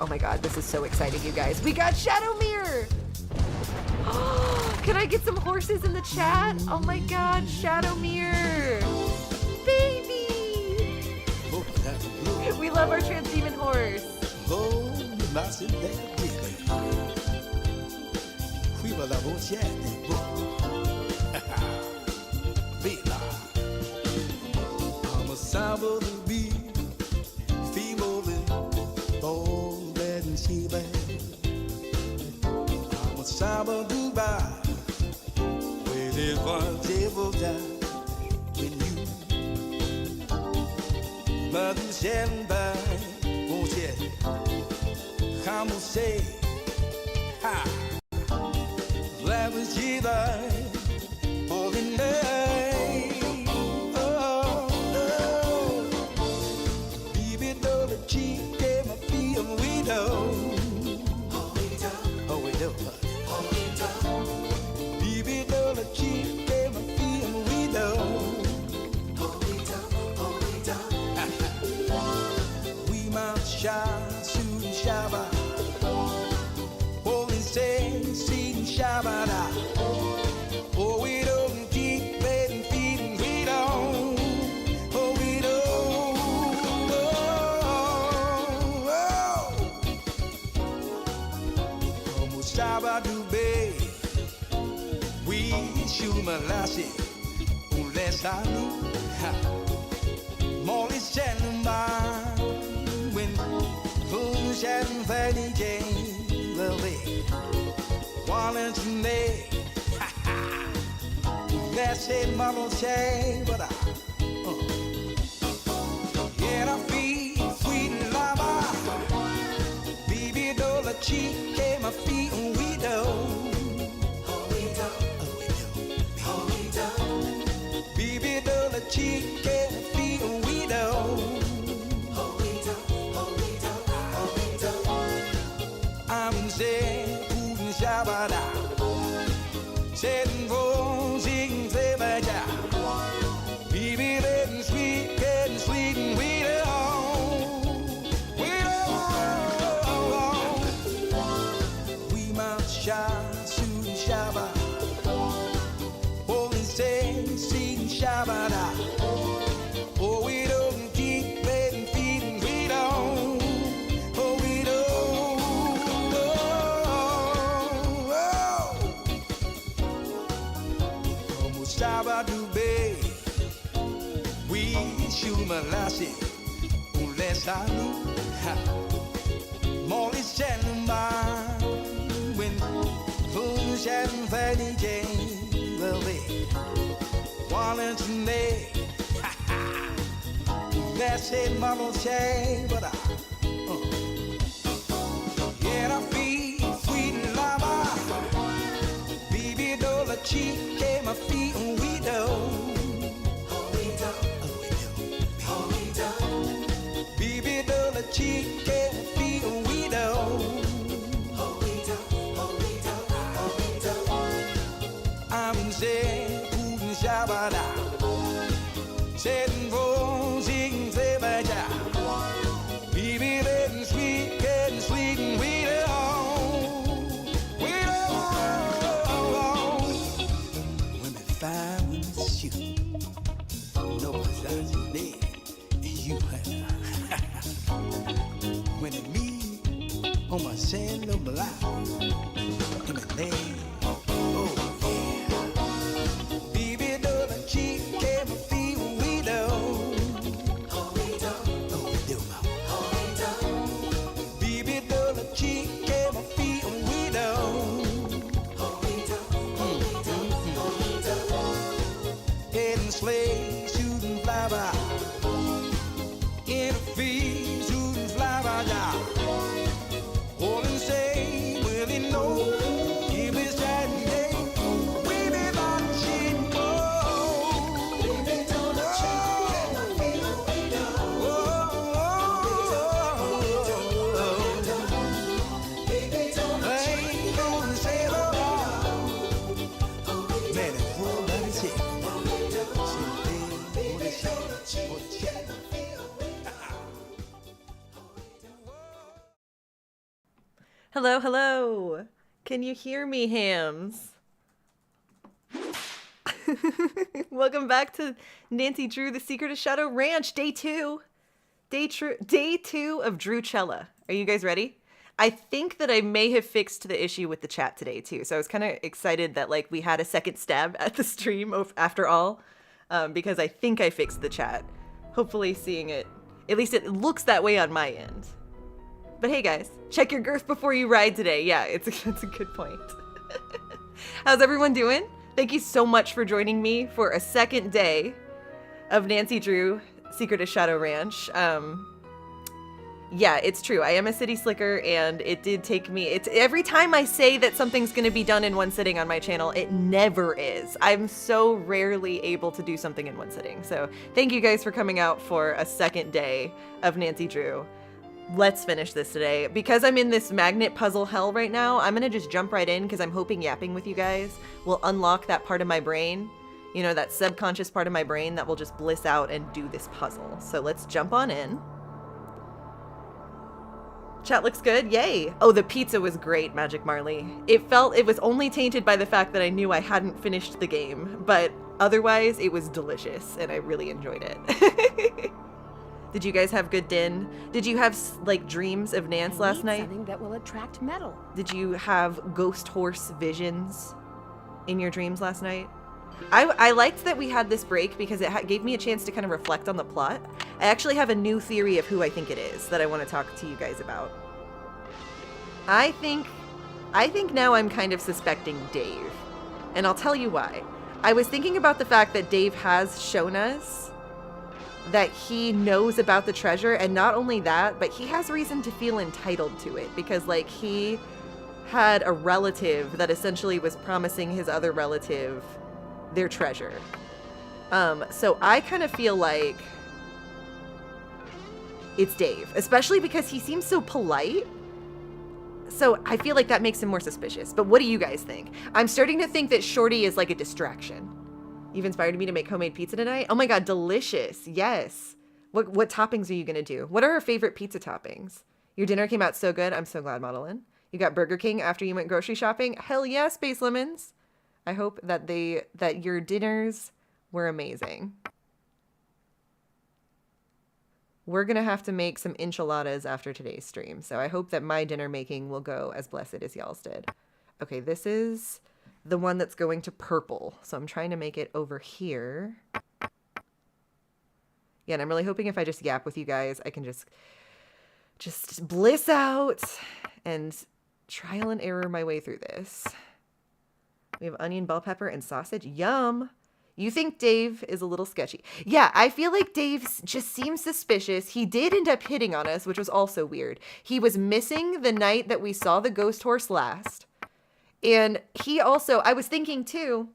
Oh my god, this is so exciting, you guys. We got Shadow Mirror! Can I get some horses in the chat? Oh my god, Shadow Mirror! Baby! We love our trans demon horse. I'm a sample to be female born and she bad. I'm a sample to buy with a one table down when you mother stand by won't yet come and say ha that was she like for the night. Oh no, baby, though the cheek gave my feet a window. Oh, we don't. Oh, we don't. Oh, we don't. Baby, though the cheek gave my feet a window. Oh, we don't. Oh, we don't. We might shine soon, shabba. Holy say, see, shabba. Oh, we don't keep letting feet and we don't. Oh, we don't. Oh, Mustaba Dubé. We shoot my lassie. Unless I knew. Molly standing by. When who's having Fanny Jane. Well, they wanted to make. That's it, mama say, but yeah, I feel sweet and lava. Baby, though the cheek gave my feet and we do. Oh, we do. Oh, we do. Oh, we do. Baby, though the cheek gave my feet and we do. Oh, we do. Oh, we do. Oh, we do. I'm saying, who's shabada. Setting for sing, say my child. Baby, letting sweet, getting sweet, and we don't. We might shine, soon shabba. Holy say, sing shabba. Oh, we don't keep letting feet, and we don't. Oh, we don't. Shabba Dubé, we shoot my lassie, unless I knew. Molly standing by when who's having Fanny Jane. Well, they wanted to make. That's it, mama say, but yeah, I feel sweet and lava. Baby, though the cheek gave my feet and we do. Oh, we do. Oh, we do. Oh, we do. Baby, though the cheek gave my feet and we do. Oh, we do. Oh, we do. Oh, we do. I'm saying, who's shabba. Setting for sing, say my child. Baby, letting sweet, getting sweet, and we do. Fine with you, no besides your leg, and you when it me on my sand of my life, in the leg, oh yeah. Baby, though the cheek gave my feet, we do. Oh, we do. Oh, we do, mama. Oh, we do. Baby, though the cheek gave my feet, we do. Sleigh, shooting fly by. In a field, shooting fly by. All and say, will he know? Give his child. Hello, hello. Can you hear me, hams? Welcome back to Nancy Drew, The Secret of Shadow Ranch, day 2. Day 2 of Drewcella. Are you guys ready? I think that I may have fixed the issue with the chat today too. So I was kind of excited that like we had a second stab at the stream after all, because I think I fixed the chat. Hopefully seeing it, at least it looks that way on my end. But hey guys, check your girth before you ride today. Yeah, it's a good point. How's everyone doing? Thank you so much for joining me for a second day of Nancy Drew, Secret of Shadow Ranch. Yeah, it's true. I am a city slicker, and it did take me... every time I say that something's going to be done in one sitting on my channel, it never is. I'm so rarely able to do something in one sitting. So thank you guys for coming out for a second day of Nancy Drew. Let's finish this today. Because I'm in this magnet puzzle hell right now, I'm going to just jump right in because I'm hoping yapping with you guys will unlock that part of my brain, you know, that subconscious part of my brain that will just bliss out and do this puzzle. So let's jump on in. Chat looks good. Yay. Oh, the pizza was great, Magic Marley. It was only tainted by the fact that I knew I hadn't finished the game, but otherwise it was delicious and I really enjoyed it. Did you guys have good din? Did you have like dreams of Nance last night? Something that will attract metal. Did you have ghost horse visions in your dreams last night? I liked that we had this break because it gave me a chance to kind of reflect on the plot. I actually have a new theory of who I think it is that I want to talk to you guys about. I think now I'm kind of suspecting Dave, and I'll tell you why. I was thinking about the fact that Dave has shown us that he knows about the treasure, and not only that, but he has reason to feel entitled to it because like he had a relative that essentially was promising his other relative their treasure. So I kind of feel like it's Dave, especially because he seems so polite. So I feel like that makes him more suspicious. But what do you guys think? I'm starting to think that Shorty is like a distraction. You've inspired me to make homemade pizza tonight. Oh my God, delicious. Yes. What toppings are you going to do? What are our favorite pizza toppings? Your dinner came out so good. I'm so glad, Madeline. You got Burger King after you went grocery shopping? Hell yeah, Space Lemons. I hope that your dinners were amazing. We're going to have to make some enchiladas after today's stream. So I hope that my dinner making will go as blessed as y'all's did. Okay, this is the one that's going to purple. So I'm trying to make it over here. Yeah, and I'm really hoping if I just yap with you guys, I can just bliss out and trial and error my way through this. We have onion, bell pepper, and sausage. Yum! You think Dave is a little sketchy. Yeah, I feel like Dave just seems suspicious. He did end up hitting on us, which was also weird. He was missing the night that we saw the ghost horse last. And he also, I was thinking too,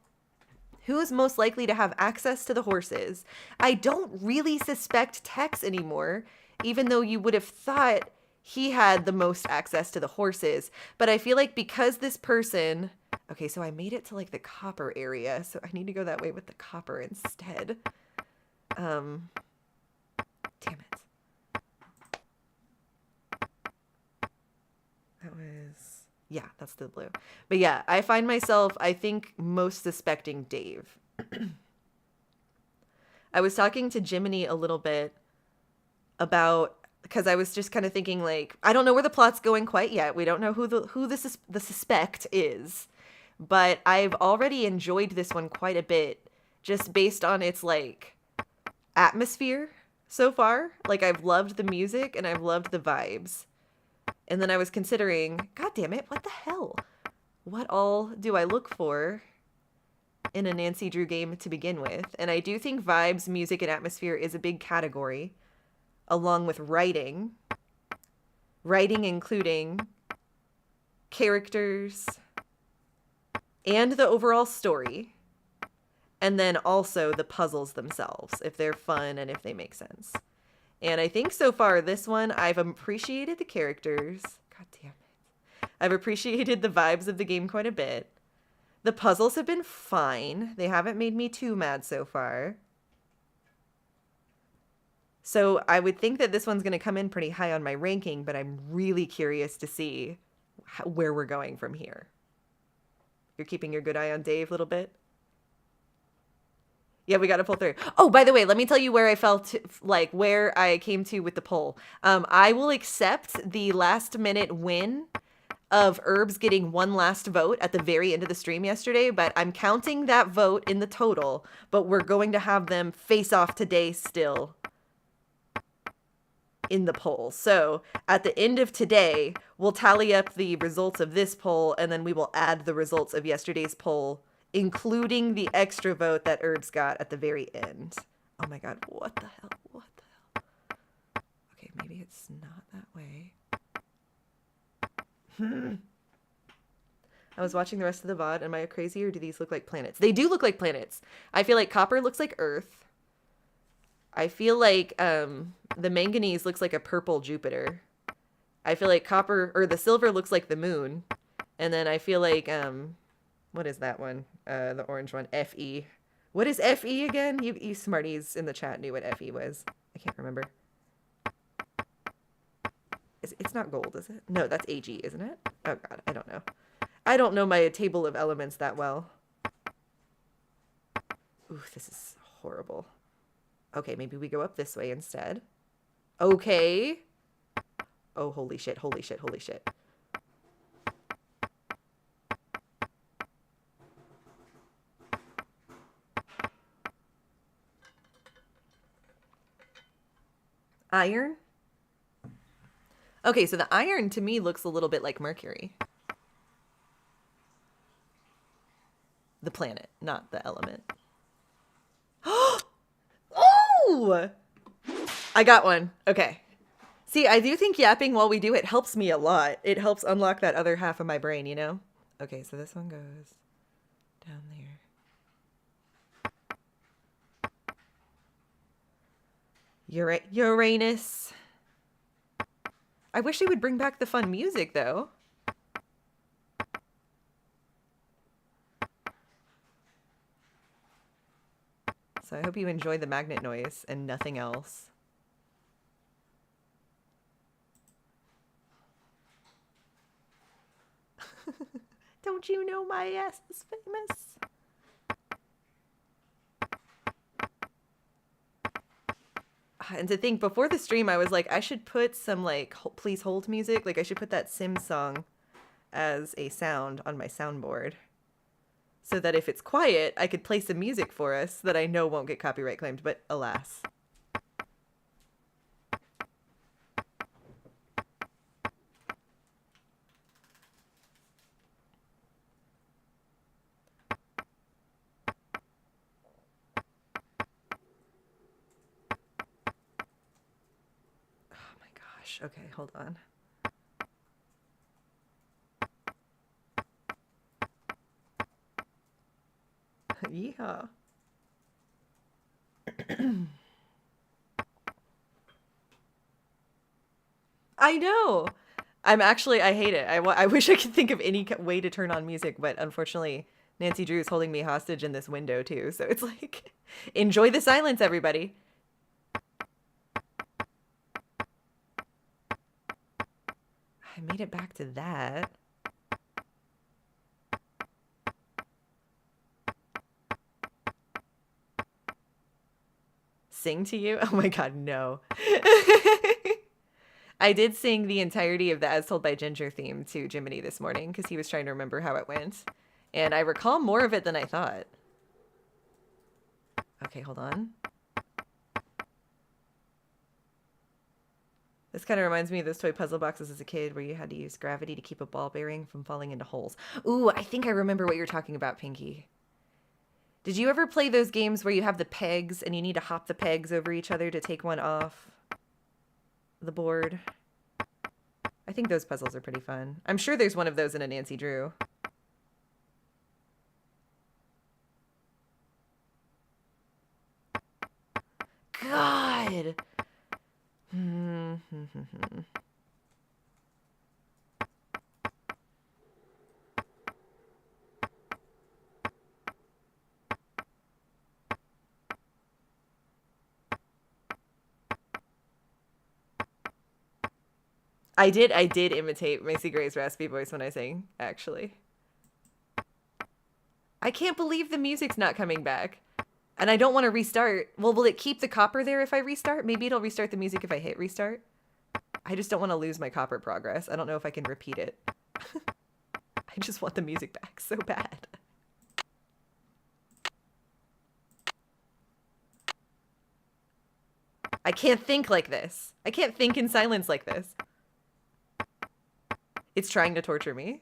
who is most likely to have access to the horses? I don't really suspect Tex anymore, even though you would have thought he had the most access to the horses. But I feel like because this person... Okay, so I made it to like the copper area, so I need to go that way with the copper instead. Damn it. That was... Yeah, that's the blue. But yeah, I find myself, I think, most suspecting Dave. I was talking to Jiminy a little bit about... Because I was just kind of thinking, like, I don't know where the plot's going quite yet. We don't know who the suspect is. But I've already enjoyed this one quite a bit just based on its, like, atmosphere so far. Like, I've loved the music and I've loved the vibes. And then I was considering, God damn it, what the hell? What all do I look for in a Nancy Drew game to begin with? And I do think vibes, music, and atmosphere is a big category, along with writing. Writing including characters... and the overall story, and then also the puzzles themselves, if they're fun and if they make sense. And I think so far, this one, I've appreciated the characters. God damn it. I've appreciated the vibes of the game quite a bit. The puzzles have been fine. They haven't made me too mad so far. So I would think that this one's going to come in pretty high on my ranking, but I'm really curious to see where we're going from here. You're keeping your good eye on Dave a little bit? Yeah, we got to pull through. Oh, by the way, let me tell you where I felt, like, where I came to with the poll. I will accept the last minute win of Herbs getting one last vote at the very end of the stream yesterday, but I'm counting that vote in the total, but we're going to have them face off today still in the poll. So at the end of today, we'll tally up the results of this poll, and then we will add the results of yesterday's poll, including the extra vote that Herbs got at the very end. Oh my god, what the hell? What the hell? Okay, maybe it's not that way. I was watching the rest of the VOD. Am I crazy, or do these look like planets? They do look like planets. I feel like copper looks like Earth. I feel like the manganese looks like a purple Jupiter. I feel like copper, or the silver looks like the moon. And then I feel like, what is that one? The orange one, Fe. What is Fe again? You smarties in the chat knew what Fe was. I can't remember. It's not gold, is it? No, that's Ag, isn't it? Oh god, I don't know. I don't know my table of elements that well. Ooh, this is horrible. Okay, maybe we go up this way instead. Okay. Oh, holy shit, holy shit, holy shit. Iron? Okay, so the iron to me looks a little bit like Mercury. The planet, not the element. Oh! I got one. Okay. See, I do think yapping while we do it helps me a lot. It helps unlock that other half of my brain, you know? Okay, so this one goes down there. Uranus. I wish they would bring back the fun music, though. So I hope you enjoy the magnet noise and nothing else. Don't you know my ass is famous? And to think, before the stream, I was like, I should put some, like, please hold music. Like, I should put that Sims song as a sound on my soundboard, so that if it's quiet, I could play some music for us that I know won't get copyright claimed, but alas. Oh my gosh. Okay, hold on. Yeehaw. I know. I hate it. I wish I could think of any way to turn on music, but unfortunately, Nancy Drew is holding me hostage in this window too. So it's like, enjoy the silence, everybody. I made it back to that. Sing to you? Oh my god, no. I did sing the entirety of the As Told by Ginger theme to Jiminy this morning because he was trying to remember how it went. And I recall more of it than I thought. Okay, hold on. This kind of reminds me of those toy puzzle boxes as a kid where you had to use gravity to keep a ball bearing from falling into holes. Ooh, I think I remember what you're talking about, Pinky. Did you ever play those games where you have the pegs and you need to hop the pegs over each other to take one off the board? I think those puzzles are pretty fun. I'm sure there's one of those in a Nancy Drew. God! I did imitate Macy Gray's raspy voice when I sang, actually. I can't believe the music's not coming back. And I don't want to restart. Well, will it keep the copper there if I restart? Maybe it'll restart the music if I hit restart. I just don't want to lose my copper progress. I don't know if I can repeat it. I just want the music back so bad. I can't think like this. I can't think in silence like this. It's trying to torture me.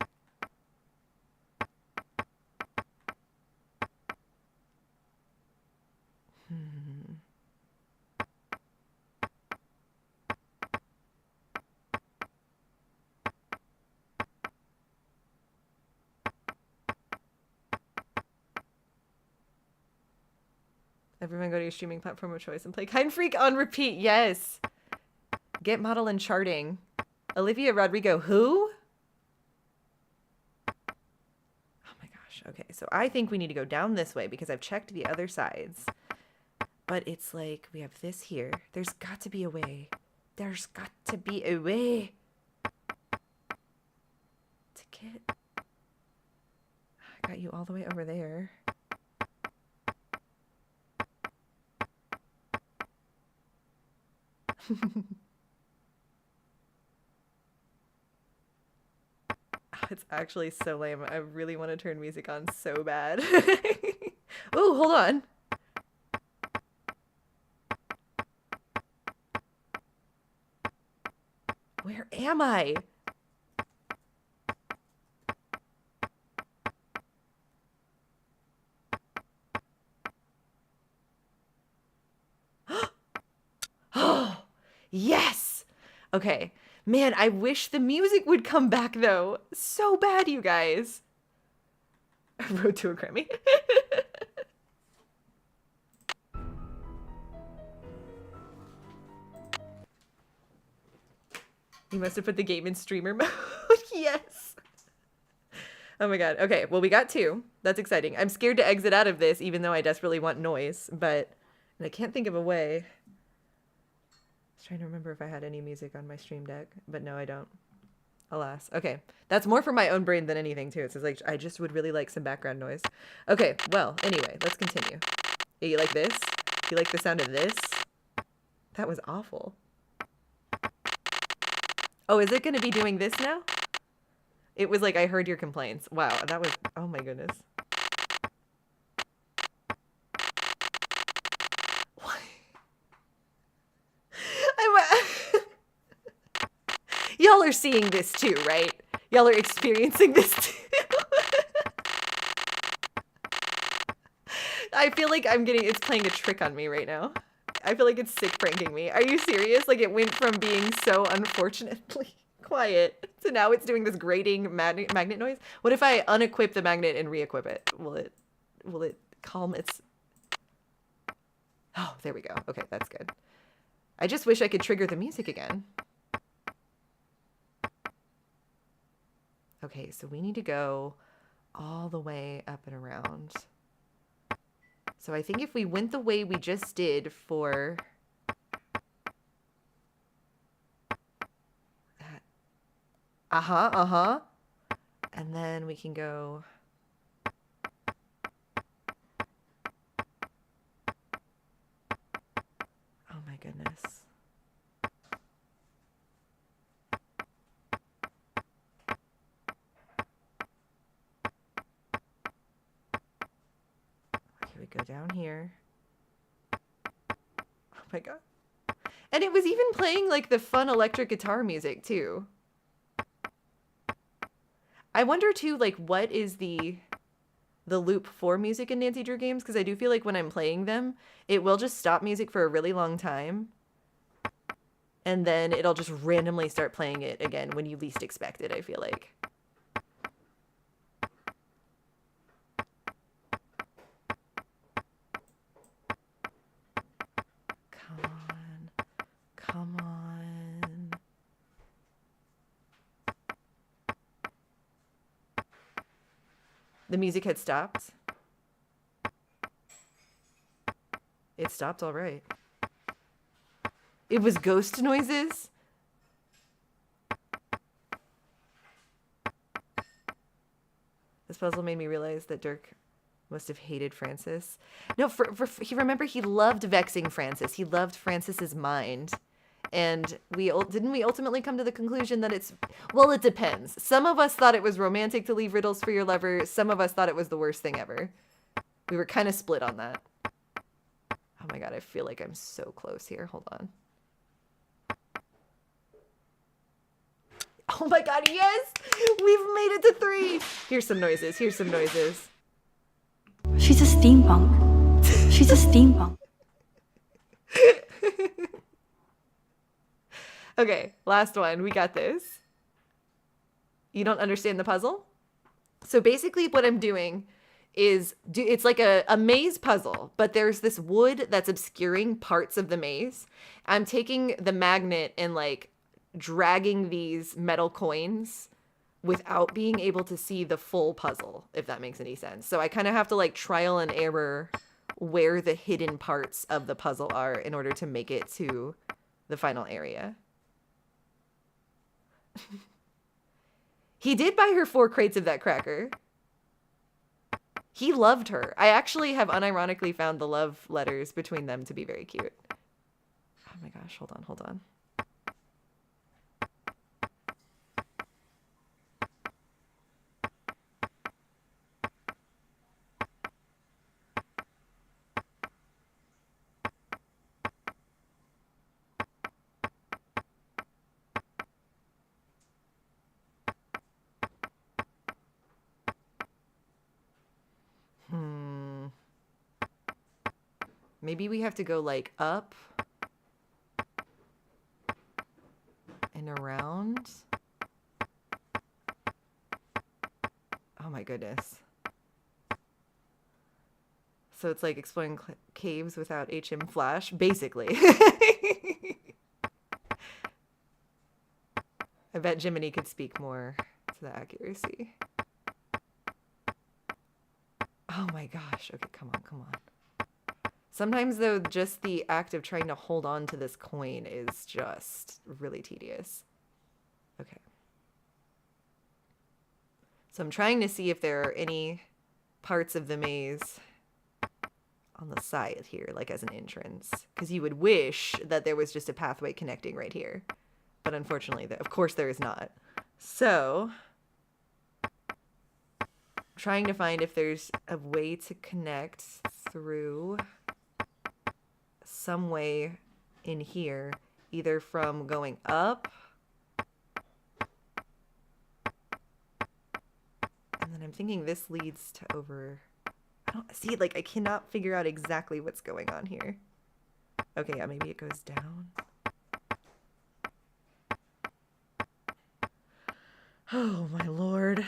Everyone go to your streaming platform of choice and play Kind Freak on repeat. Yes. Get model and charting. Olivia Rodrigo, who? Oh my gosh. Okay, so I think we need to go down this way because I've checked the other sides. But it's like we have this here. There's got to be a way. There's got to be a way to get... I got you all the way over there. It's actually so lame. I really want to turn music on so bad. Oh, hold on. Where am I? Oh, yes. Okay. Man, I wish the music would come back, though. So bad, you guys. Road to a Grammy. You must have put the game in streamer mode. Yes. Oh my god. Okay, well, we got 2. That's exciting. I'm scared to exit out of this, even though I desperately want noise, but and I can't think of a way. I was trying to remember if I had any music on my stream deck, but no, I don't. Alas. Okay, that's more for my own brain than anything, too. It's like, I just would really like some background noise. Okay, well, anyway, let's continue. Yeah, you like this? You like the sound of this? That was awful. Oh, is it going to be doing this now? It was like, I heard your complaints. Wow, that was, oh my goodness. What? Y'all are seeing this too, right? Y'all are experiencing this too. I feel like it's playing a trick on me right now. I feel like it's sick pranking me. Are you serious? Like, it went from being so unfortunately quiet to now it's doing this grating magnet noise. What if I unequip the magnet and re-equip it? Will it calm its... Oh, there we go. Okay, that's good. I just wish I could trigger the music again. Okay, so we need to go all the way up and around. So I think if we went the way we just did for that. Uh-huh. And then we can go... Oh my goodness. We go down here. Oh my god. And it was even playing like the fun electric guitar music too. I wonder too, like, what is the loop for music in Nancy Drew games? Because I do feel like when I'm playing them, it will just stop music for a really long time. And then it'll just randomly start playing it again when you least expect it, I feel like. Come on. The music had stopped. It stopped all right. It was ghost noises? This puzzle made me realize that Dirk must have hated Francis. No, remember he loved vexing Francis. He loved Francis's mind. And didn't we ultimately come to the conclusion that it depends. Some of us thought it was romantic to leave riddles for your lover. Some of us thought it was the worst thing ever. We were kind of split on that. Oh my god, I feel like I'm so close here. Hold on. Oh my god, yes! We've made it to 3! Here's some noises. Here's some noises. She's a steampunk. She's a steampunk. Okay, last one. We got this. You don't understand the puzzle? So basically what I'm doing is, it's like a maze puzzle, but there's this wood that's obscuring parts of the maze. I'm taking the magnet and like dragging these metal coins without being able to see the full puzzle, if that makes any sense. So I kind of have to like trial and error where the hidden parts of the puzzle are in order to make it to the final area. He did buy her 4 crates of that cracker. He loved her. I actually have unironically found the love letters between them to be very cute. Oh my gosh, hold on. Maybe we have to go like up and around. Oh my goodness. So it's like exploring caves without HM Flash, basically. I bet Jiminy could speak more to the accuracy. Oh my gosh. Okay, come on. Sometimes, though, just the act of trying to hold on to this coin is just really tedious. Okay. So I'm trying to see if there are any parts of the maze on the side here, like as an entrance. Because you would wish that there was just a pathway connecting right here. But unfortunately, of course there is not. So, I'm trying to find if there's a way to connect through some way in here, either from going up and then I'm thinking this leads to over. I don't see, like I cannot figure out exactly what's going on here. Okay, yeah, maybe it goes down. Oh my lord.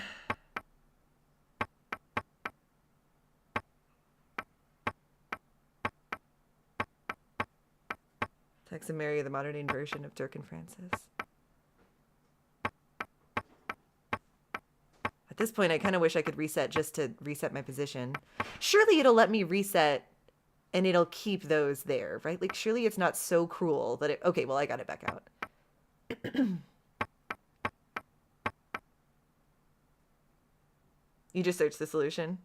Tex and Mary, the modern day version of Dirk and Francis. At this point, I kind of wish I could reset just to reset my position. Surely it'll let me reset and it'll keep those there, right? Like, surely it's not so cruel that it... Okay, well, I got it back out. You just searched the solution?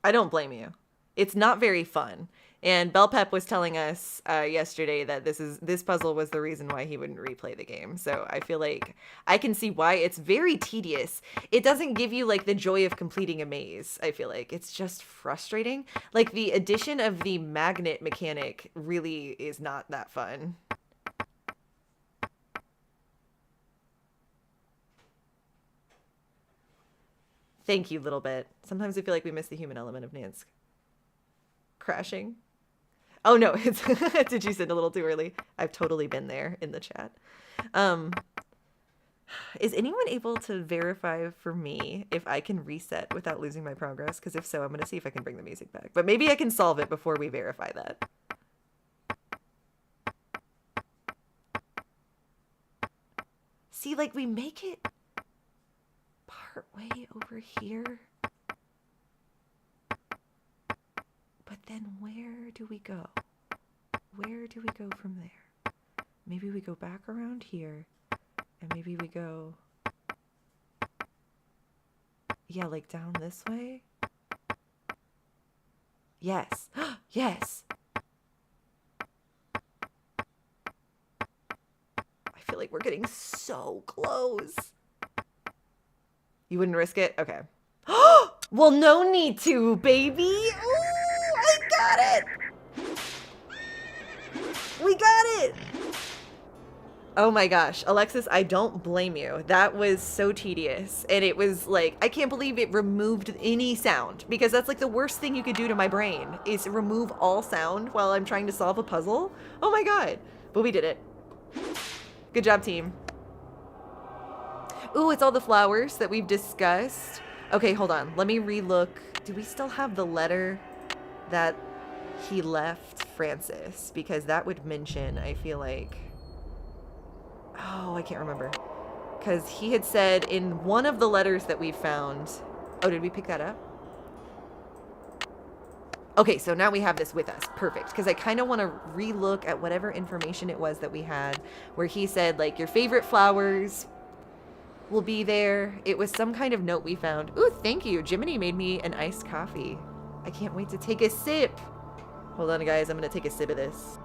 I don't blame you. It's not very fun. And Bell Pep was telling us yesterday that this puzzle was the reason why he wouldn't replay the game. So I feel like I can see why. It's very tedious. It doesn't give you like the joy of completing a maze, I feel like. It's just frustrating. Like the addition of the magnet mechanic really is not that fun. Thank you, little bit. Sometimes I feel like we miss the human element of Nance. Crashing. Oh no, it's did you send a little too early? I've totally been there in the chat. Is anyone able to verify for me if I can reset without losing my progress? Because if so, I'm going to see if I can bring the music back. But maybe I can solve it before we verify that. See, like we make it partway over here. But then where do we go? Where do we go from there? Maybe we go back around here. And maybe we go... Yeah, like down this way. Yes. Yes. I feel like we're getting so close. You wouldn't risk it? Okay. Well, no need to, baby. Ooh, I got it. We got it. Oh my gosh, Alexis, I don't blame you. That was so tedious. And it was like, I can't believe it removed any sound, because that's like the worst thing you could do to my brain is remove all sound while I'm trying to solve a puzzle. Oh my God. But we did it. Good job, team. Ooh, it's all the flowers that we've discussed. Okay, hold on. Let me relook. Do we still have the letter that he left Francis? Because that would mention, I feel like... Oh, I can't remember. Because he had said in one of the letters that we found... Oh, did we pick that up? Okay, so now we have this with us. Perfect. Because I kind of want to relook at whatever information it was that we had, where he said, like, your favorite flowers will be there. It was some kind of note we found. Ooh, thank you. Jiminy made me an iced coffee. I can't wait to take a sip. Hold on, guys. I'm going to take a sip of this.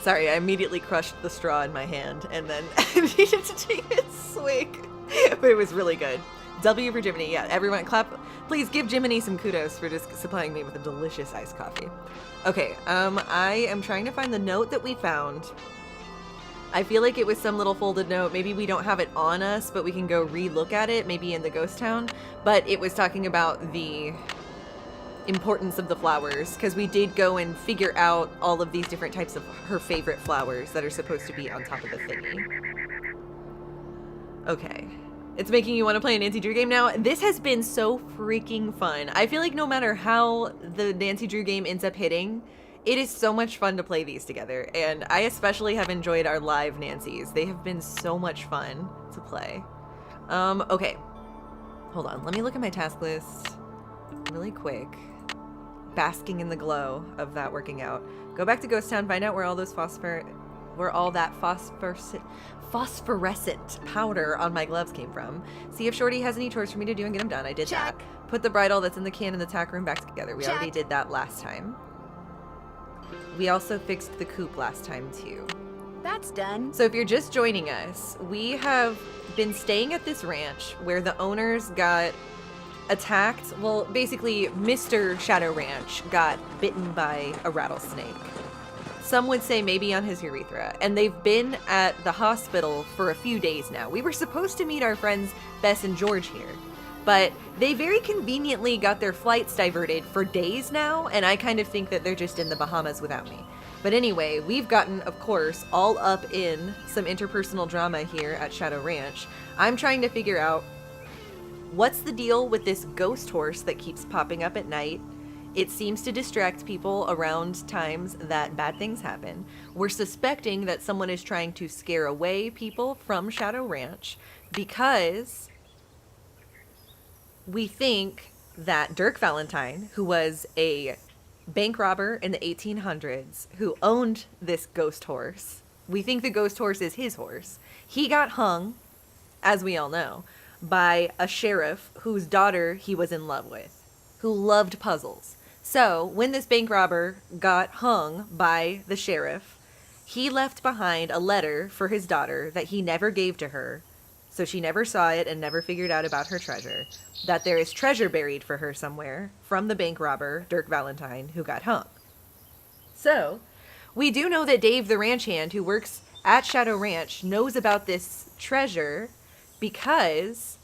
Sorry, I immediately crushed the straw in my hand and then needed to take a swig. But it was really good. W for Jiminy. Yeah, everyone clap. Please give Jiminy some kudos for just supplying me with a delicious iced coffee. Okay, I am trying to find the note that we found. I feel like it was some little folded note. Maybe we don't have it on us, but we can go re-look at it, maybe in the ghost town. But it was talking about the importance of the flowers, because we did go and figure out all of these different types of her favorite flowers that are supposed to be on top of the thingy. Okay. It's making you want to play a Nancy Drew game now. This has been so freaking fun. I feel like no matter how the Nancy Drew game ends up hitting, it is so much fun to play these together. And I especially have enjoyed our live Nancys. They have been so much fun to play. Okay. Hold on. Let me look at my task list really quick. Basking in the glow of that working out. Go back to Ghost Town, find out where all those phosphorescent powder on my gloves came from. See if Shorty has any chores for me to do and get them done. I did that. Put the bridle that's in the can in the tack room back together. We already did that last time. We also fixed the coop last time too. That's done. So if you're just joining us, we have been staying at this ranch where the owners got attacked. Well, basically, Mr. Shadow Ranch got bitten by a rattlesnake. Some would say maybe on his urethra. And they've been at the hospital for a few days now. We were supposed to meet our friends Bess and George here, but they very conveniently got their flights diverted for days now, and I kind of think that they're just in the Bahamas without me. But anyway, we've gotten, of course, all up in some interpersonal drama here at Shadow Ranch. I'm trying to figure out what's the deal with this ghost horse that keeps popping up at night. It seems to distract people around times that bad things happen. We're suspecting that someone is trying to scare away people from Shadow Ranch because we think that Dirk Valentine, who was a bank robber in the 1800s, who owned this ghost horse, we think the ghost horse is his horse. He got hung, as we all know, by a sheriff whose daughter he was in love with, who loved puzzles. So when this bank robber got hung by the sheriff, he left behind a letter for his daughter that he never gave to her, so she never saw it and never figured out about her treasure, that there is treasure buried for her somewhere from the bank robber, Dirk Valentine, who got hung. So we do know that Dave the ranch hand, who works at Shadow Ranch, knows about this treasure because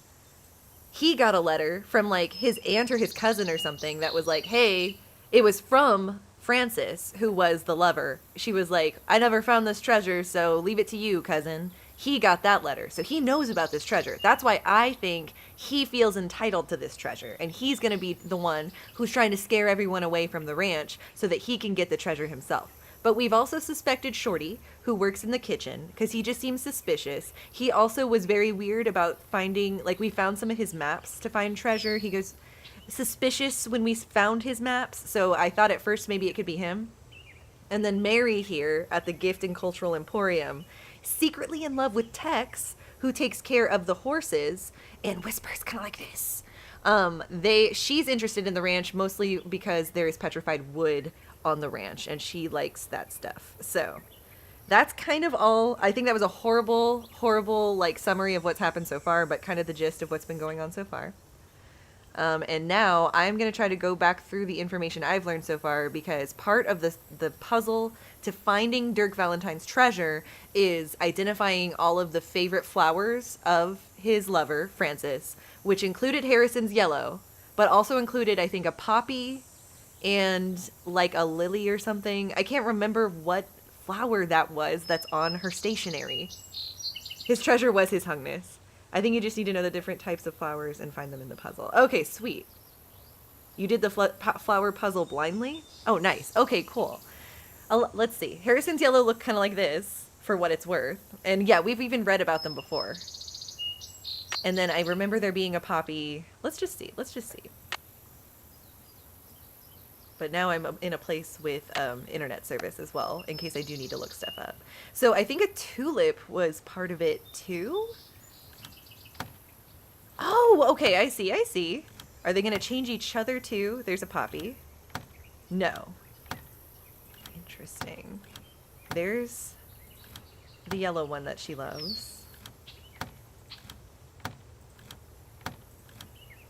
he got a letter from like his aunt or his cousin or something that was like, hey, it was from Frances, who was the lover. She was like, I never found this treasure, so leave it to you, cousin. he got that letter. So he knows about this treasure. That's why I think he feels entitled to this treasure. And he's going to be the one who's trying to scare everyone away from the ranch so that he can get the treasure himself. But we've also suspected Shorty, who works in the kitchen, because he just seems suspicious. He also was very weird about finding, like, we found some of his maps to find treasure. He goes suspicious when we found his maps. So I thought at first maybe it could be him. And then Mary here at the Gift and Cultural Emporium, secretly in love with Tex, who takes care of the horses, and whispers kind of like this. She's interested in the ranch mostly because there is petrified wood on the ranch, and she likes that stuff. So that's kind of all. I think that was a horrible, horrible like summary of what's happened so far, but kind of the gist of what's been going on so far. And now I'm going to try to go back through the information I've learned so far, because part of the puzzle to finding Dirk Valentine's treasure is identifying all of the favorite flowers of his lover, Francis, which included Harrison's yellow, but also included, I think, a poppy and like a lily or something. I can't remember what flower that was that's on her stationery. His treasure was his hungness. I think you just need to know the different types of flowers and find them in the puzzle. Okay, sweet. You did the flower puzzle blindly? Oh, nice. Okay, cool. Let's see. Harrison's yellow looked kind of like this, for what it's worth. And yeah, we've even read about them before. And then I remember there being a poppy. Let's just see. But now I'm in a place with internet service as well, in case I do need to look stuff up. So I think a tulip was part of it too? Oh, okay, I see. Are they going to change each other too? There's a poppy. No. Interesting. There's the yellow one that she loves.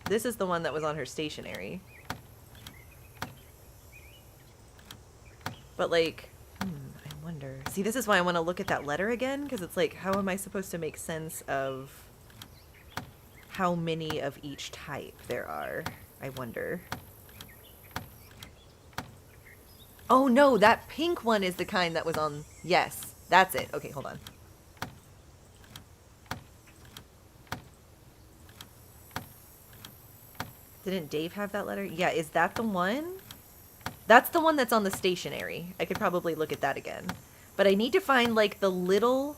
This is the one that was on her stationery. But like, I wonder. See, this is why I want to look at that letter again, because it's like, how am I supposed to make sense of how many of each type there are? I wonder. Oh no, that pink one is the kind that was on. Yes, that's it. Okay, hold on. Didn't Dave have that letter? Yeah, is that the one? That's the one that's on the stationery. I could probably look at that again. But I need to find like the little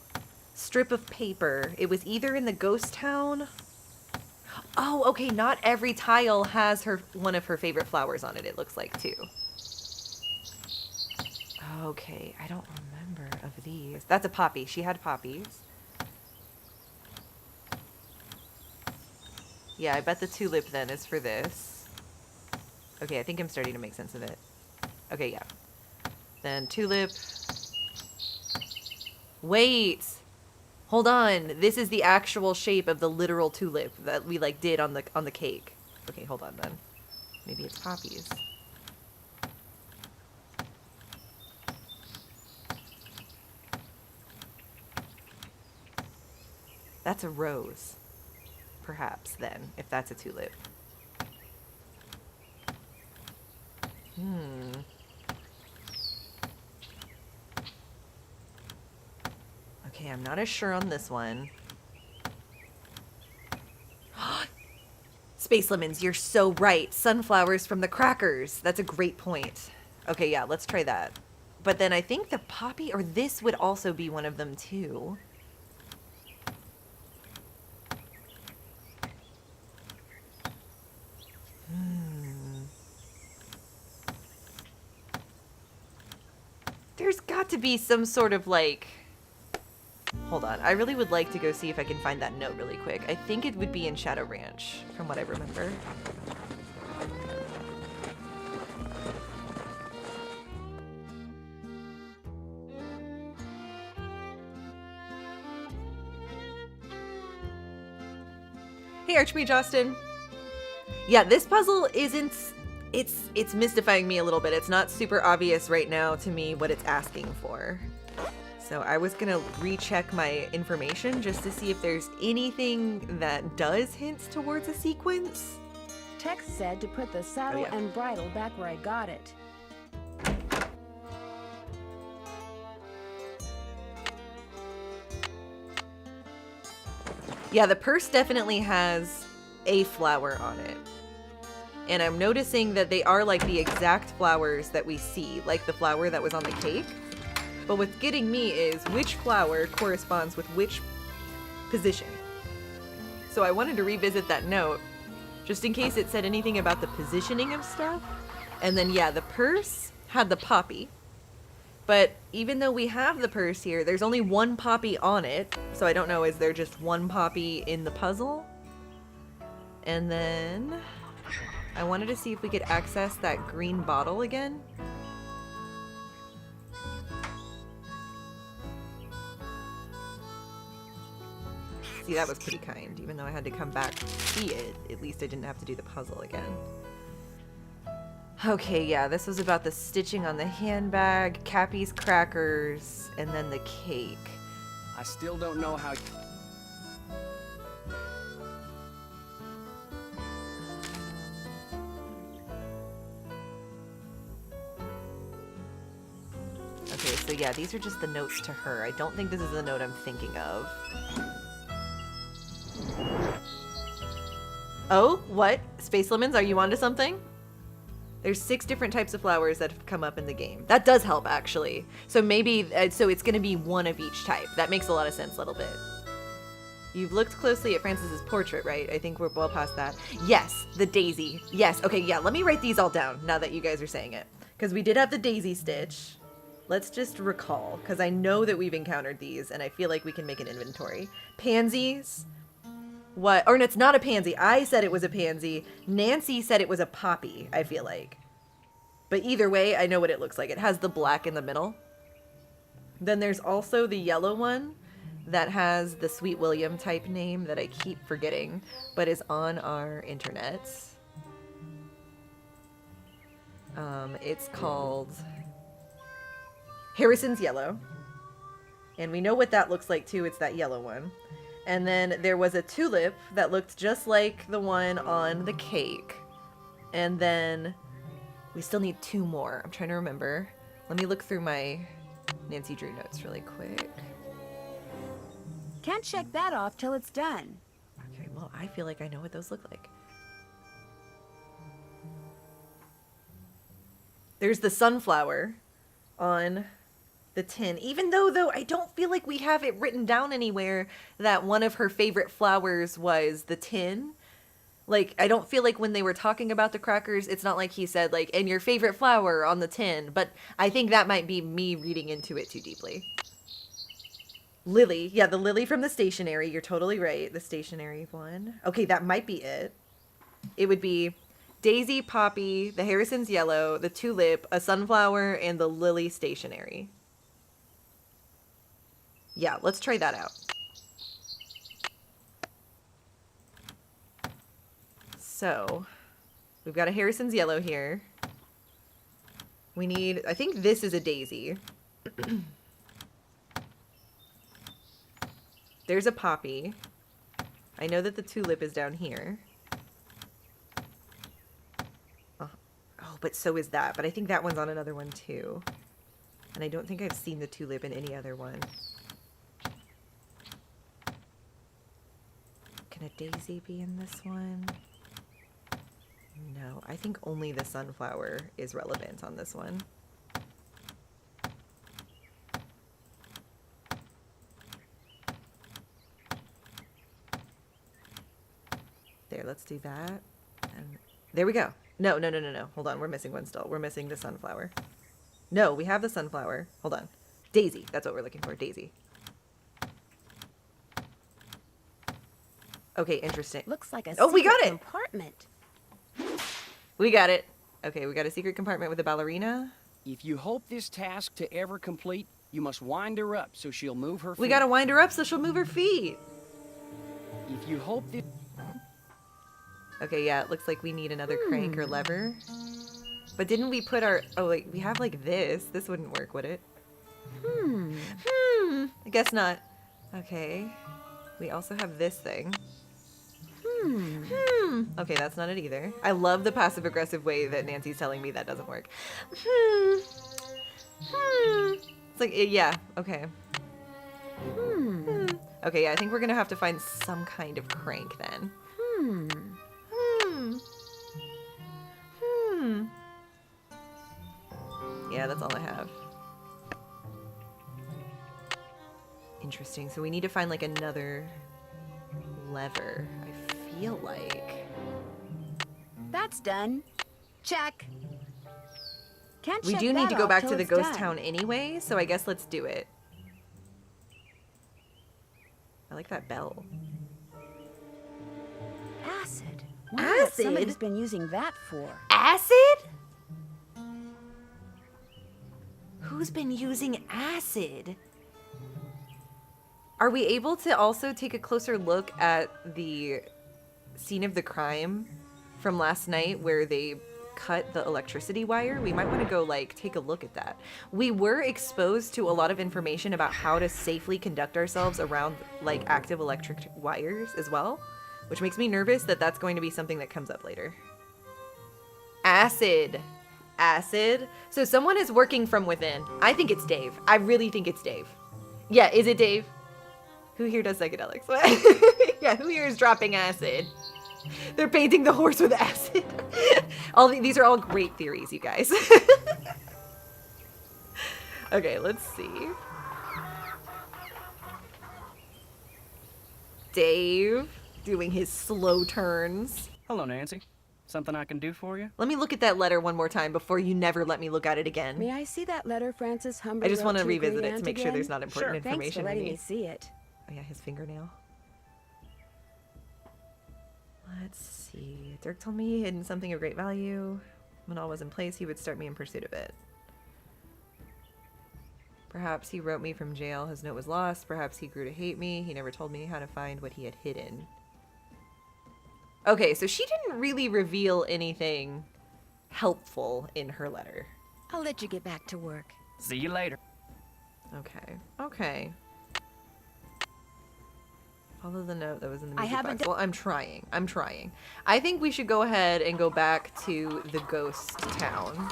strip of paper. It was either in the ghost town. Oh, okay, not every tile has one of her favorite flowers on it, it looks like, too. Okay, I don't remember of these. That's a poppy. She had poppies. Yeah, I bet the tulip then is for this. Okay, I think I'm starting to make sense of it. Okay, yeah. Then tulip. Wait! Hold on, this is the actual shape of the literal tulip that we like did on the cake. Okay, hold on then. Maybe it's poppies. That's a rose. Perhaps then, if that's a tulip. Okay, I'm not as sure on this one. Space Lemons, you're so right. Sunflowers from the crackers. That's a great point. Okay, yeah, let's try that. But then I think the poppy, or this would also be one of them too. There's got to be some sort of like... Hold on. I really would like to go see if I can find that note really quick. I think it would be in Shadow Ranch, from what I remember. Hey, Archmage Austin. Yeah, this puzzle isn't... It's mystifying me a little bit. It's not super obvious right now to me what it's asking for. So I was gonna recheck my information just to see if there's anything that does hint towards a sequence. Tex said to put the saddle and bridle back where I got it. Yeah, the purse definitely has a flower on it. And I'm noticing that they are like the exact flowers that we see, like the flower that was on the cake. But what's getting me is which flower corresponds with which position. So I wanted to revisit that note, just in case it said anything about the positioning of stuff. And then, yeah, the purse had the poppy. But even though we have the purse here, there's only one poppy on it. So I don't know, is there just one poppy in the puzzle? And then I wanted to see if we could access that green bottle again. See, that was pretty kind. Even though I had to come back to see it, at least I didn't have to do the puzzle again. Okay, yeah, this was about the stitching on the handbag, Cappy's crackers, and then the cake. I still don't know how... Okay, so yeah, these are just the notes to her. I don't think this is the note I'm thinking of. Oh, what? Space Lemons, are you onto something? There's 6 different types of flowers that have come up in the game. That does help, actually. So maybe, so it's going to be one of each type. That makes a lot of sense a little bit. You've looked closely at Francis's portrait, right? I think we're well past that. Yes, the daisy. Yes, okay, yeah, let me write these all down now that you guys are saying it. Because we did have the daisy stitch. Let's just recall, because I know that we've encountered these, and I feel like we can make an inventory. Pansies. What? Or it's not a pansy. I said it was a pansy. Nancy said it was a poppy, I feel like. But either way, I know what it looks like. It has the black in the middle. Then there's also the yellow one that has the Sweet William type name that I keep forgetting, but is on our internet. It's called Harrison's Yellow. And we know what that looks like too. It's that yellow one. And then there was a tulip that looked just like the one on the cake. And then we still need 2 more. I'm trying to remember. Let me look through my Nancy Drew notes really quick. Can't check that off till it's done. Okay, well, I feel like I know what those look like. There's the sunflower on the tin, even though I don't feel like we have it written down anywhere that one of her favorite flowers was the tin. Like, I don't feel like when they were talking about the crackers, it's not like he said, like, and your favorite flower on the tin, but I think that might be me reading into it too deeply. Lily, yeah, the lily from the stationery, you're totally right, the stationery one. Okay, that might be it. It would be Daisy, Poppy, the Harrison's Yellow, the tulip, a sunflower, and the lily stationery. Yeah, let's try that out. So, we've got a Harrison's Yellow here. We need, I think this is a daisy. There's a poppy. I know that the tulip is down here. Oh, but so is that. But I think that one's on another one too. And I don't think I've seen the tulip in any other one. Can a daisy be in this one? No, I think only the sunflower is relevant on this one. There, let's do that. And there we go. No. Hold on, we're missing one still. We're missing the sunflower. No, we have the sunflower. Hold on. Daisy, that's what we're looking for, daisy. Okay, interesting. Looks like a we got it! compartment. We got it. Okay, we got a secret compartment with a ballerina. If you hope this task to ever complete, you must wind her up so she'll move her feet. We gotta wind her up so she'll move her feet. If you hope that... Okay, yeah, it looks like we need another crank or lever. But didn't we put our... Oh, wait, we have like this. This wouldn't work, would it? I guess not. Okay. We also have this thing. Okay, that's not it either. I love the passive-aggressive way that Nancy's telling me that doesn't work. It's like, yeah, okay. Okay, yeah, I think we're gonna have to find some kind of crank then. Yeah, that's all I have. Interesting. So we need to find like another lever, I feel like. That's done. Check. Can't We check do need that to go off back till to the it's ghost done. town anyway, so I guess let's do it. I like that bell. Acid. Wonder what Acid? somebody's been using that for. Acid? Who's been using acid? Are we able to also take a closer look at the scene of the crime from last night where they cut the electricity wire? We might want to go like take a look at that. We were exposed to a lot of information about how to safely conduct ourselves around like active electric wires as well, which makes me nervous that that's going to be something that comes up later. Acid. Acid. So someone is working from within. I think it's Dave. I really think it's Dave. Yeah, is it Dave? Who here does psychedelics? Yeah, who here is dropping acid? They're painting the horse with acid. These are all great theories, you guys. Okay, let's see. Dave doing his slow turns. Hello, Nancy. Something I can do for you? Let me look at that letter one more time before you never let me look at it again. May I see that letter Francis Humber I just wrote want to your revisit great it to aunt make sure again? there's not important Thanks for information we letting me need. see it. Oh yeah, his fingernail. Let's see. Dirk told me he hid something of great value. When all was in place, he would start me in pursuit of it. Perhaps he wrote me from jail. His note was lost. Perhaps he grew to hate me. He never told me how to find what he had hidden. Okay, so she didn't really reveal anything helpful in her letter. I'll let you get back to work. See you later. Okay. Okay. Follow the note that was in the I music haven't box. Well, I'm trying. I'm trying. I think we should go ahead and go back to the ghost town.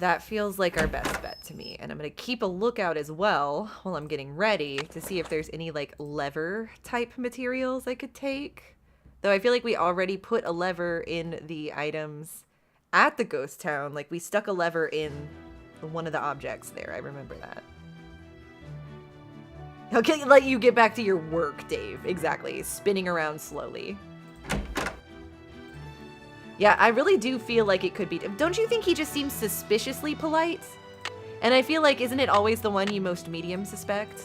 That feels like our best bet to me. And I'm going to keep a lookout as well while I'm getting ready to see if there's any like lever type materials I could take. Though I feel like we already put a lever in the items at the ghost town. Like we stuck a lever in one of the objects there. I remember that. Okay, let you get back to your work, Dave. Exactly. Spinning around slowly. Yeah, I really do feel like it could be. Don't you think he just seems suspiciously polite? And I feel like, isn't it always the one you most medium suspect?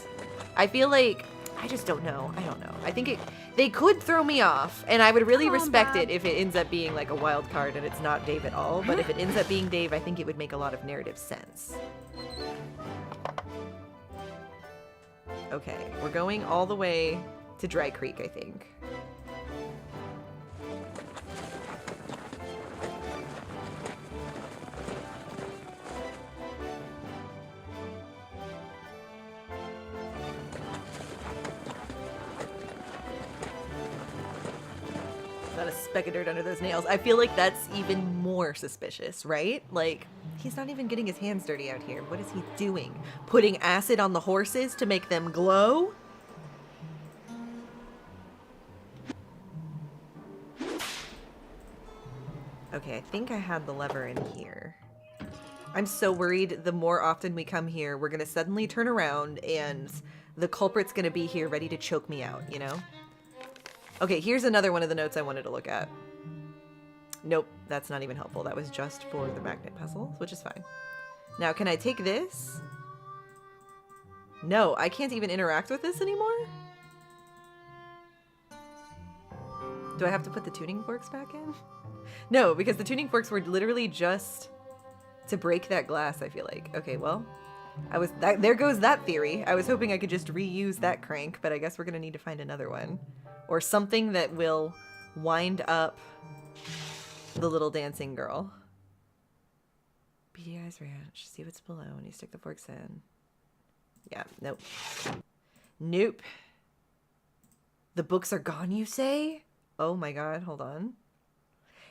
I feel like, I just don't know. I don't know. I think they could throw me off, and I would really Come on, respect Bob. it if it ends up being like a wild card and it's not Dave at all. But if it ends up being Dave, I think it would make a lot of narrative sense. Okay, we're going all the way to Dry Creek, I think. Not a speck of dirt under those nails. I feel like that's even more suspicious, right? Like, he's not even getting his hands dirty out here. What is he doing? Putting acid on the horses to make them glow? Okay, I think I had the lever in here. I'm so worried the more often we come here, we're gonna suddenly turn around and the culprit's gonna be here ready to choke me out, you know? Okay, here's another one of the notes I wanted to look at. Nope, that's not even helpful. That was just for the magnet puzzles, which is fine. Now, can I take this? No, I can't even interact with this anymore? Do I have to put the tuning forks back in? No, because the tuning forks were literally just to break that glass, I feel like. Okay, well, there goes that theory. I was hoping I could just reuse that crank, but I guess we're gonna need to find another one. Or something that will wind up the little dancing girl. Beady Eyes Ranch. See what's below when you stick the forks in. Yeah, nope. Nope. The books are gone, you say? Oh my god, hold on.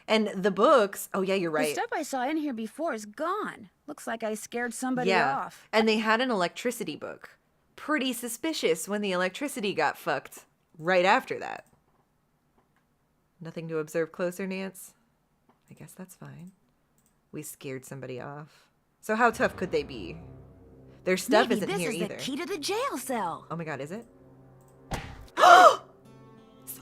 And the books, oh yeah, you're right. The stuff I saw in here before is gone. Looks like I scared somebody Yeah, off. and they had an electricity book. pretty suspicious when the electricity got fucked right after that. Nothing to observe closer, Nance? I guess that's fine. We scared somebody off. So how tough could they be? Their stuff Maybe isn't this here is either. the key to the jail cell. Oh my god, is it?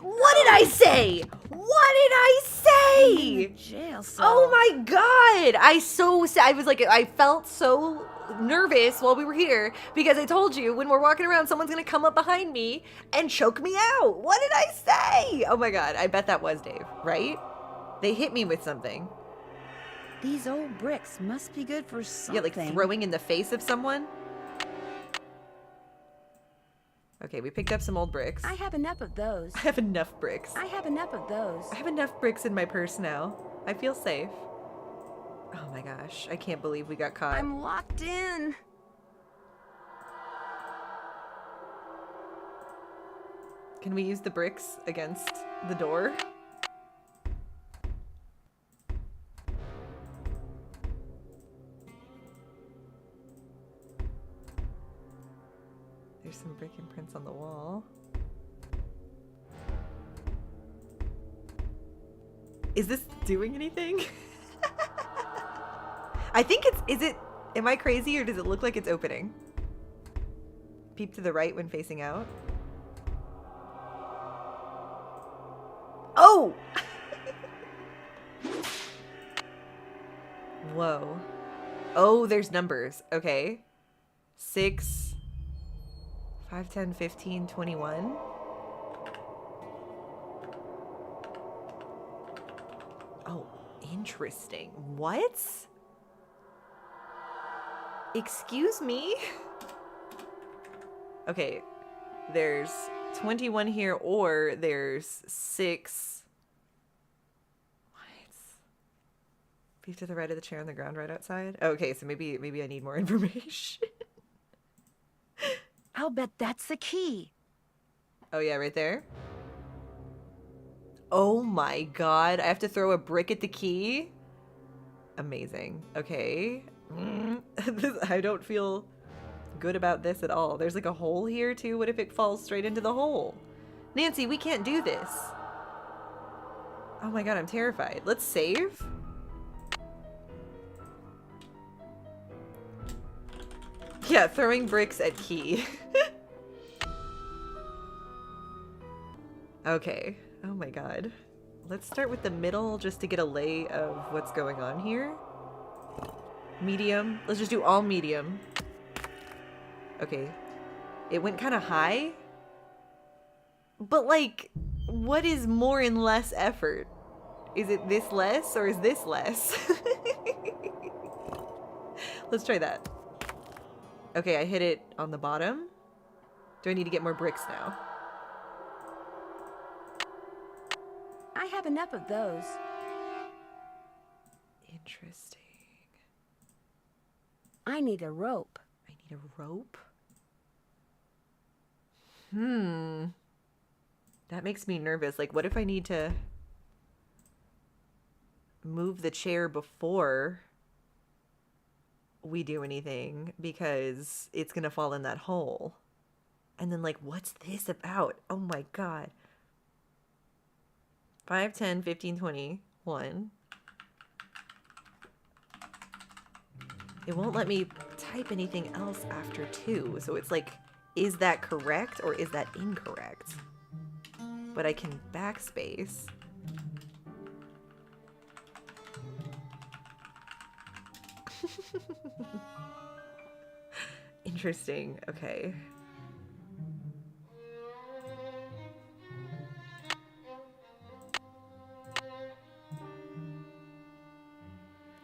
What did I say? What did I say? Jail cell. Oh my god! I was like, I felt so nervous while we were here because I told you when we're walking around, someone's gonna come up behind me and choke me out. What did I say? Oh my god, I bet that was Dave, right? They hit me with something. These old bricks must be good for something. Yeah, like throwing in the face of someone. Okay, we picked up some old bricks. I have enough of those. I have enough bricks. I have enough of those. I have enough bricks in my purse now. I feel safe. Oh my gosh, I can't believe we got caught. I'm locked in. Can we use the bricks against the door? There's some brick imprints on the wall. Is this doing anything? I think am I crazy or does it look like it's opening? Peep to the right when facing out. Oh! Whoa. Oh, there's numbers. Okay. 6, 5, 10, 15, 21. Oh, interesting. What? Excuse me? Okay, there's 21 here, or there's 6. What? Beef to the right of the chair on the ground right outside? Okay, so maybe I need more information. I'll bet that's the key. Oh yeah, right there. Oh my god, I have to throw a brick at the key? Amazing. Okay. I don't feel good about this at all. There's like a hole here too. What if it falls straight into the hole? Nancy, we can't do this. Oh my god, I'm terrified. Let's save. Yeah, throwing bricks at key. Okay. Oh my god. Let's start with the middle just to get a lay of what's going on here. Medium. Let's just do all medium. Okay. It went kind of high. But like, what is more and less effort? Is it this less or is this less? Let's try that. Okay, I hit it on the bottom. Do I need to get more bricks now? I have enough of those. Interesting. I need a rope. I need a rope? That makes me nervous. Like, what if I need to move the chair before we do anything because it's gonna fall in that hole? And then, like, what's this about? Oh my god. 5, 10, 15, 21. It won't let me type anything else after 2. So it's like, is that correct or is that incorrect? But I can backspace. Interesting. Okay.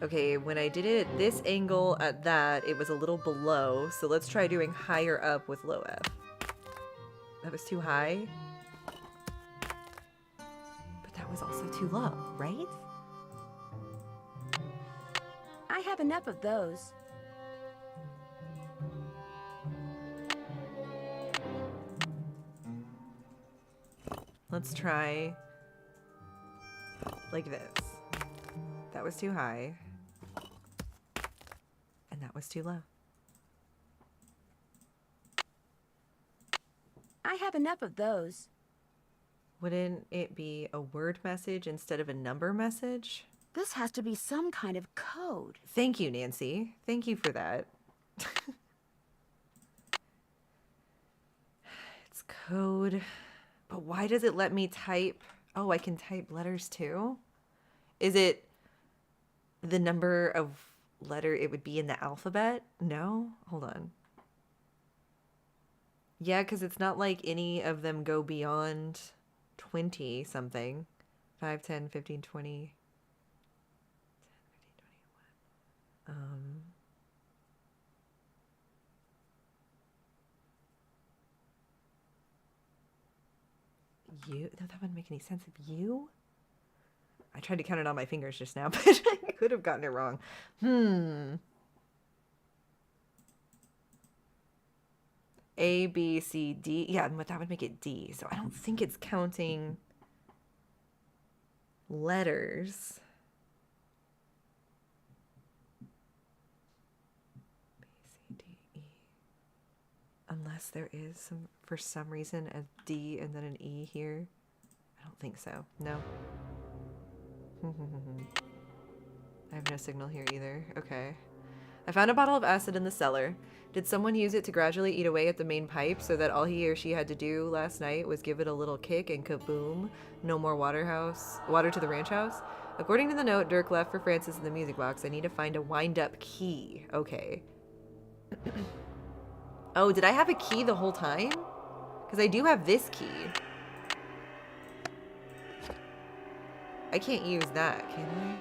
Okay, when I did it this angle at that, it was a little below. So let's try doing higher up with low F. That was too high. But that was also too low, right? I have enough of those. Let's try like this. That was too high. And that was too low. have enough of those. Wouldn't it be a word message instead of a number message? This has to be some kind of code. Thank you, Nancy. Thank you for that. It's code. But why does it let me type? Oh, I can type letters too? Is it the number of letter it would be in the alphabet? No? Hold on. Yeah, because it's not like any of them go beyond 20 something. 5, 10, 15, 20. 10, 15, 21. You? No, that wouldn't make any sense. Of you? I tried to count it on my fingers just now, but I could have gotten it wrong. A, B, C, D. Yeah, but that would make it D. So I don't think it's counting letters. B, C, D, E. Unless there is some, for some reason, a D and then an E here. I don't think so. No. I have no signal here either. Okay. I found a bottle of acid in the cellar. Did someone use it to gradually eat away at the main pipe so that all he or she had to do last night was give it a little kick and kaboom? No more water to the ranch house? According to the note Dirk left for Francis in the music box, I need to find a wind-up key. Okay. Oh, did I have a key the whole time? Because I do have this key. I can't use that, can I?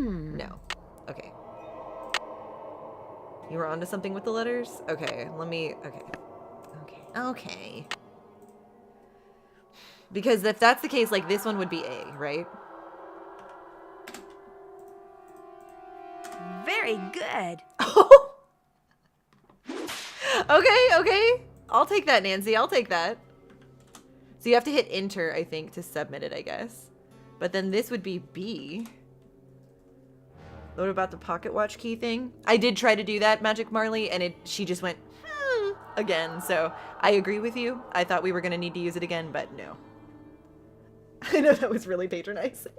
No. Okay. You were onto something with the letters? Okay, let me... Okay. Because if that's the case, like, this one would be A, right? Very good. Okay. I'll take that, Nancy. I'll take that. So you have to hit enter, I think, to submit it, I guess. But then this would be B. What about the pocket watch key thing? I did try to do that, Magic Marley, and she just went, again. So I agree with you. I thought we were going to need to use it again, but no. I know that was really patronizing.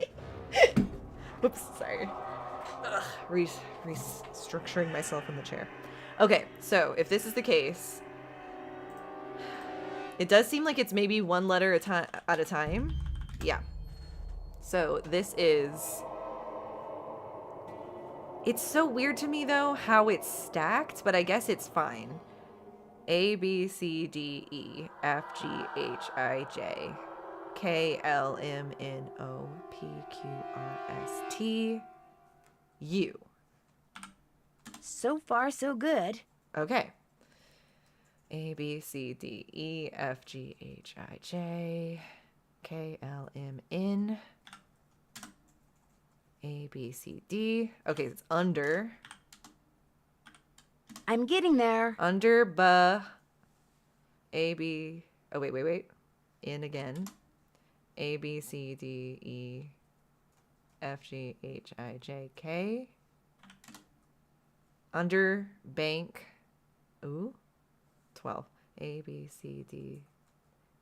Whoops, sorry. Ugh, restructuring myself in the chair. Okay, so if this is the case... It does seem like it's maybe one letter at a time. Yeah. So this is... It's so weird to me, though, how it's stacked, but I guess it's fine. A, B, C, D, E, F, G, H, I, J, K, L, M, N, O, P, Q, R, S, T, U. So far, so good. Okay. A, B, C, D, E, F, G, H, I, J, K, L, M, N, A, B, C, D. Okay, it's under. I'm getting there. Under, B, A, B. Oh, wait. In again. A, B, C, D, E, F, G, H, I, J, K. Under, bank. Ooh. 12. A, B, C, D.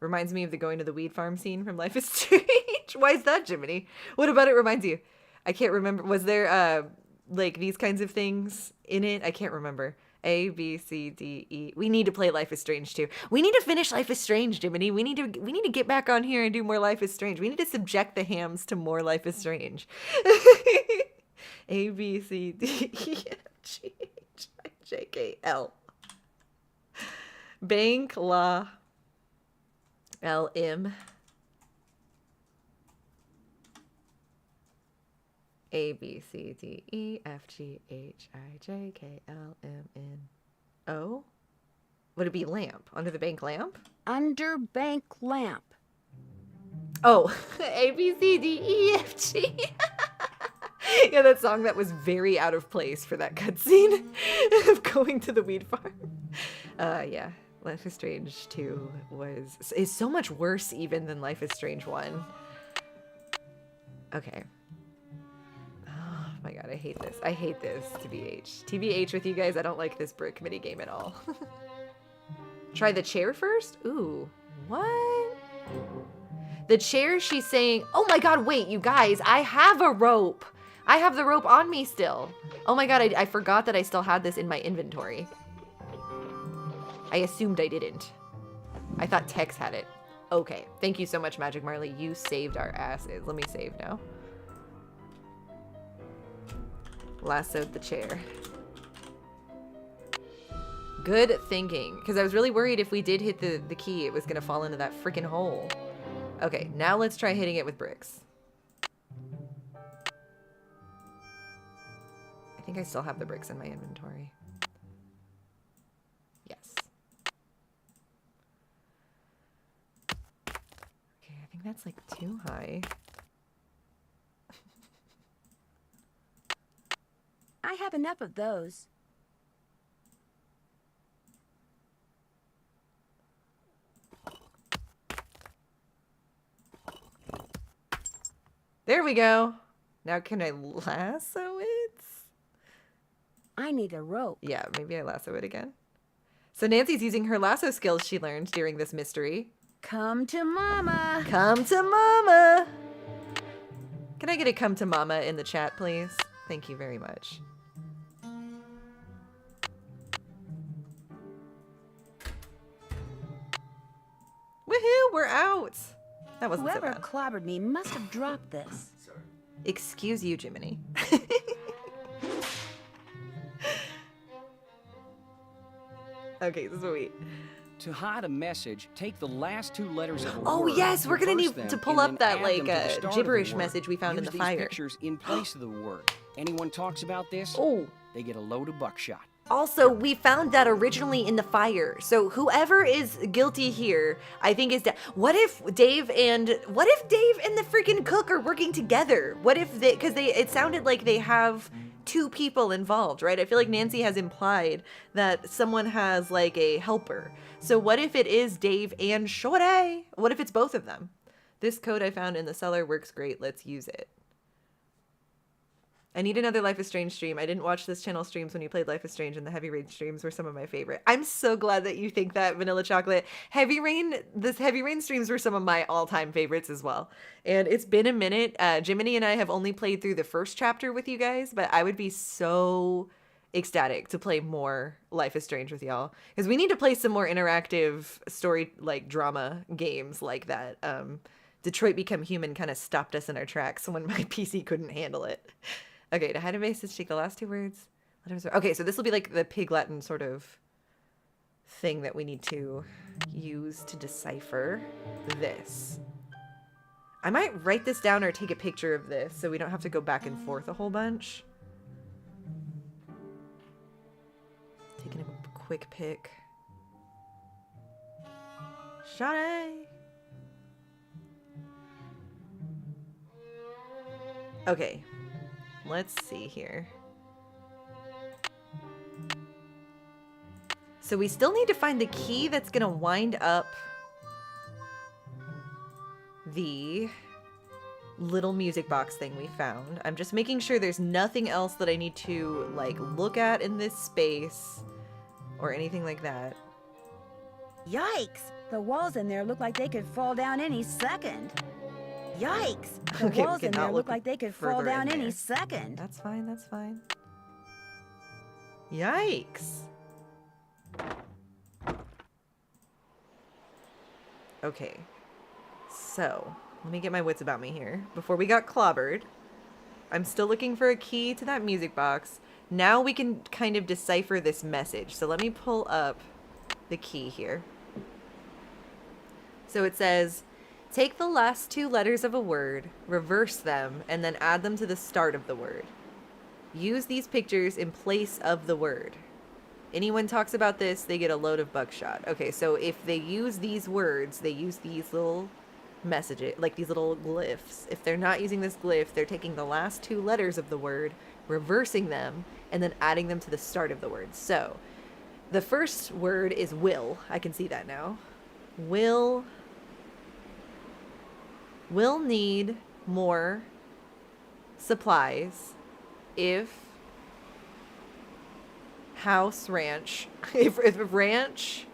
Reminds me of the going to the weed farm scene from Life is Strange. Why is that, Jiminy? What about it reminds you? I can't remember. Was there, like, these kinds of things in it? I can't remember. A, B, C, D, E. We need to play Life is Strange, too. We need to finish Life is Strange, Jiminy. We need to get back on here and do more Life is Strange. We need to subject the hams to more Life is Strange. A, B, C, D, E, F, G, H, I, J, K, L. Bank, la, L, M, A, B, C, D, E, F, G, H, I, J, K, L, M, N, O. Would it be lamp? Under the bank lamp? Under bank lamp. Oh, A, B, C, D, E, F, G. Yeah, that song that was very out of place for that cutscene of going to the weed farm. Yeah. Life is Strange 2 is so much worse even than Life is Strange 1. Okay. Oh my god, I hate this. I hate this, TBH. TBH with you guys, I don't like this brick mini game at all. Try the chair first? Ooh, what? The chair, she's saying, oh my god, wait, you guys, I have a rope. I have the rope on me still. Oh my god, I forgot that I still had this in my inventory. I assumed I didn't. I thought Tex had it. Okay, thank you so much, Magic Marley. You saved our asses. Let me save now. Lassoed the chair. Good thinking, because I was really worried if we did hit the key, it was going to fall into that freaking hole. Okay, now let's try hitting it with bricks. I think I still have the bricks in my inventory. Yes. Okay, I think that's like too high. I have enough of those. There we go. Now can I lasso it? I need a rope. Yeah, maybe I lasso it again. So Nancy's using her lasso skills she learned during this mystery. Come to mama. Come to mama. Can I get a come to mama in the chat, please? Thank you very much. Woohoo, we're out. That wasn't so Whoever bad. clobbered me must have dropped this. Excuse you, Jiminy. Okay, this is what we... To hide a message, take the last two letters of a Oh, word, yes, we're gonna reverse need them, to pull and up then that, add like, them to the start of the gibberish word. message we found in Use the these fire. pictures in place of the word. Anyone talks about this, Oh, they get a load of buckshot. also, we found that originally in the fire. So whoever is guilty here, I think is... What if Dave and the freaking cook are working together? What if they... Because it sounded like they have two people involved, right? I feel like Nancy has implied that someone has, like, a helper. So what if it is Dave and Shorty? What if it's both of them? This code I found in the cellar works great. Let's use it. I need another Life is Strange stream. I didn't watch this channel streams when you played Life is Strange, and the Heavy Rain streams were some of my favorite. I'm so glad that you think that, Vanilla Chocolate. Heavy Rain streams were some of my all-time favorites as well. And it's been a minute. Jiminy and I have only played through the first chapter with you guys, but I would be so ecstatic to play more Life is Strange with y'all. Because we need to play some more interactive story, like, drama games like that. Detroit Become Human kind of stopped us in our tracks when my PC couldn't handle it. Okay, to hide a message, take the last two words. Okay, so this will be like the Pig Latin sort of thing that we need to use to decipher this. I might write this down or take a picture of this so we don't have to go back and forth a whole bunch. Taking a quick pic. Shawty! Okay. Let's see here. So we still need to find the key that's going to wind up the little music box thing we found. I'm just making sure there's nothing else that I need to, like, look at in this space or anything like that. Yikes! The walls in there look like they could fall down any second. Yikes! The Okay, we walls in cannot there look look like they could fall further in down any there. second. That's fine, that's fine. Yikes! Okay, so let me get my wits about me here. Before we got clobbered, I'm still looking for a key to that music box. Now we can kind of decipher this message. So let me pull up the key here. So it says, take the last two letters of a word, reverse them, and then add them to the start of the word. Use these pictures in place of the word. Anyone talks about this, they get a load of buckshot. Okay, so if they use these words, they use these little messages, like these little glyphs. If they're not using this glyph, they're taking the last two letters of the word, reversing them, and then adding them to the start of the word. So the first word is will. I can see that now. Will need more supplies if house ranch, if ranch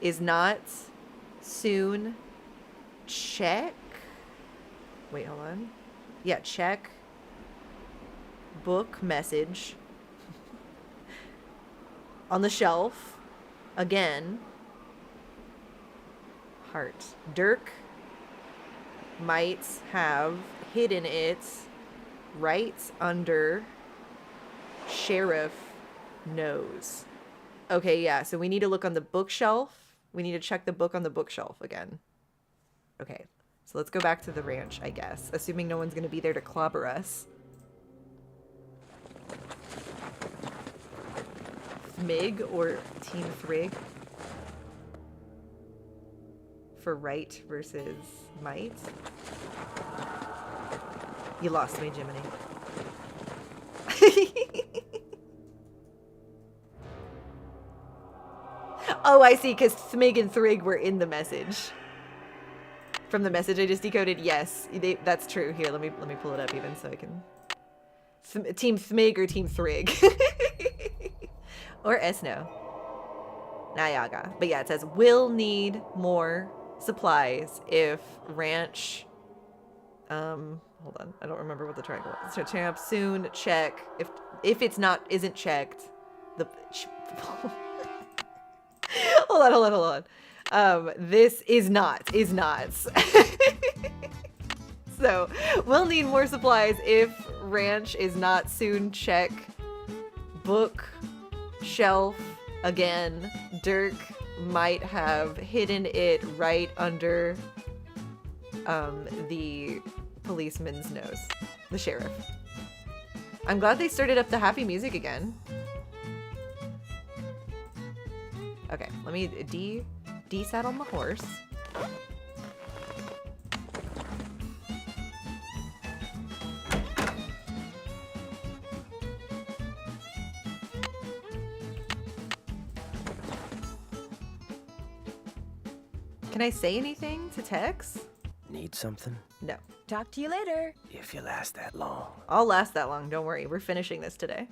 is not soon check. Wait, hold on. Yeah, check book message on the shelf again. Heart. Dirk might have hidden it right under sheriff nose. Okay, yeah, so we need to look on the bookshelf. We need to check the book on the bookshelf again. Okay, so let's go back to the ranch, I guess, assuming no one's gonna be there to clobber us. Thmig or Team Thrig? For right versus might? You lost me, Jiminy. Oh, I see, because Thmig and Thrig were in the message. From the message I just decoded, yes, that's true. Here, let me pull it up even so I can... Team Thmig or Team Thrig? Or Esno. Nayaga. But yeah, it says, will need more supplies if ranch... hold on, I don't remember what the triangle is. So champ, soon, check. If it's not, isn't checked, the... hold on. This is not. So, we'll need more supplies if ranch is not soon check. Book, shelf, again. Dirk might have hidden it right under the policeman's nose. The sheriff. I'm glad they started up the happy music again. Okay, let me de-saddle my horse. Can I say anything to Tex? Need something? No. Talk to you later. If you last that long. I'll last that long, don't worry. We're finishing this today.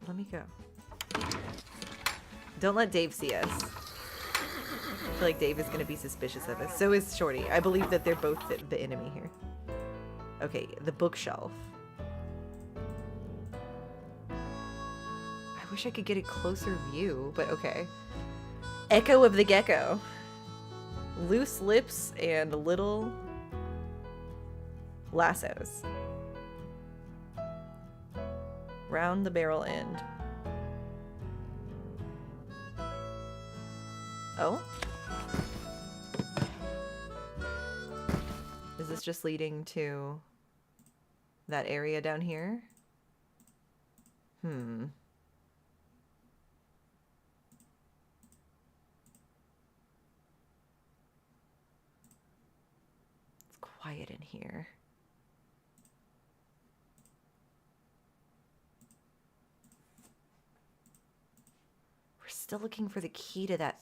Let me go. Don't let Dave see us. I feel like Dave is going to be suspicious of us. So is Shorty. I believe that they're both the enemy here. Okay, the bookshelf. I wish I could get a closer view, but okay. Echo of the Gecko. Loose lips and little lassos. Round the barrel end. Oh? Is this just leading to that area down here? It's quiet in here. Still looking for the key to that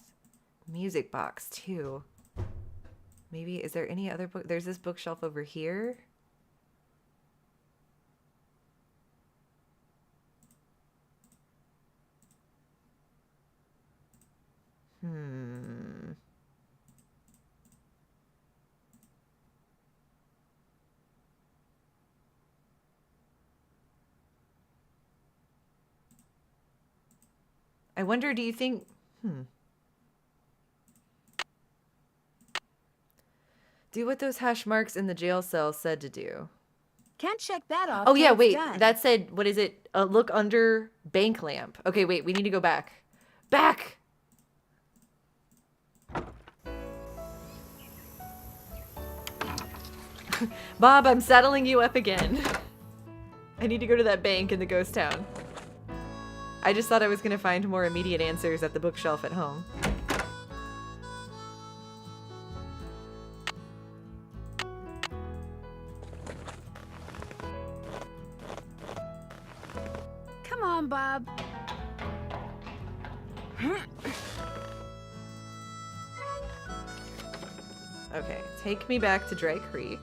music box too. Maybe, is there any other book? There's this bookshelf over here. I wonder, do you think... Do what those hash marks in the jail cell said to do. Can't check that off. Oh yeah, till it's wait. done. That said, what is it? Look under bank lamp. Okay, wait. We need to go back. Back! Bob, I'm saddling you up again. I need to go to that bank in the ghost town. I just thought I was going to find more immediate answers at the bookshelf at home. Come on, Bob. Okay, take me back to Dry Creek.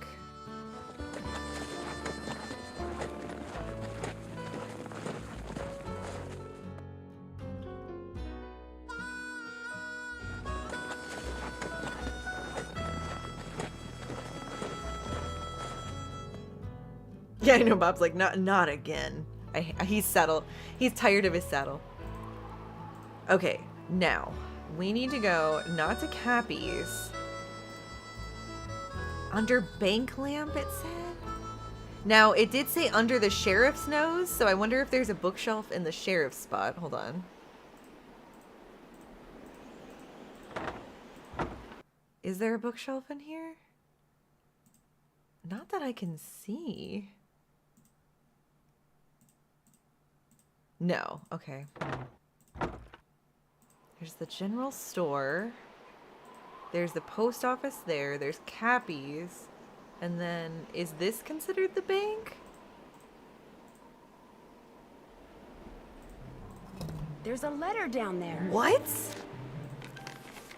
Yeah, I know. Bob's like, not again. He's settled. He's tired of his saddle. Okay, now we need to go not to Cappy's. Under bank lamp, it said. Now it did say under the sheriff's nose, so I wonder if there's a bookshelf in the sheriff's spot. Hold on. Is there a bookshelf in here? Not that I can see. No. Okay. There's the general store. There's the post office there. There's Cappy's. And then, is this considered the bank? There's a letter down there. What?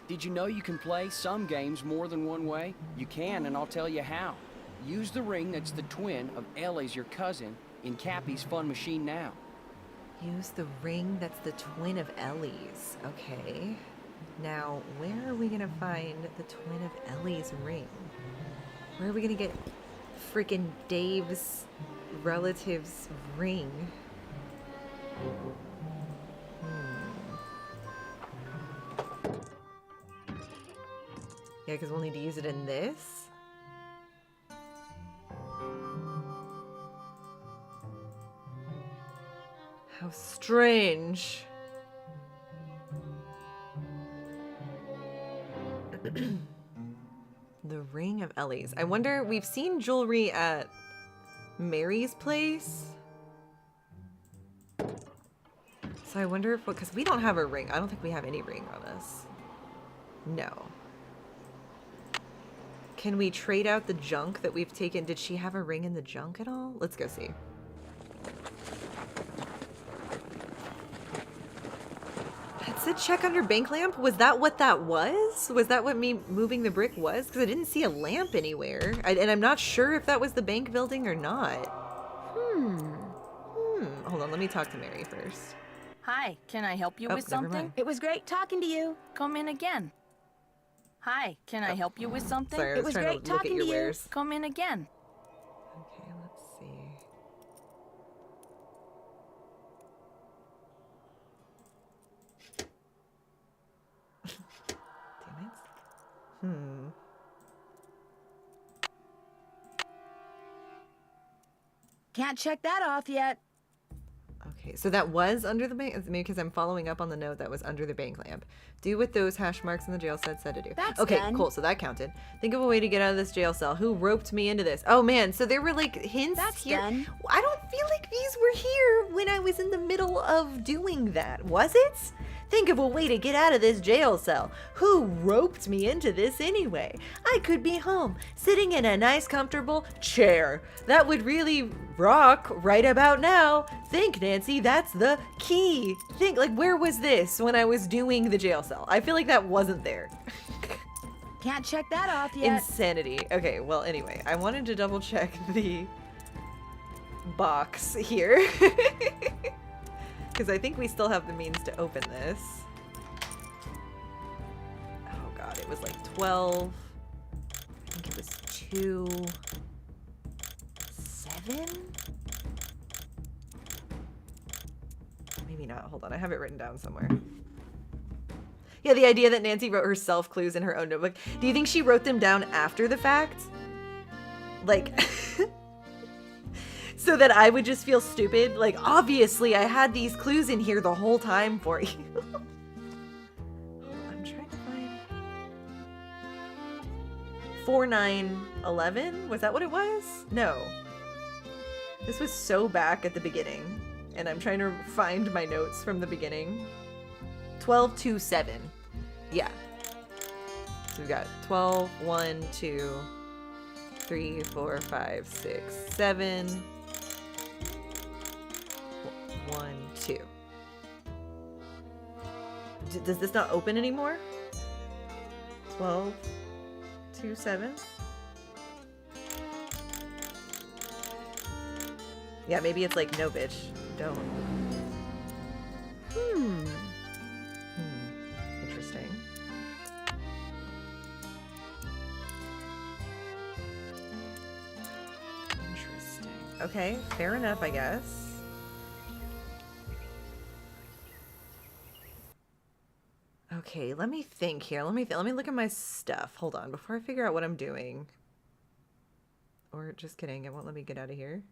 Did you know you can play some games more than one way? You can, and I'll tell you how. Use the ring that's the twin of Ellie's, your cousin, in Cappy's fun machine now. Use the ring that's the twin of Ellie's. Okay. Now, where are we gonna find the twin of Ellie's ring? Where are we gonna get freaking Dave's relative's ring? Yeah, because we'll need to use it in this. How strange. The ring of Ellie's. I wonder, we've seen jewelry at Mary's place. So I wonder if, because we don't have a ring. I don't think we have any ring on us. No. Can we trade out the junk that we've taken? Did she have a ring in the junk at all? Let's go see. It said check under bank lamp. Was that what that was? Was that what me moving the brick was? Because I didn't see a lamp anywhere. And I'm not sure if that was the bank building or not. Hold on, let me talk to Mary first. Hi, can I help you Oh, with never something? mind. It was great talking to you. Come in again. Hi, can I help you with something? Sorry, I It was was trying great to look at talking your to you. wares. Come in again. Okay, let's see. Damn it. Can't check that off yet. Okay, so that was under the bank, maybe because I'm following up on the note that was under the bank lamp. Do what those hash marks in the jail said to do. That's okay, done. cool, so that counted. Think of a way to get out of this jail cell. Who roped me into this? Oh man, so there were like hints That's here. done. I don't feel like these were here when I was in the middle of doing that, was it? Think of a way to get out of this jail cell. Who roped me into this anyway? I could be home, sitting in a nice comfortable chair. That would really rock right about now. Think, Nancy, that's the key. Think, like, where was this when I was doing the jail cell? I feel like that wasn't there. Can't check that off yet. Insanity. Okay, well, anyway, I wanted to double check the box here. Because I think we still have the means to open this. Oh god, it was like 12. I think it was 2. 7? Maybe not. Hold on, I have it written down somewhere. Yeah, the idea that Nancy wrote herself clues in her own notebook. Do you think she wrote them down after the fact? Like... so that I would just feel stupid? Like, obviously I had these clues in here the whole time for you. I'm trying to find... 4911? Was that what it was? No. This was so back at the beginning. And I'm trying to find my notes from the beginning. 1227. Yeah. So we've got 12, 1, 2, 3, 4, 5, 6, 7... 1, 2. Does this not open anymore? 12, 2, 7. Yeah, maybe it's like, no, bitch, don't. Interesting. Interesting. Okay, fair enough, I guess. Okay, let me think here. Let me look at my stuff. Hold on, before I figure out what I'm doing. Or just kidding, it won't let me get out of here.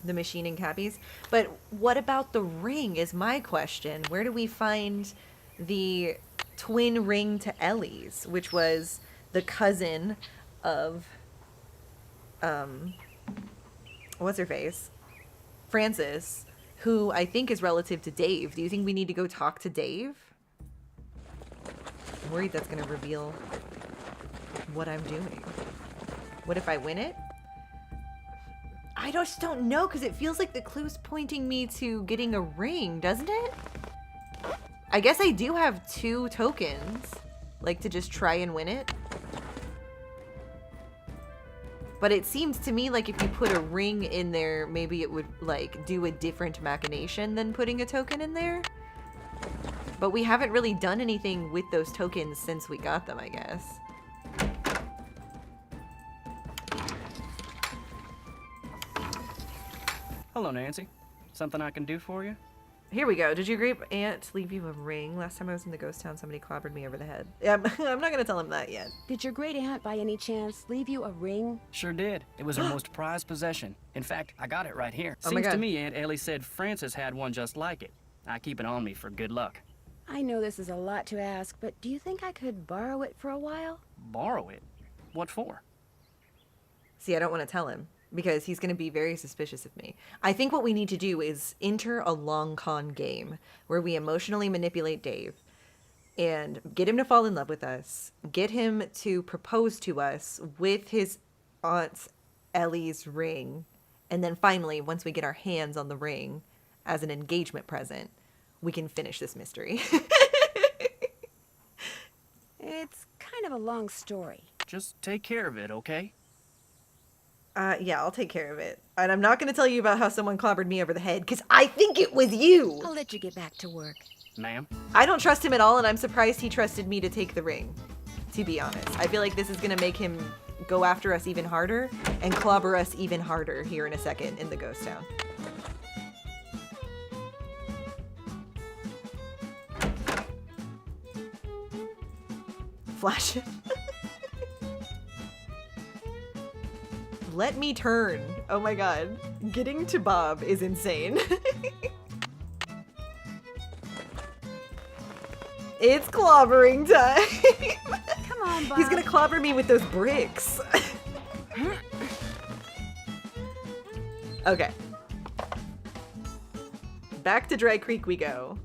The machining cappies. But what about the ring is my question. Where do we find the twin ring to Ellie's, which was the cousin of what's her face? Francis, who I think is relative to Dave. Do you think we need to go talk to Dave? I'm worried that's going to reveal what I'm doing. What if I win it? I just don't know, because it feels like the clue's pointing me to getting a ring, doesn't it? I guess I do have 2 tokens, like to just try and win it. But it seems to me like if you put a ring in there, maybe it would like do a different machination than putting a token in there. But we haven't really done anything with those tokens since we got them, I guess. Hello, Nancy. Something I can do for you? Here we go. Did your great aunt leave you a ring? Last time I was in the ghost town, somebody clobbered me over the head. Yeah, I'm not going to tell him that yet. Did your great aunt, by any chance, leave you a ring? Sure did. It was her most prized possession. In fact, I got it right here. Oh my Seems to God. me Aunt Ellie said Francis had one just like it. I keep it on me for good luck. I know this is a lot to ask, but do you think I could borrow it for a while? Borrow it? What for? See, I don't want to tell him because he's going to be very suspicious of me. I think what we need to do is enter a long con game where we emotionally manipulate Dave and get him to fall in love with us, get him to propose to us with his aunt Ellie's ring, and then finally, once we get our hands on the ring as an engagement present, we can finish this mystery. It's kind of a long story. Just take care of it, okay? Yeah, I'll take care of it. And I'm not going to tell you about how someone clobbered me over the head, because I think it was you! I'll let you get back to work. Ma'am? I don't trust him at all, and I'm surprised he trusted me to take the ring, to be honest. I feel like this is going to make him go after us even harder and clobber us even harder here in a second in the ghost town. Flash it. Let me turn. Oh my god. Getting to Bob is insane. It's clobbering time. Come on, Bob. He's gonna clobber me with those bricks. Okay. Back to Dry Creek we go.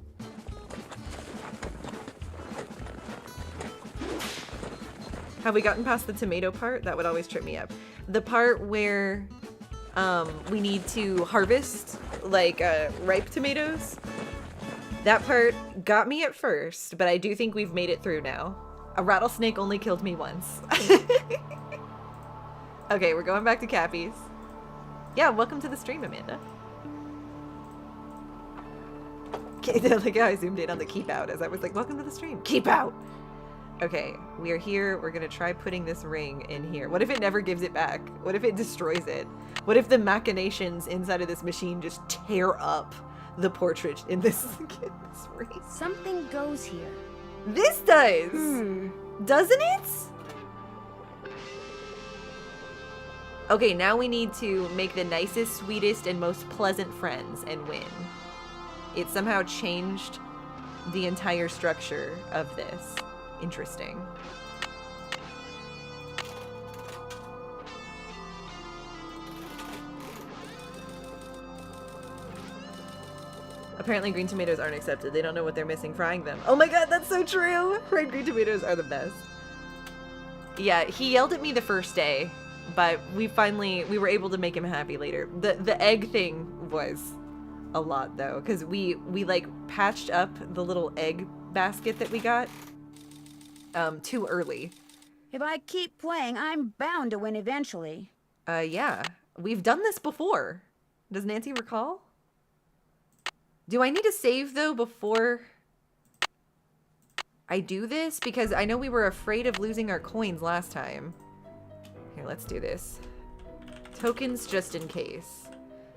Have we gotten past the tomato part? That would always trip me up. The part where we need to harvest like ripe tomatoes. That part got me at first, but I do think we've made it through now. A rattlesnake only killed me once. Okay, we're going back to Cappy's. Yeah, welcome to the stream, Amanda. Okay, like how I zoomed in on the keep out as I was like, welcome to the stream. Keep out! Okay, we are here. We're gonna try putting this ring in here. What if it never gives it back? What if it destroys it? What if the machinations inside of this machine just tear up the portrait in this ring? Something goes here. This does! Doesn't it? Okay, now we need to make the nicest, sweetest, and most pleasant friends and win. It somehow changed the entire structure of this. Interesting. Apparently green tomatoes aren't accepted. They don't know what they're missing frying them. Oh my god, that's so true! Fried green tomatoes are the best. Yeah, he yelled at me the first day, but we were able to make him happy later. The egg thing was a lot though, because we like patched up the little egg basket that we got too early. If I keep playing, I'm bound to win eventually. Yeah. We've done this before. Does Nancy recall? Do I need to save, though, before I do this? Because I know we were afraid of losing our coins last time. Here, let's do this. Tokens just in case.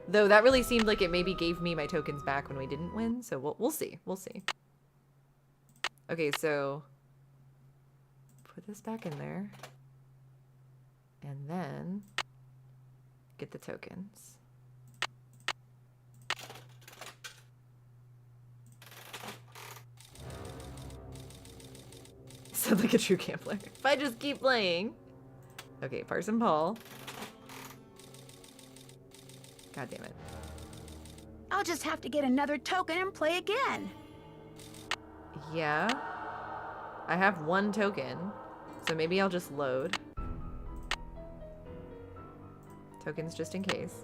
Though that really seemed like it maybe gave me my tokens back when we didn't win, so we'll see. We'll see. Okay, so put this back in there. And then get the tokens. Sounds like a true gambler. If I just keep playing. Okay, Parson Paul. God damn it. I'll just have to get another token and play again. Yeah. I have one token. So maybe I'll just load. Tokens just in case.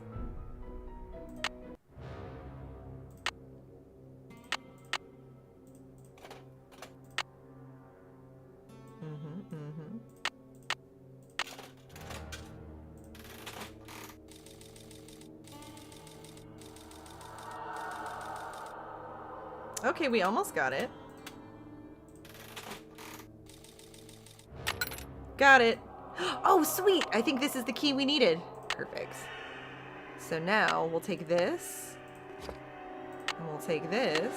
Okay, we almost got it. Got it. Oh, sweet! I think this is the key we needed. Perfect. So now we'll take this. And we'll take this.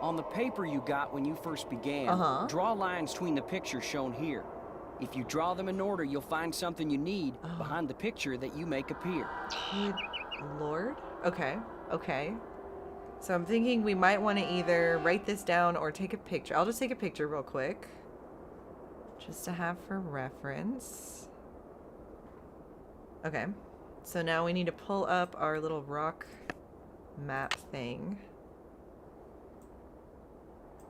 On the paper you got when you first began, draw lines between the pictures shown here. If you draw them in order, you'll find something you need behind the picture that you make appear. Good Lord. Okay. Okay. So I'm thinking we might want to either write this down or take a picture. I'll just take a picture real quick. Just to have for reference. Okay. So now we need to pull up our little rock map thing.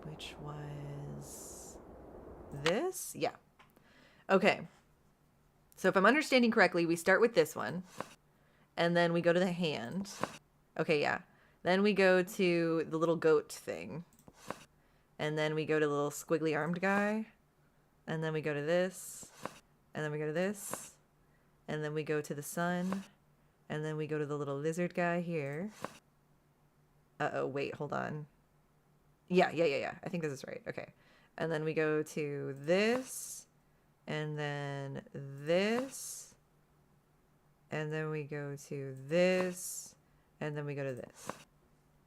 Which was this? Yeah. Okay. So if I'm understanding correctly, we start with this one. And then we go to the hand. Okay, yeah. Then we go to the little goat thing. And then we go to the little squiggly armed guy. And then we go to this. And then we go to this. And then we go to the sun. And then we go to the little lizard guy here. Uh-oh, wait, hold on. Yeah. I think this is right. Okay. And then we go to this. And then this. And then we go to this. And then we go to this.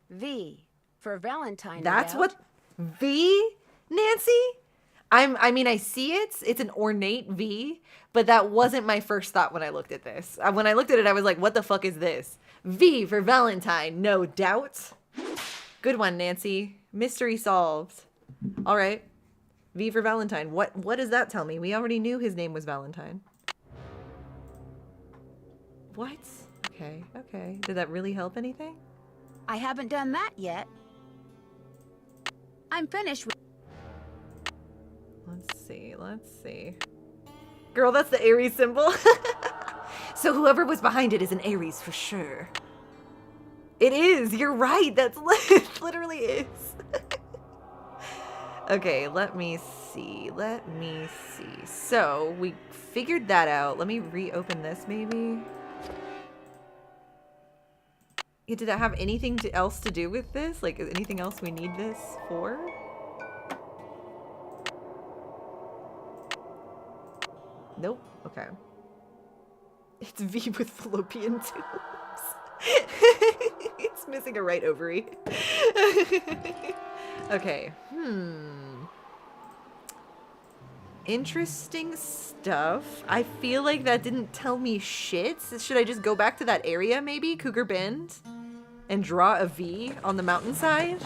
V for Valentine. That's no doubt. what V, Nancy? I mean, I see it. It's an ornate V, but that wasn't my first thought when I looked at this. When I looked at it, I was like, what the fuck is this? V for Valentine, no doubt. Good one, Nancy. Mystery solved. All right. V for Valentine. What does that tell me? We already knew his name was Valentine. What? Okay. Did that really help anything? I haven't done that yet. I'm finished with... Let's see. Girl, that's the Aries symbol. So whoever was behind it is an Aries for sure. It is. You're right. That's it literally is. Okay, let me see. So we figured that out. Let me reopen this maybe. Yeah, did that have anything else to do with this? Like, is anything else we need this for? Nope. Okay. It's V with fallopian tubes. It's missing a right ovary. Okay. Interesting stuff. I feel like that didn't tell me shit. Should I just go back to that area maybe? Cougar Bend? And draw a V on the mountainside?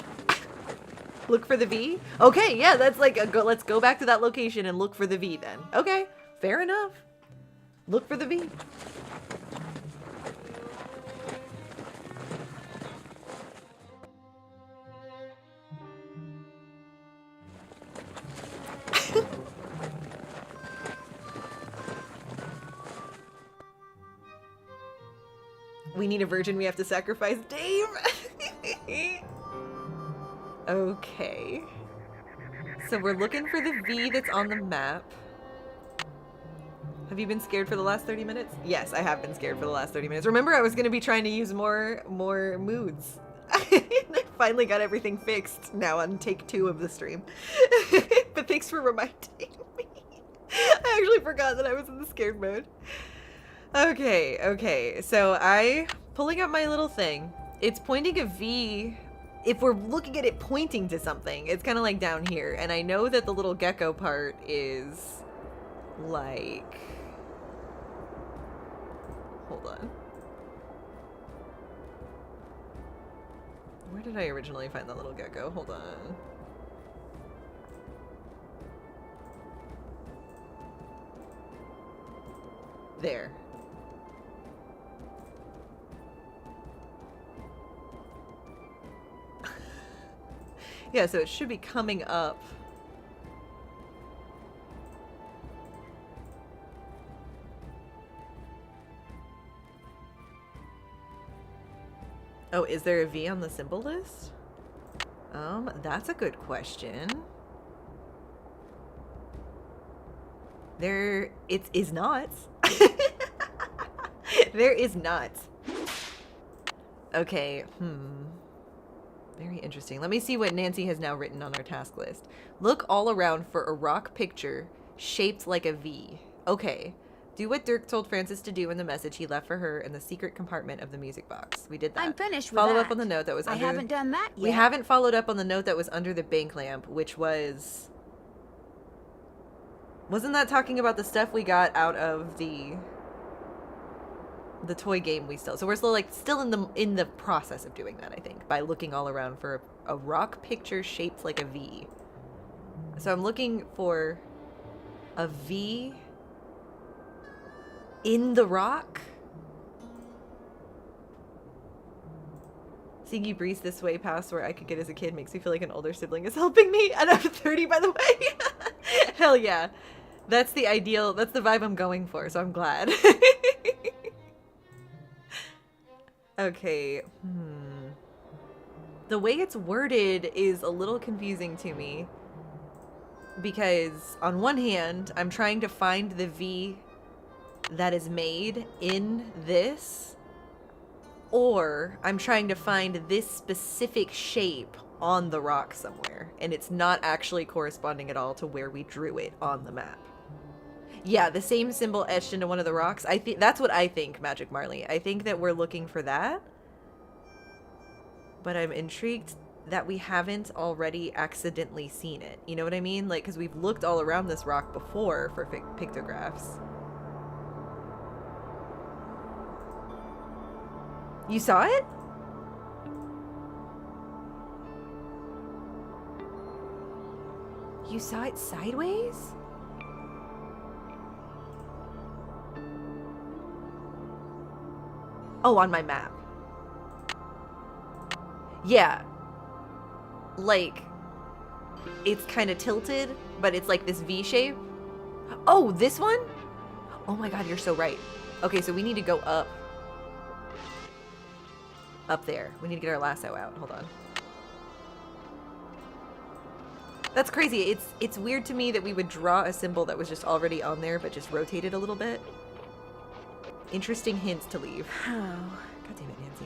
Look for the V? Okay, yeah, that's like a go. Let's go back to that location and look for the V then. Okay, fair enough. Look for the V. We need a virgin, we have to sacrifice Dave. Okay. So we're looking for the V that's on the map. Have you been scared for the last 30 minutes? Yes, I have been scared for the last 30 minutes. Remember, I was going to be trying to use more moods. I finally got everything fixed now on take 2 of the stream. But thanks for reminding me. I actually forgot that I was in the scared mode. Okay. So pulling up my little thing. It's pointing a V. If we're looking at it pointing to something, it's kind of like down here. And I know that the little gecko part is like... Hold on. Where did I originally find that little gecko? Hold on. There. Yeah, so it should be coming up. Oh, is there a V on the symbol list? That's a good question. It is not. There is not. Okay, Very interesting. Let me see what Nancy has now written on our task list. Look all around for a rock picture shaped like a V. Okay. Do what Dirk told Francis to do in the message he left for her in the secret compartment of the music box. We did that. I'm finished with Follow that. up on the note that was under... I haven't done that yet. We haven't followed up on the note that was under the bank lamp, which was... Wasn't that talking about the stuff we got out of the toy game we still... So we're still in the process of doing that, I think, by looking all around for a rock picture shaped like a V. So I'm looking for a V in the rock. Seeing you breeze this way past where I could get as a kid makes me feel like an older sibling is helping me. And I'm 30, by the way. Hell yeah. That's the ideal, that's the vibe I'm going for, so I'm glad. Okay. The way it's worded is a little confusing to me. Because on one hand, I'm trying to find the V that is made in this, or I'm trying to find this specific shape on the rock somewhere, and it's not actually corresponding at all to where we drew it on the map. Yeah, the same symbol etched into one of the rocks. I think that's what I think, Magic Marley. I think that we're looking for that, but I'm intrigued that we haven't already accidentally seen it. You know what I mean? Like, because we've looked all around this rock before for pictographs. You saw it? You saw it sideways? Oh, on my map. Yeah. Like, it's kind of tilted, but it's like this V shape. Oh, this one? Oh my god, you're so right. Okay, so we need to go up. Up there. We need to get our lasso out. Hold on. That's crazy. It's weird to me that we would draw a symbol that was just already on there, but just rotated a little bit. Interesting hints to leave. Oh. God damn it, Nancy.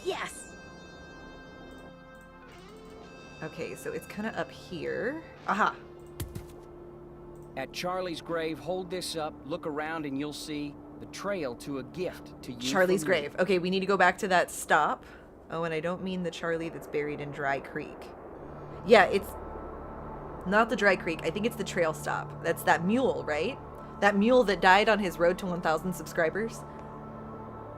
Yes. Okay, so it's kind of up here. Aha. At Charlie's grave, hold this up, look around, and you'll see the trail to a gift to you. Charlie's from me. grave. Okay, we need to go back to that stop. Oh, and I don't mean the Charlie that's buried in Dry Creek. Yeah, it's not the Dry Creek. I think it's the trail stop. That's that mule, right? That mule that died on his road to 1,000 subscribers.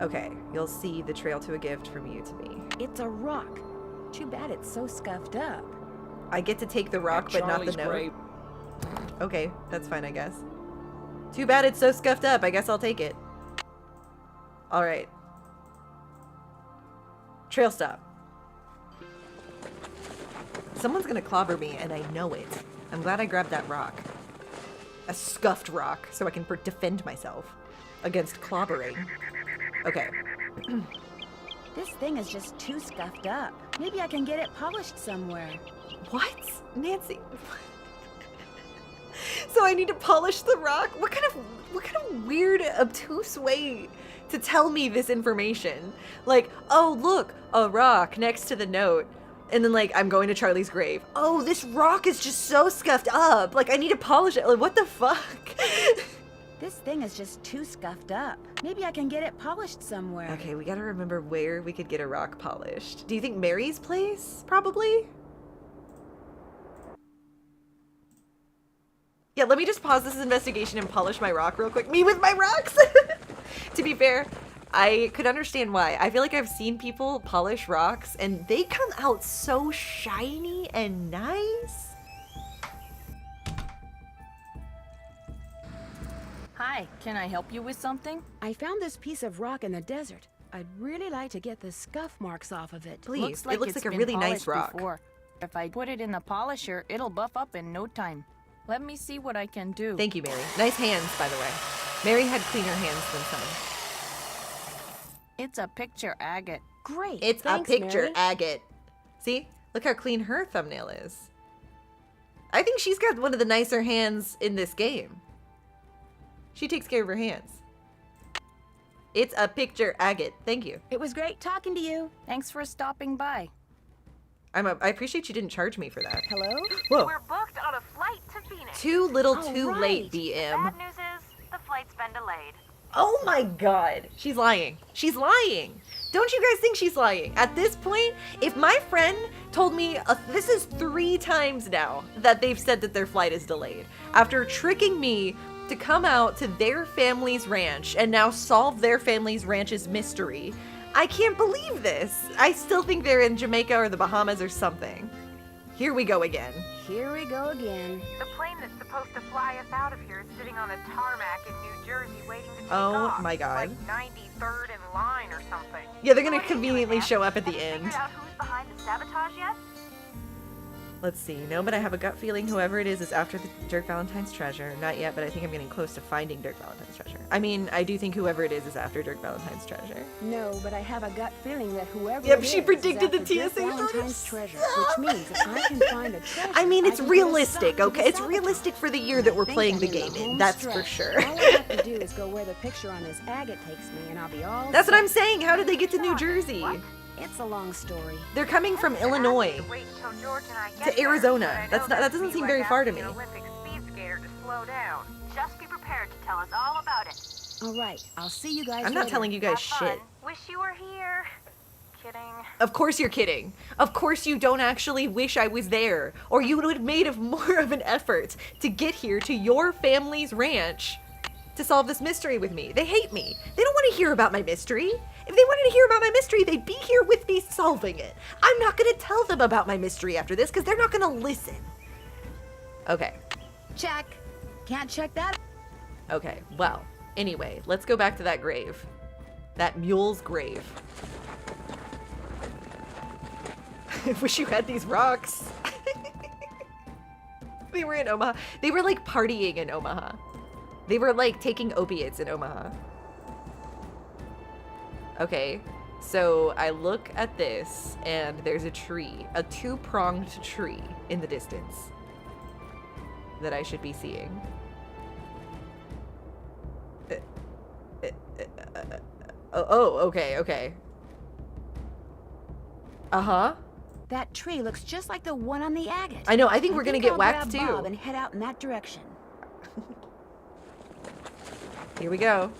Okay, you'll see the trail to a gift from you to me. It's a rock. Too bad it's so scuffed up. I get to take the rock, At but not the Charlie's note. grave, Okay, that's fine, I guess. Too bad it's so scuffed up. I guess I'll take it. All right. Trail stop. Someone's gonna clobber me, and I know it. I'm glad I grabbed that rock. A scuffed rock, so I can defend myself against clobbering. Okay. This thing is just too scuffed up. Maybe I can get it polished somewhere. What? Nancy? So I need to polish the rock? What kind of weird, obtuse way to tell me this information? Like, oh, look, a rock next to the note. And then, like, I'm going to Charlie's grave. Oh, this rock is just so scuffed up. Like, I need to polish it. Like, what the fuck? This thing is just too scuffed up. Maybe I can get it polished somewhere. Okay, we gotta remember where we could get a rock polished. Do you think Mary's place? Probably? Yeah, let me just pause this investigation and polish my rock real quick. Me with my rocks! To be fair, I could understand why. I feel like I've seen people polish rocks and they come out so shiny and nice. Hi, can I help you with something? I found this piece of rock in the desert. I'd really like to get the scuff marks off of it. Please, Looks it looks it's like a been really nice polished rock. before. If I put it in the polisher, it'll buff up in no time. Let me see what I can do. Thank you, Mary. Nice hands, by the way. Mary had cleaner hands than some. It's a picture agate. Great. It's Thanks, a picture Mary. agate. See? Look how clean her thumbnail is. I think she's got one of the nicer hands in this game. She takes care of her hands. It's a picture agate. Thank you. It was great talking to you. Thanks for stopping by. I appreciate you didn't charge me for that. Hello? Whoa. We're booked on a flight to Phoenix. Too little, All too right. late, BM. Bad news is the flight's been delayed. Oh my god. She's lying. She's lying. Don't you guys think she's lying? At this point, if my friend told me, this is 3 times now that they've said that their flight is delayed, after tricking me to come out to their family's ranch and now solve their family's ranch's mystery, I can't believe this. I still think they're in Jamaica or the Bahamas or something. Here we go again. Here we go again. The plane that's supposed to fly us out of here is sitting on a tarmac in New Jersey waiting to take Oh off. my god. Like 93rd in line or something. Yeah, they're gonna What are you doing, conveniently Matt? show up at the Have you end. figured out who's behind the sabotage yet? Let's see. No, but I have a gut feeling whoever it is after the Dirk Valentine's treasure. Not yet, but I think I'm getting close to finding Dirk Valentine's treasure. I mean, I do think whoever it is after Dirk Valentine's treasure. No, but I have a gut feeling that whoever Yep, it she is predicted the after Dirk TSA shortage. Valentine's treasure, which means if I can find the treasure, I mean, it's can get us realistic, some to okay? It's salvage. realistic for the year that we're I think playing I'm the in game in. home That's for stretch. sure. All I have to do is go where the picture on this agate takes me, and I'll be all That's what set. I'm saying. How did they get to New Jersey? What? It's a long story. They're coming from Illinois. Wait until George and I To get there, Arizona. but I know That's not- that doesn't that'd be seem like very far to asking me. an Olympic speed skater to slow down. Just be prepared to tell us all about it. All right, I'll see you guys I'm not later. telling you guys Have fun. shit. Wish you were here. Kidding. Of course you're kidding. Of course you don't actually wish I was there. Or you would have made more of an effort to get here to your family's ranch to solve this mystery with me. They hate me. They don't want to hear about my mystery. If they wanted to hear about my mystery, they'd be here with me solving it. I'm not going to tell them about my mystery after this because they're not going to listen. Okay. Check. Can't check that. Okay. Well, anyway, let's go back to that grave. That mule's grave. I wish you had these rocks. They were in Omaha. They were like partying in Omaha. They were like taking opiates in Omaha. Okay, so I look at this and there's a tree, a 2-pronged tree in the distance that I should be seeing. Okay. Uh-huh. That tree looks just like the one on the agate. I know, I think we're gonna get I'll whacked grab Bob too. and head out in that direction. Here we go.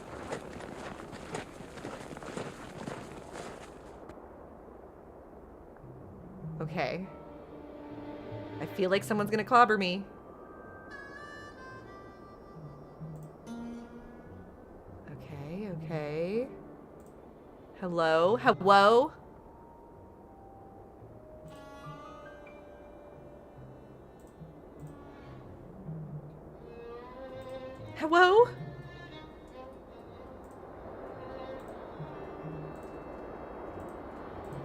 Okay. I feel like someone's gonna clobber me. Okay. Hello? Hello? Hello?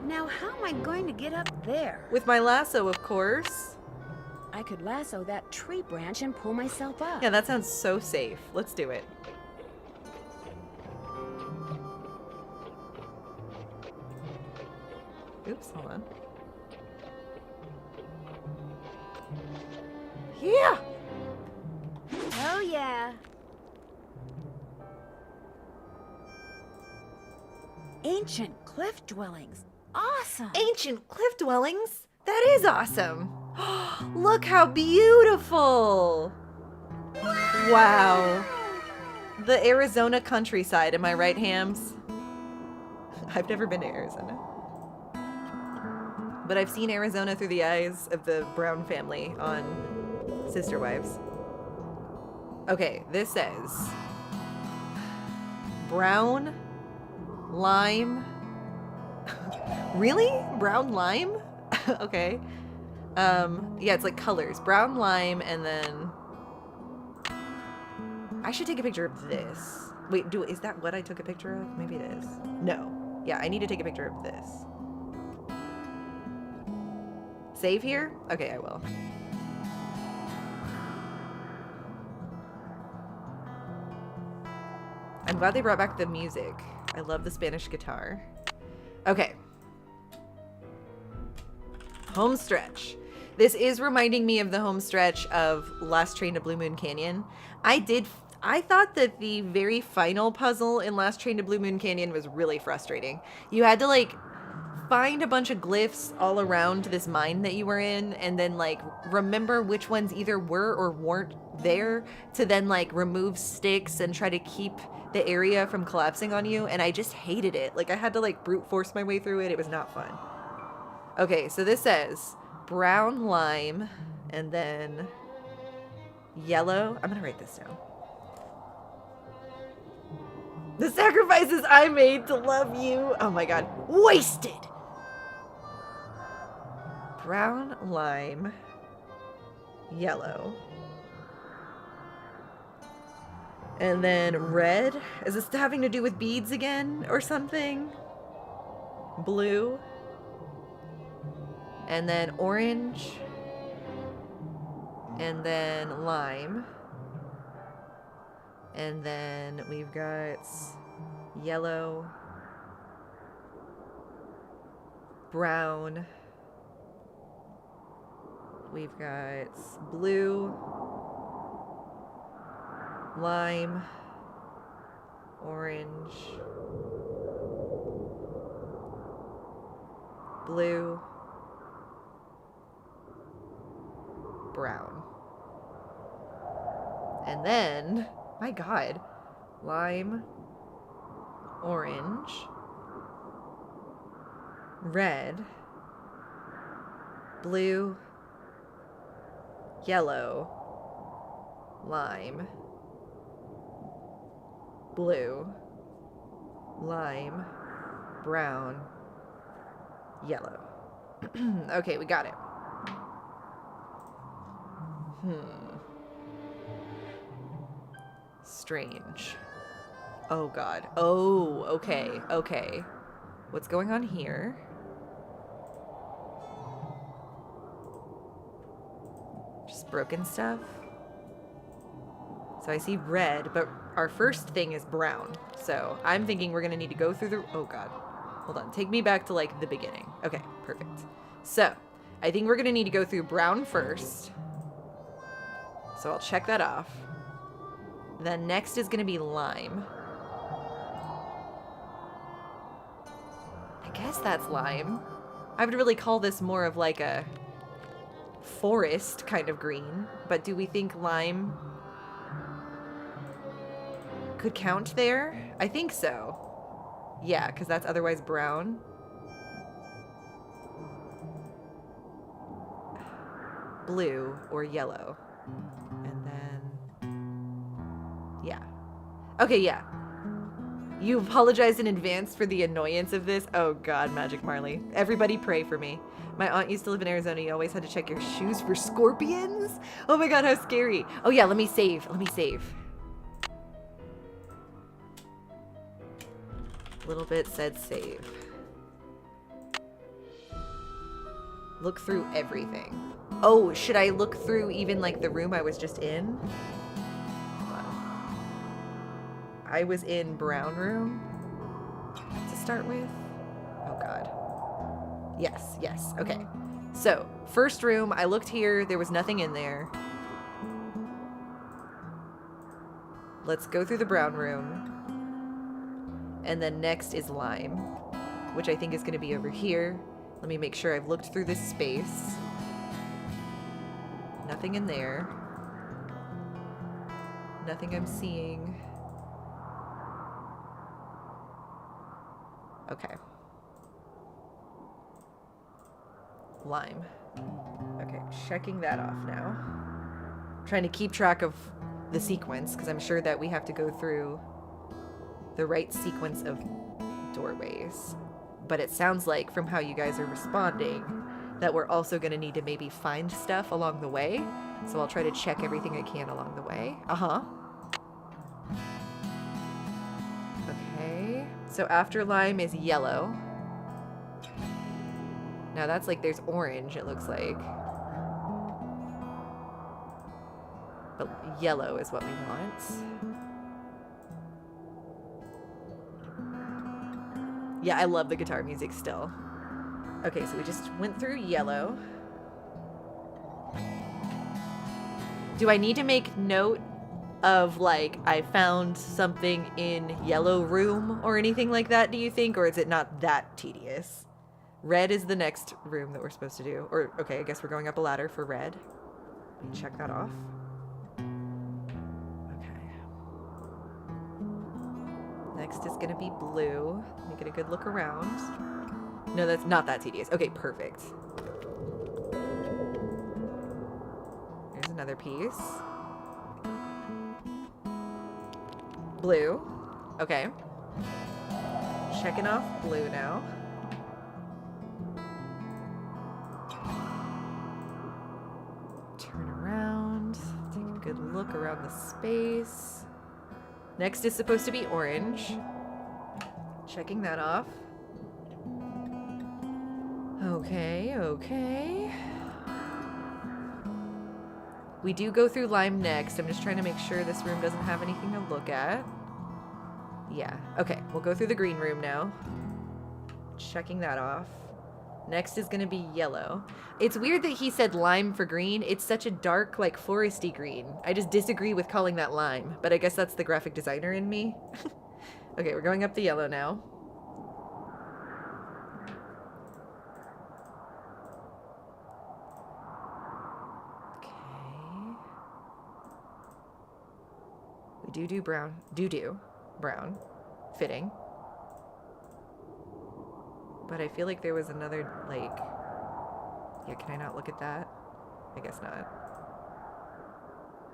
Now, how am I going to get up there? With my lasso, of course. I could lasso that tree branch and pull myself up. Yeah, that sounds so safe. Let's do it. Oops, hold on. Yeah! Oh, yeah. Ancient cliff dwellings. Awesome. Ancient cliff dwellings? That is awesome. Look how beautiful. Wow. The Arizona countryside, am I right, Hams? I've never been to Arizona. But I've seen Arizona through the eyes of the Brown family on Sister Wives. Okay, this says brown, lime. Really? Brown lime? Okay. Yeah, it's like colors. Brown lime, and then I should take a picture of this. Wait, is that what I took a picture of? Maybe it is. No. Yeah, I need to take a picture of this. Save here? Okay, I will. I'm glad they brought back the music. I love the Spanish guitar. Okay. Home stretch. This is reminding me of the home stretch of Last Train to Blue Moon Canyon. I thought that the very final puzzle in Last Train to Blue Moon Canyon was really frustrating. You had to like find a bunch of glyphs all around this mine that you were in, and then like remember which ones either were or weren't there to then like remove sticks and try to keep the area from collapsing on you, and I just hated it. Like I had to like brute force my way through it. It was not fun. Okay, so this says brown lime and then yellow. I'm gonna write this down. The sacrifices I made to love you. Oh my god. Wasted. Brown, lime, yellow. And then red. Is this having to do with beads again or something? Blue. And then orange. And then lime. And then we've got yellow, brown, we've got blue, lime, orange, blue, brown. And then, my god, lime, orange, red, blue, yellow, lime, blue, lime, brown, yellow. Okay, we got it. Strange. Oh god. Oh, okay. Okay. What's going on here? Just broken stuff. So I see red, but our first thing is brown. So I'm thinking we're gonna need to go through the... Oh god. Hold on. Take me back to like the beginning. Okay, perfect. So I think we're gonna need to go through brown first. So I'll check that off. Then next is gonna be lime. I guess that's lime. I would really call this more of like a forest kind of green, but do we think lime could count there? I think so. Yeah, because that's otherwise brown. Blue or yellow. And then... yeah. Okay, yeah. You apologized in advance for the annoyance of this. Oh god, Magic Marley. Everybody pray for me. My aunt used to live in Arizona. You always had to check your shoes for scorpions? Oh my god, how scary. Oh yeah, let me save. Let me save. Little bit said save. Look through everything. Oh, should I look through even like the room I was just in? Hold on. I was in brown room to start with. Oh god. Yes, yes, okay. So, first room, I looked here, there was nothing in there. let's go through the brown room. And then next is lime, which I think is going to be over here. Let me make sure I've looked through this space. Nothing in there. Nothing I'm seeing. Okay. Lime. Okay, checking that off now. Trying to keep track of the sequence, because I'm sure that we have to go through the right sequence of doorways. But it sounds like, from how you guys are responding, that we're also going to need to maybe find stuff along the way. So I'll try to check everything I can along the way. Uh-huh. Okay. So after lime is yellow. Now that's like there's orange, it looks like. But yellow is what we want. Yeah, I love the guitar music still. Okay, so we just went through yellow. Do I need to make note of, like, I found something in yellow room or anything like that, do you think? Or is it not that tedious? Red is the next room that we're supposed to do. Or, okay, I guess we're going up a ladder for red. Check that off. Okay. Next is going to be blue. Let me get a good look around. No, that's not that tedious. Okay, perfect. Here's another piece. Blue. Okay. Checking off blue now. Turn around. Take a good look around the space. Next is supposed to be orange. Checking that off. Okay, okay. We do go through lime next. I'm just trying to make sure this room doesn't have anything to look at. Yeah, okay. We'll go through the green room now. Checking that off. Next is going to be yellow. It's weird that he said lime for green. It's such a dark, like, foresty green. I just disagree with calling that lime, but I guess that's the graphic designer in me. Okay, we're going up the yellow now. We do brown. Brown. Fitting. But I feel like there was another, like... Yeah, can I not look at that? I guess not.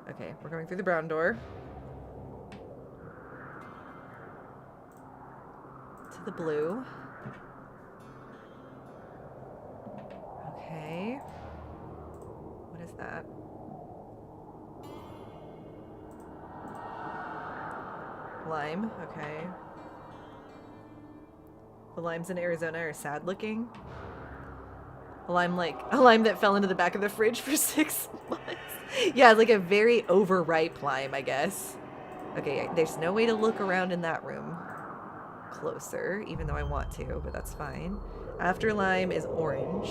Okay, we're going through the brown door. To the blue. Okay. What is that? Lime, okay. The limes in Arizona are sad looking. A lime that fell into the back of the fridge for 6 months. Yeah, like a very overripe lime, I guess. Okay, there's no way to look around in that room closer, even though I want to, but that's fine. After lime is orange.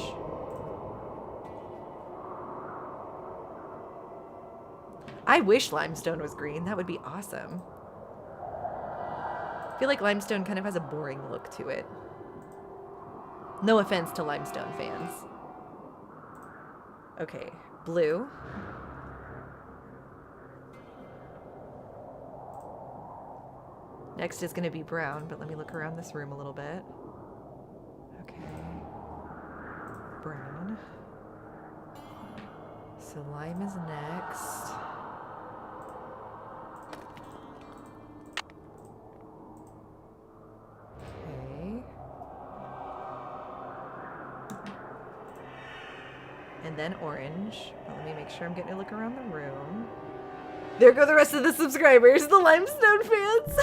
I wish limestone was green. That would be awesome. I feel like limestone kind of has a boring look to it. No offense to limestone fans. Okay, blue. Next is going to be brown, but let me look around this room a little bit. Okay. Brown. So lime is next. And then orange. But let me make sure I'm getting a look around the room. There go the rest of the subscribers, the limestone fans.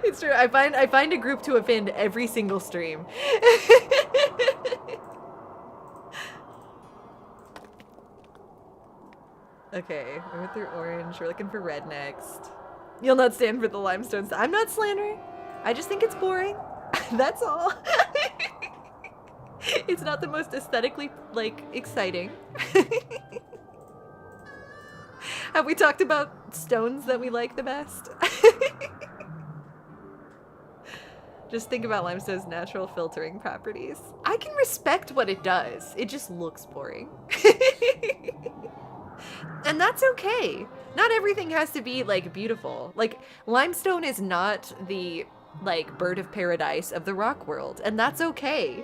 It's true. I find a group to offend every single stream. Okay, we went through orange. We're looking for red next. You'll not stand for the limestone. I'm not slandering. I just think it's boring. That's all. It's not the most aesthetically, like, exciting. Have we talked about stones that we like the best? Just think about limestone's natural filtering properties. I can respect what it does. It just looks boring. And that's okay. Not everything has to be like beautiful. Like limestone is not the like bird of paradise of the rock world, and that's okay.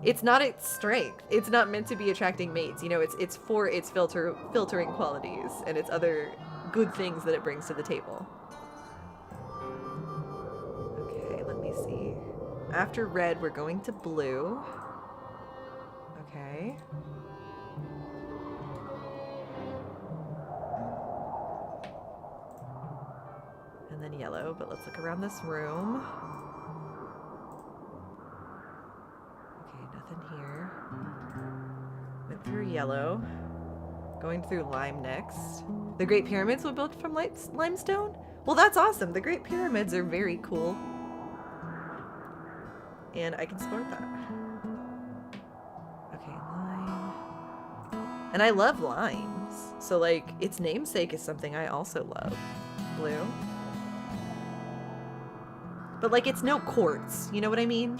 It's not its strength. It's not meant to be attracting mates. You know, it's for its filtering qualities and its other good things that it brings to the table. Okay, let me see. After red, we're going to blue. Okay. And then yellow, but let's look around this room. Okay, nothing here. Went through yellow. Going through lime next. The Great Pyramids were built from limestone? Well, that's awesome. The Great Pyramids are very cool. And I can support that. Okay, lime. And I love limes. So, like, its namesake is something I also love. Blue. But, like, it's no quartz. You know what I mean?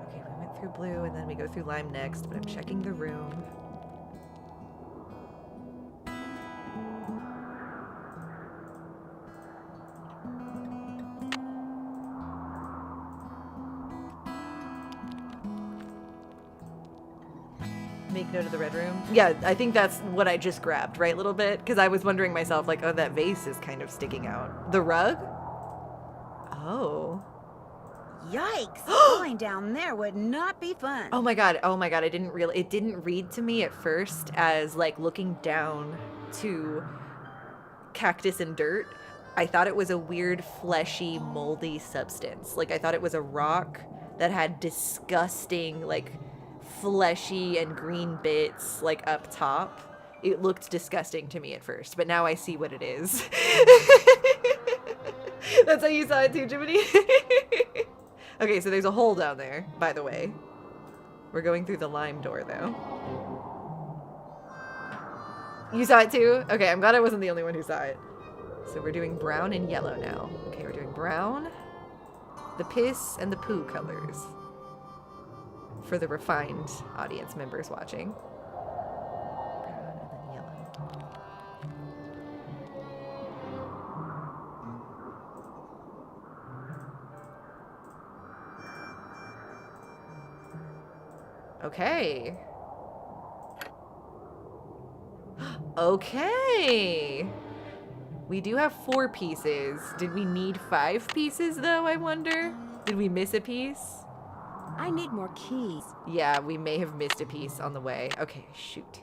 Okay, we went through blue, and then we go through lime next, but I'm checking the room. Make note of the red room. Yeah, I think that's what I just grabbed, right, little bit? Because I was wondering myself, like, oh, that vase is kind of sticking out. The rug? Oh. Yikes! Falling down there would not be fun. Oh my god, it didn't read to me at first as, like, looking down to cactus and dirt. I thought it was a weird, fleshy, moldy substance. Like, I thought it was a rock that had disgusting, like, fleshy and green bits, like, up top. It looked disgusting to me at first, but now I see what it is. That's how you saw it too, Jiminy? Okay, so there's a hole down there, by the way. We're going through the lime door, though. You saw it too? Okay, I'm glad I wasn't the only one who saw it. So we're doing brown and yellow now. Okay, we're doing brown, the piss, and the poo colors. For the refined audience members watching. Brown and then yellow. Okay. Okay. We do have 4 pieces. Did we need 5 pieces though, I wonder? Did we miss a piece? I need more keys. Yeah, we may have missed a piece on the way. Okay, shoot.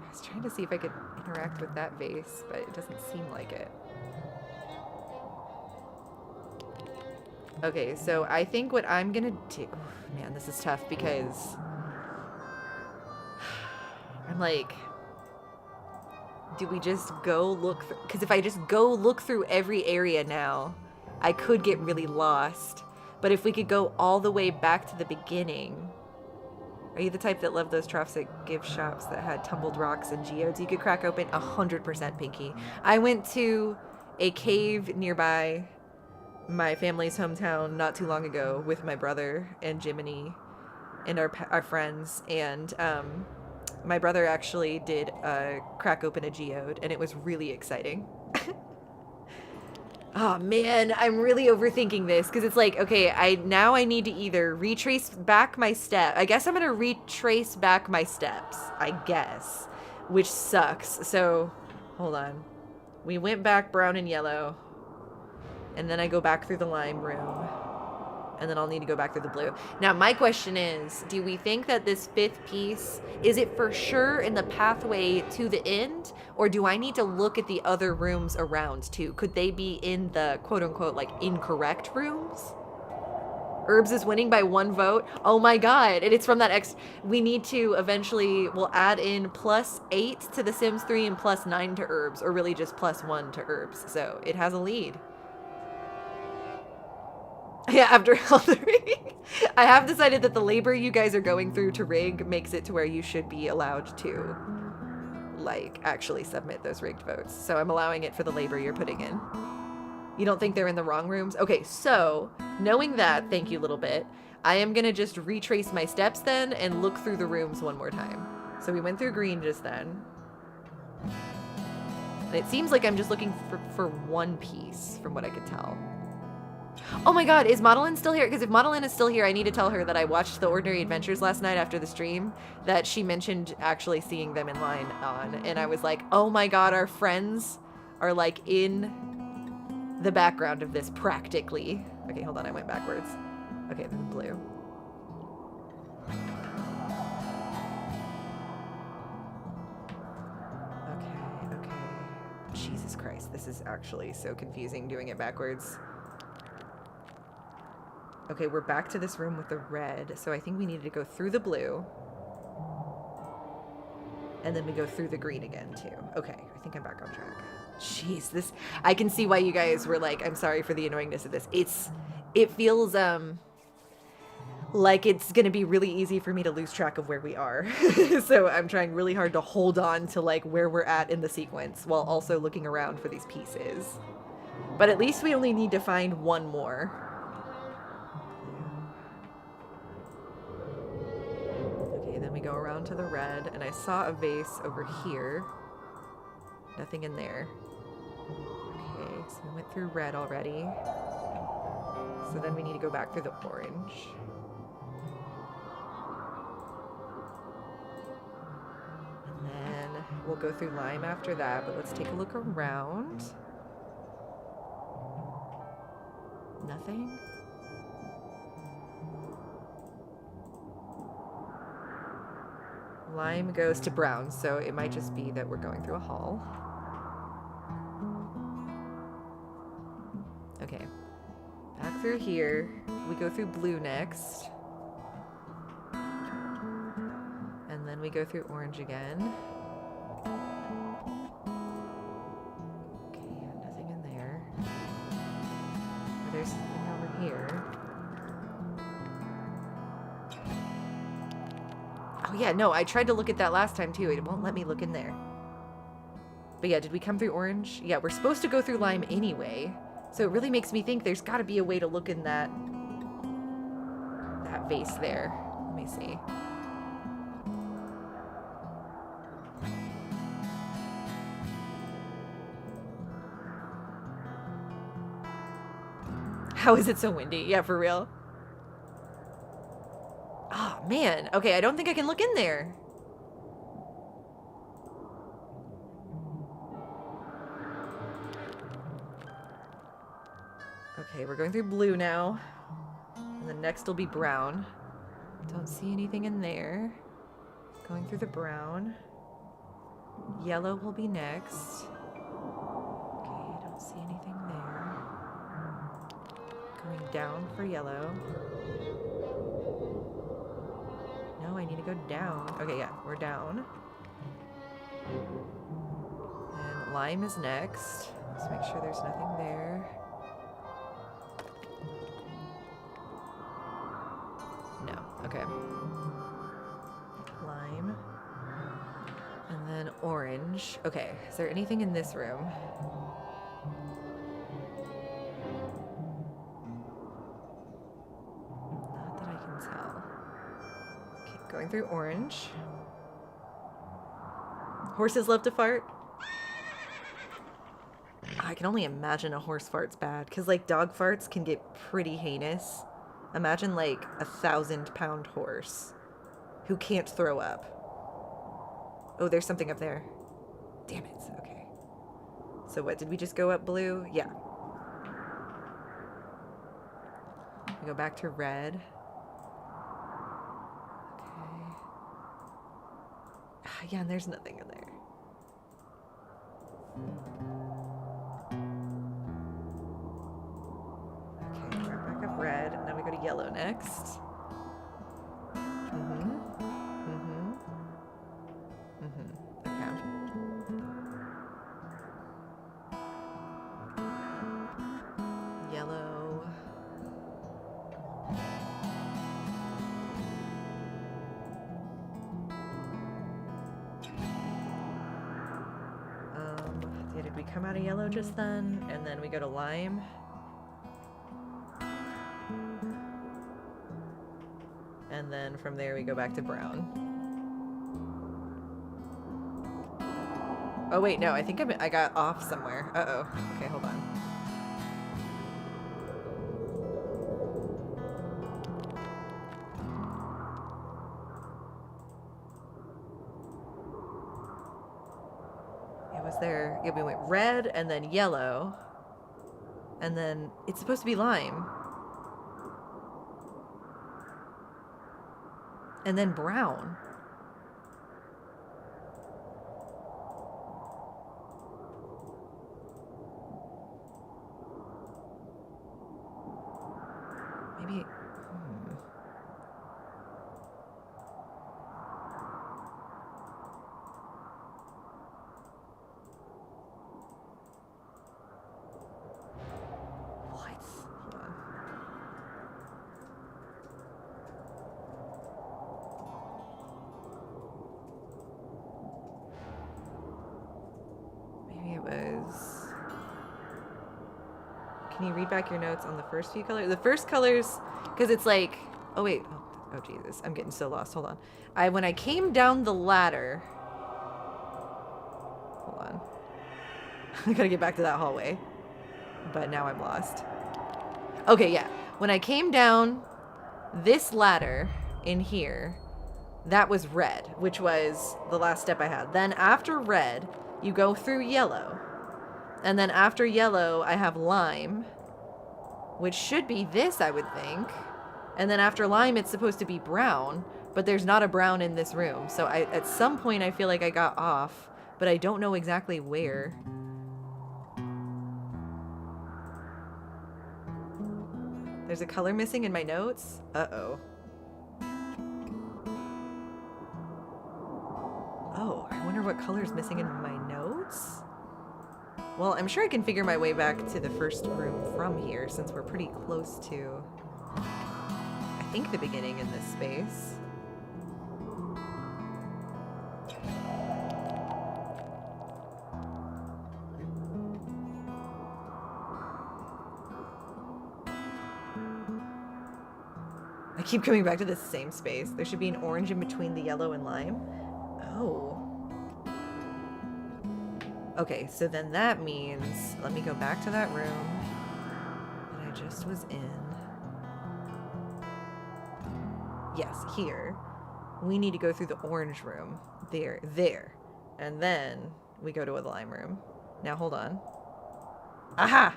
I was trying to see if I could interact with that vase, but it doesn't seem like it. Okay, so I think what I'm gonna do... Oh, man, this is tough because... I'm like... Do we just go look... Because if I just go look through every area now, I could get really lost. But if we could go all the way back to the beginning... Are you the type that loved those troughs at gift shops that had tumbled rocks and geodes you could crack open? 100% Pinky. I went to a cave nearby my family's hometown not too long ago with my brother and Jiminy and our friends, and my brother actually did crack open a geode, and it was really exciting. Oh man, I'm really overthinking this because it's like, okay, now I need to either retrace back my step. I guess I'm gonna retrace back my steps, I guess, which sucks. So hold on, we went back brown and yellow, and then I go back through the lime room, and then I'll need to go back through the blue. Now, my question is, do we think that this 5th piece, is it for sure in the pathway to the end, or do I need to look at the other rooms around too? Could they be in the quote-unquote, like, incorrect rooms? Herbs is winning by 1 vote. Oh my god, and it's from that we need to eventually, we'll add in +8 to The Sims 3 and +9 to Herbs, or really just +1 to Herbs. So, it has a lead. Yeah, after all the rigging. I have decided that the labor you guys are going through to rig makes it to where you should be allowed to, like, actually submit those rigged votes. So I'm allowing it for the labor you're putting in. You don't think they're in the wrong rooms? Okay, so, knowing that, thank you, little bit, I am gonna just retrace my steps then and look through the rooms one more time. So we went through green just then. And it seems like I'm just looking for one piece, from what I could tell. Oh my god, is Madeline still here? Because if Madeline is still here, I need to tell her that I watched The Ordinary Adventures last night after the stream, that she mentioned actually seeing them in line on, and I was like, oh my god, our friends are like in the background of this practically. Okay, hold on, I went backwards. Okay, then blue. Okay. Jesus Christ, this is actually so confusing doing it backwards. Okay, we're back to this room with the red, so I think we needed to go through the blue. And then we go through the green again, too. Okay, I think I'm back on track. Jeez, this... I can see why you guys were like, I'm sorry for the annoyingness of this. It feels, like it's gonna be really easy for me to lose track of where we are. So I'm trying really hard to hold on to, like, where we're at in the sequence, while also looking around for these pieces. But at least we only need to find one more. Then we go around to the red, and I saw a vase over here. Nothing in there. Okay, so we went through red already. So then we need to go back through the orange. And then we'll go through lime after that, but let's take a look around. Nothing? Lime goes to brown, so it might just be that we're going through a hall. Okay. Back through here. We go through blue next. And then we go through orange again. Okay, yeah, nothing in there. There's something over here. Oh yeah, no, I tried to look at that last time too. It won't let me look in there. But yeah, did we come through orange? Yeah, we're supposed to go through lime anyway. So it really makes me think there's got to be a way to look in that vase there. Let me see. How is it so windy? Yeah, for real. Oh, man. Okay, I don't think I can look in there. Okay, we're going through blue now. And the next will be brown. Don't see anything in there. Going through the brown. Yellow will be next. Okay, don't see anything there. Going down for yellow. No, I need to go down. Okay, yeah, we're down. And lime is next. Let's make sure there's nothing there. No, okay. Lime. And then orange. Okay, is there anything in this room? Not that I can tell. Okay, going through orange. Horses love to fart? I can only imagine a horse fart's bad, because like dog farts can get pretty heinous. Imagine like 1,000-pound horse who can't throw up. Oh, there's something up there. Damn it. Okay. So what, did we just go up blue? Yeah. We go back to red. Okay. Yeah, and there's nothing in there. Okay, we're back up red, and then we go to yellow next. Okay. Yellow. did we come out of yellow just then? And then we go to lime. And then from there we go back to brown. Oh wait, no, I think I got off somewhere. Uh-oh. Okay, hold on. It was there. Yeah, we went red and then yellow. And then it's supposed to be lime. And then brown. Maybe. What? Hold on. Maybe it was. Can you read back your notes on the first few colors? The first colors, because it's like, oh wait, oh Jesus, I'm getting so lost. Hold on. When I came down the ladder, hold on. I gotta get back to that hallway, but now I'm lost. Okay, yeah. When I came down this ladder in here, that was red, which was the last step I had. Then after red, you go through yellow. And then after yellow, I have lime, which should be this, I would think. And then after lime, it's supposed to be brown, but there's not a brown in this room. So at some point, I feel like I got off, but I don't know exactly where. There's a color missing in my notes. Uh-oh. Oh, I wonder what color's missing in my notes? Well, I'm sure I can figure my way back to the first room from here, since we're pretty close to, I think, the beginning in this space. I keep coming back to this same space. There should be an orange in between the yellow and lime. Oh. Okay, so then that means, let me go back to that room that I just was in. Yes, here. We need to go through the orange room. There. And then we go to a lime room. Now, hold on. Aha!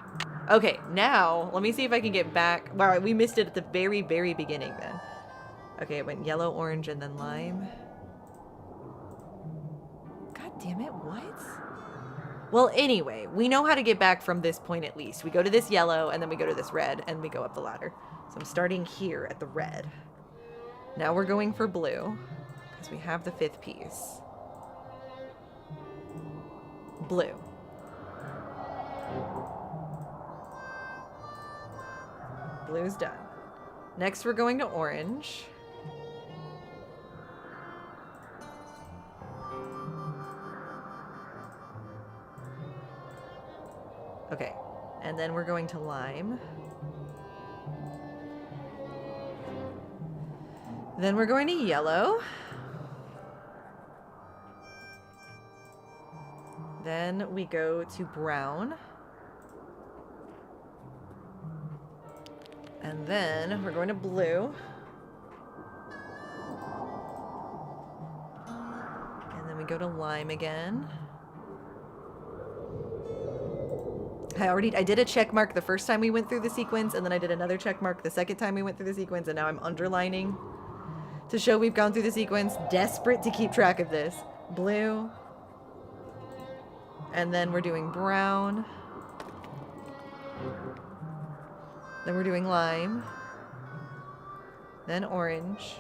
Okay, now, let me see if I can get back. Wow, we missed it at the very, very beginning then. Okay, it went yellow, orange, and then lime. God damn it, what? Well, anyway, we know how to get back from this point at least. We go to this yellow, and then we go to this red, and we go up the ladder. So I'm starting here at the red. Now we're going for blue, because we have the 5th piece. Blue. Blue's done. Next we're going to orange. Okay, and then we're going to lime. Then we're going to yellow. Then we go to brown. And then we're going to blue. And then we go to lime again. I did a check mark the first time we went through the sequence, and then I did another check mark the second time we went through the sequence, and now I'm underlining to show we've gone through the sequence. Desperate to keep track of this. Blue. And then we're doing brown. Then we're doing lime. Then orange.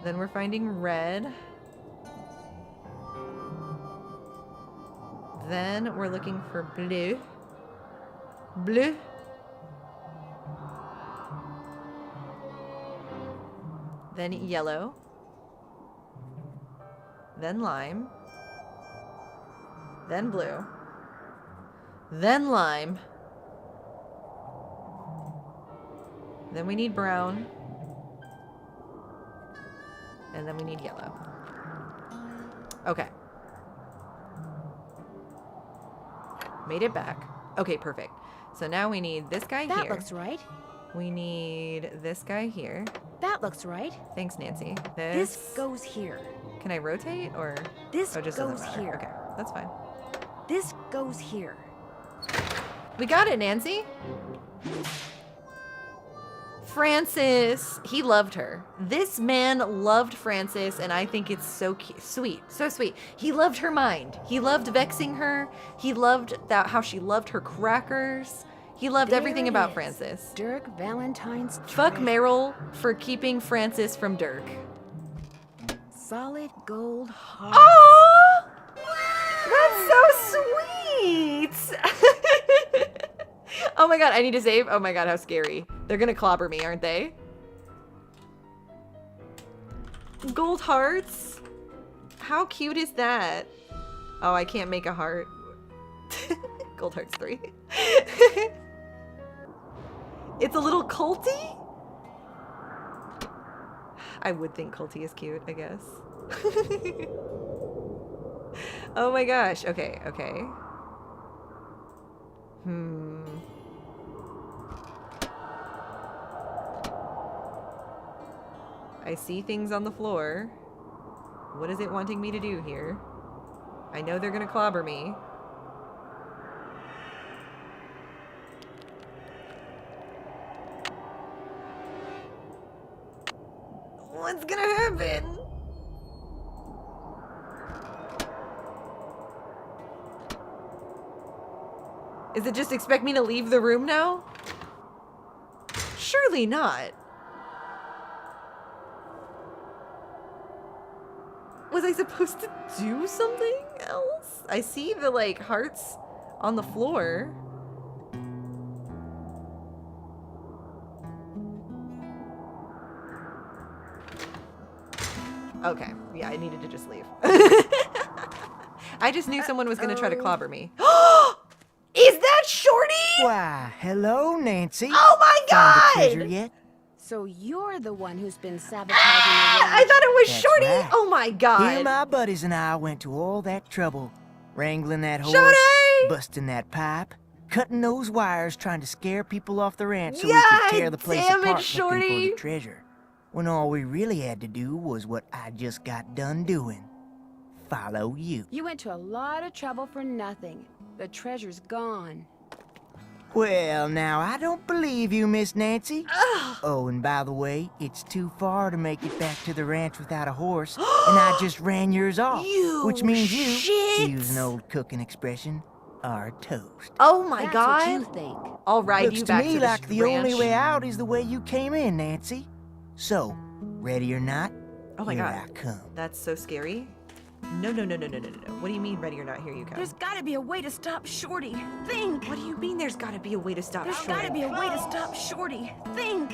Then we're finding red. Then we're looking for blue. Blue. Then yellow. Then lime. Then blue. Then lime. Then we need brown. And then we need yellow. Okay. Made it back. Okay, perfect. So now we need this guy here. That looks right. We need this guy here. That looks right. Thanks, Nancy. This goes here. Can I rotate or? This Oh, it just goes doesn't matter. here. Okay, that's fine. This goes here. We got it, Nancy. Francis. He loved her. This man loved Francis, and I think it's so sweet. So sweet. He loved her mind. He loved vexing her. He loved how she loved her crackers. He loved everything There it about is. Francis. Dirk Valentine's Fuck treasure. Meryl for keeping Francis from Dirk. Solid gold heart. Oh, that's so sweet. Oh my god, I need to save. Oh my god, how scary. They're gonna clobber me, aren't they? Gold hearts? How cute is that? Oh, I can't make a heart. Gold hearts 3. It's a little culty? I would think culty is cute, I guess. Oh my gosh. Okay, okay. I see things on the floor. What is it wanting me to do here? I know they're gonna clobber me. What's gonna happen? Is it just expect me to leave the room now? Surely not. Was I supposed to do something else? I see the, like, hearts on the floor. Okay. Yeah, I needed to just leave. I just knew someone was going to try to clobber me. Is that Shorty? Why, hello, Nancy. Oh my Found the god! treasure yet? So you're the one who's been sabotaging I the thought it was That's Shorty. right. Oh my god. Here my buddies and I went to all that trouble. Wrangling that horse, Shorty! busting that pipe, cutting those wires, trying to scare people off the ranch so we God could tear the place damn it, apart looking Shorty! for the treasure. When all we really had to do was what I just got done doing. Follow you. You went to a lot of trouble for nothing. The treasure's gone. Well, now, I don't believe you, Miss Nancy. Oh, and by the way, it's too far to make it back to the ranch without a horse, and I just ran yours off. You which means you, shit. to use an old cooking expression, are toast. Oh my That's god. what you think. I'll ride Looks you to back me to like this the only ranch. way out is the way you came in, Nancy. So, ready or not, Oh my here god. I come. That's so scary. No, no, no, no, no, no, no, no. What do you mean, ready or not? Here you come. There's gotta be a way to stop Shorty. Think. What do you mean there's gotta be a way to stop There's Shorty? gotta be a way to stop Shorty. Think.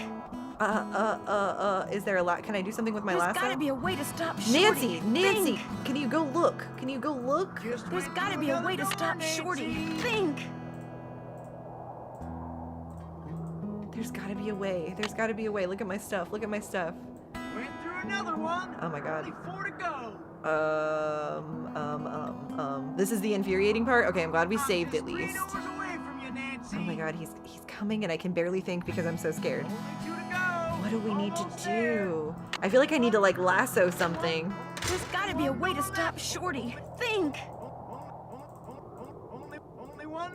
Is there a lot? Can I do something with my There's lasso? gotta be a way to stop Shorty. Nancy, Nancy, Think. can you go look? Can you go look? There's gotta be a way to stop Shorty. Think. There's gotta be a way. There's gotta be a way. Look at my stuff. Look at my stuff. Went through another one. Oh my god. Only 4 to go. This is the infuriating part? Okay, I'm glad we I'm saved just at least. 3 numbers away from you, Nancy. Oh my god, he's coming and I can barely think because I'm so scared. Only 2 to go. What do we need to Almost there. do? I feel like I need to like lasso something. There's gotta be a way to stop Shorty. Think. Only one.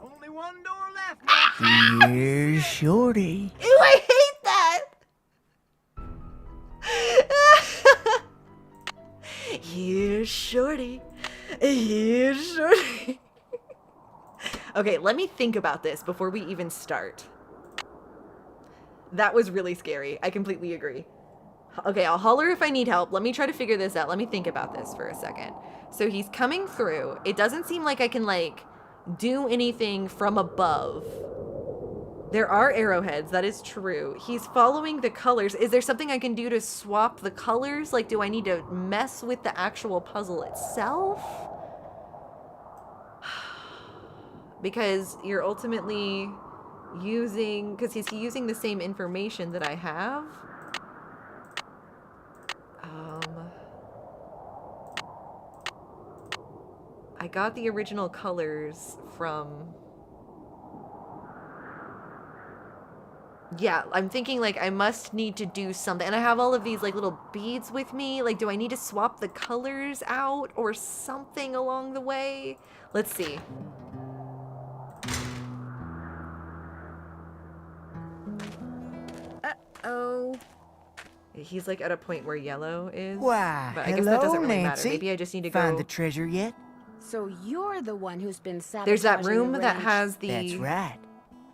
Only one door left. Here's Shorty. Ew, I hate that! Here's Shorty. Here's Shorty. Okay, let me think about this before we even start. That was really scary. I completely agree. Okay, I'll holler if I need help. Let me try to figure this out. Let me think about this for a second. So he's coming through. It doesn't seem like I can, like, do anything from above. There are arrowheads, that is true. He's following the colors. Is there something I can do to swap the colors? Like, do I need to mess with the actual puzzle itself? Because you're ultimately using, because he's using the same information that I have. I got the original colors from... Yeah, I'm thinking like I must need to do something. And I have all of these like little beads with me. Like, do I need to swap the colors out or something along the way? Let's see. Uh-oh. He's like at a point where yellow is. Why, but I guess that doesn't really Nancy. matter. Maybe I just need to Find go. the treasure yet? So you're the one who's been sabotaging There's that room the that ranch. has the. That's right.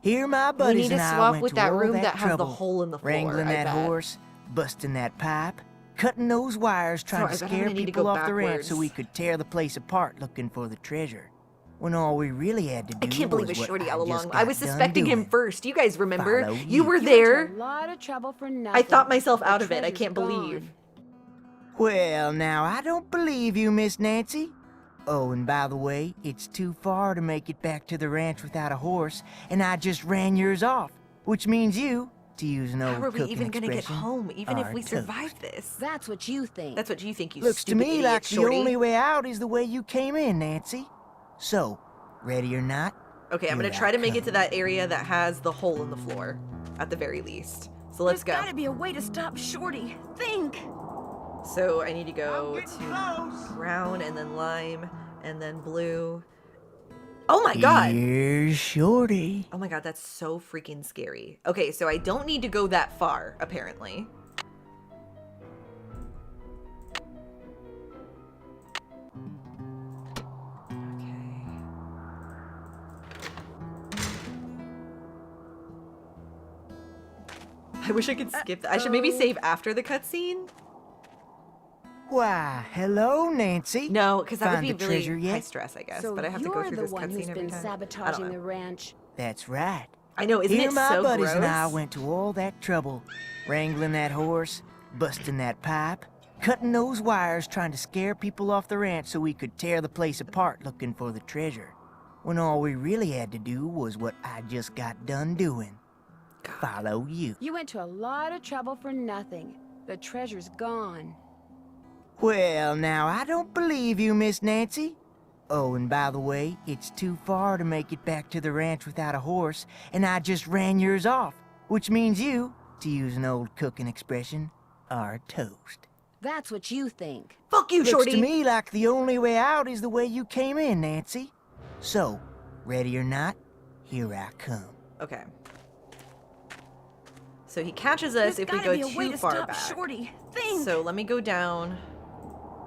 Here my We buddies need to and I swap went with to that all room that that has the trouble, hole in the floor. wrangling I that bet. horse, busting that pipe, cutting those wires, trying to So I bet I'm scare gonna need to people go off the ranch backwards. so we could tear the place apart looking for the treasure. When all we really had to do I can't believe was it was what Shorty I all just along. I got was done suspecting him doing. first. You guys remember? Follow You you. were You went there. to a lot of trouble for I nothing. thought myself The out of it. I treasure's can't believe. gone. Well, now, I don't believe you, Miss Nancy. Oh, and by the way, it's too far to make it back to the ranch without a horse, and I just ran yours off, which means you, to use an old How are we cooking even gonna get expression, home, even if are we toast. survive this? That's what you think. That's what you think, you Looks to stupid me idiot, like Shorty. the only way out is the way you came in, Nancy. So, ready or not? Okay, I'm here gonna try to make it come. to that area that has the hole in the floor, at the very least. So let's There's go. gotta be a way to stop Shorty. Think. So I need to I'm go getting to close. brown and then lime and then blue. Oh my god! Here's Shorty. Oh my god, that's so freaking scary. Okay, so I don't need to go that far, apparently. Okay. I wish I could skip that. I should maybe save after the cutscene. Why, hello, Nancy. No, because that would Find be the really treasure high yet? stress, I guess. So but I have to you're go through the this one who's cutscene every been time. sabotaging I the don't know. ranch. That's right. I know, isn't Here it my so buddies gross? and I went to all that trouble, wrangling that horse, busting that pipe, cutting those wires, trying to scare people off the ranch so we could tear the place apart looking for the treasure. When all we really had to do was what I just got done doing. Follow you. You went to a lot of trouble for nothing. The treasure's gone. Well, now, I don't believe you, Miss Nancy. Oh, and by the way, it's too far to make it back to the ranch without a horse, and I just ran yours off, which means you, to use an old cooking expression, are toast. That's what you think. Fuck you, Looks Shorty! to me like the only way out is the way you came in, Nancy. So, ready or not, here I come. Okay. So he catches us There's if we gotta go be a way too to far stop back. Shorty. Think. So let me go down.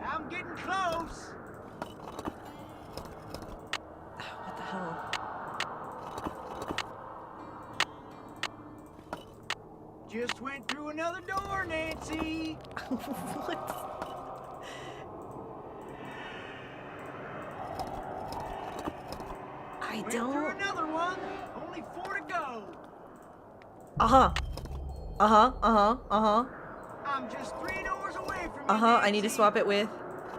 I'm getting close. What the hell? Just went through another door, Nancy. What? I Went through don't. another one. Only 4 to go. Uh-huh. Uh-huh. Uh-huh. Uh-huh. I'm just 3 doors away from you, Uh-huh. I need to Nancy. swap it with.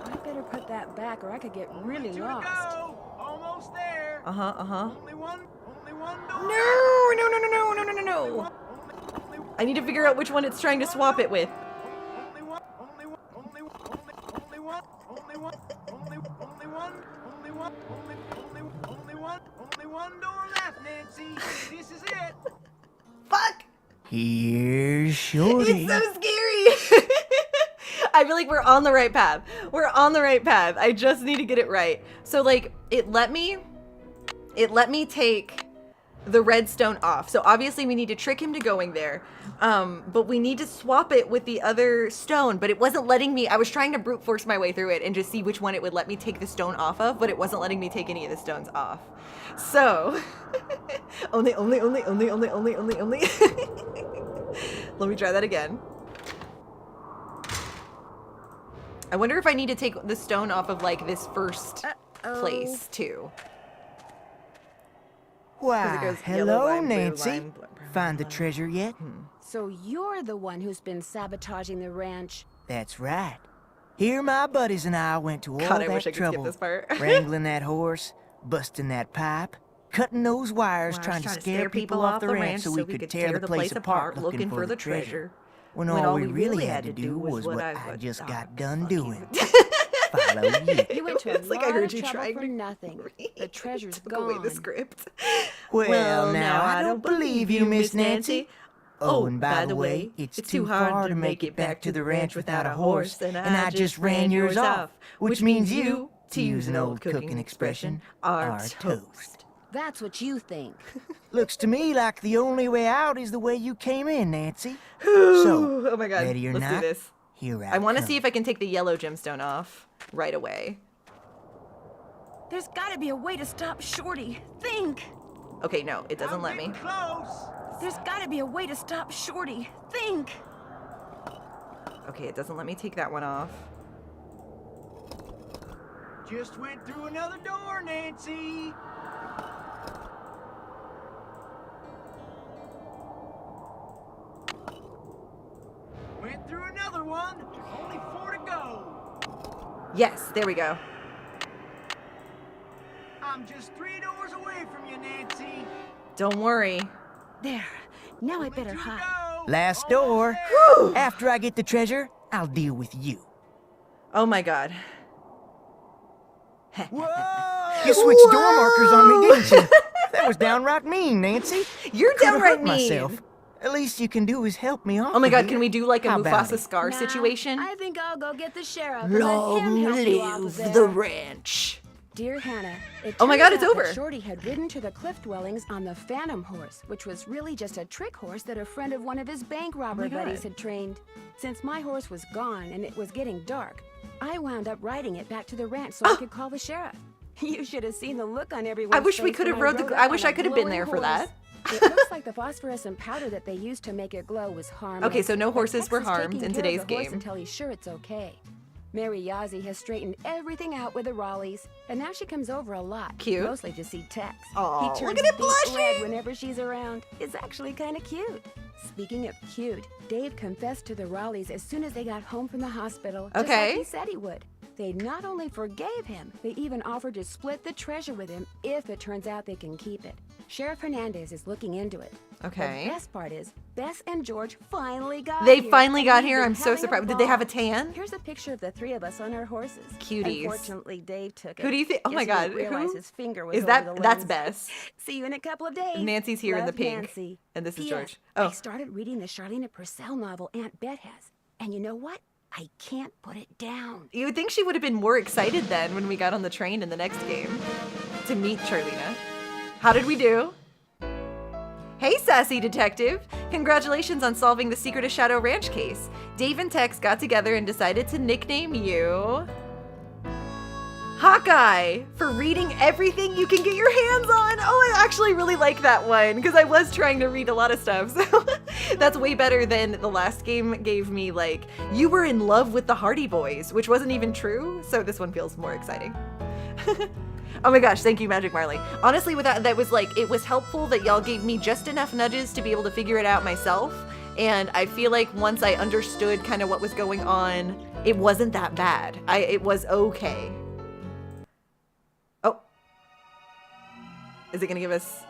I better put that back or I could get really 2 lost. to go. Almost there. Uh-huh. Uh-huh. Only one door. No! No, no, no, no, no, no, no, no! I need to figure out which one it's trying to swap it with. Only one door left, Nancy. This is it. Fuck! Here's Shorty. It's so scary! I feel like we're on the right path. We're on the right path. I just need to get it right. So, like, it let me take the redstone off. So obviously we need to trick him to going there. But we need to swap it with the other stone, but it wasn't letting me. I was trying to brute force my way through it and just see which one it would let me take the stone off of, but it wasn't letting me take any of the stones off. So only. Let me try that again. I wonder if I need to take the stone off of like this first place too. Why, goes yellow, hello, lime, blue, Nancy. lime, brown, Find the lime. treasure yet? So you're the one who's been sabotaging the ranch. That's right. Here my buddies and I went to all God, I that wish I could skip trouble, this part. wrangling that horse, busting that pipe, cutting those wires, trying to scare people off the ranch so we could tear the place apart looking for the treasure. When all we really had to do was what I just got done doing. Follow you. You went to It's a like I lot heard of you trouble trying for to nothing. The treasure's Took away gone. the script. Well, now I don't believe you, Miss Nancy. Oh, and by the way, it's too hard to make it back to the ranch without a horse, and I just ran yours off, which means you, to use an old cooking expression, are toast. That's what you think. Looks to me like the only way out is the way you came in, Nancy. So, Oh my god, ready or let's not, do this. here I want to come. see if I can take the yellow gemstone off right away. There's gotta be a way to stop Shorty. Think! Okay, no, it doesn't I'm let me. getting close. There's gotta be a way to stop Shorty. Think! Okay, it doesn't let me take that one off. Just went through another door, Nancy. Went through another one. Only 4 to go. Yes, there we go. I'm just 3 doors away from you, Nancy. Don't worry. There. Now I Only better 2 to hide. go. Last Almost door. there. After I get the treasure, I'll deal with you. Oh my god. Whoa! You switched door markers on me, didn't you? That was downright mean, Nancy. You're Coulda downright hurt mean. myself. At least you can do is help me off. Oh my of god, here. can we do like a How about Mufasa it? Scar Nah, situation? I think I'll go get the sheriff and let him help you out of there. the ranch. Dear Hannah, it Oh my turns God, it's out that over. Shorty had ridden to the cliff dwellings on the Phantom horse, which was really just a trick horse that a friend of one of his bank robber God. buddies had trained. Since my horse was gone and it was getting dark, I wound up riding it back to the ranch so I could call the sheriff. You should have seen the look on everyone's I wish we face could when have rode the. up I wish on I a could have been glowing there for horse. that. It looks like the phosphorescent powder that they used to make it glow was harmless. Okay, so no but horses Tex were is harmed taking in care of today's the horse game. until he's sure it's okay. Mary Yazzie has straightened everything out with the Raleighs, and now she comes over a lot. Cute. Mostly to see Tex. Aw, He look turns at it beet red blushing! whenever she's around. It's actually kind of cute. Speaking of cute, Dave confessed to the Raleighs as soon as they got home from the hospital. Just Okay. like he said he would. They not only forgave him, they even offered to split the treasure with him if it turns out they can keep it. Sheriff Hernandez is looking into it. Okay. The best part is, Bess and George finally got They here, finally and got we've here. been I'm so having a surprised. Did they have a ball. tan? Here's a picture of the three of us on our horses. Cuties. Unfortunately, Dave took it. Who do you think? Oh my Guess he God. didn't realize Who? his finger was Is over that the that's lens. Bess? See you in a couple of days. Nancy's here in the Love, pink, Nancy. and this is P.S. George. I Oh. started reading the Charlene Purcell novel Aunt Bet has, and you know what? I can't put it down. You would think she would have been more excited then when we got on the train in the next game to meet Charlena. How did we do? Hey, sassy detective! Congratulations on solving the Secret of Shadow Ranch case. Dave and Tex got together and decided to nickname you Hawkeye for reading everything you can get your hands on. Oh, I actually really like that one because I was trying to read a lot of stuff. So that's way better than the last game gave me, like, you were in love with the Hardy Boys, which wasn't even true. So this one feels more exciting. Oh my gosh, thank you, Magic Marley. Honestly, with that was like, it was helpful that y'all gave me just enough nudges to be able to figure it out myself. And I feel like once I understood kind of what was going on, it wasn't that bad. It was okay. Oh. Is it gonna give us...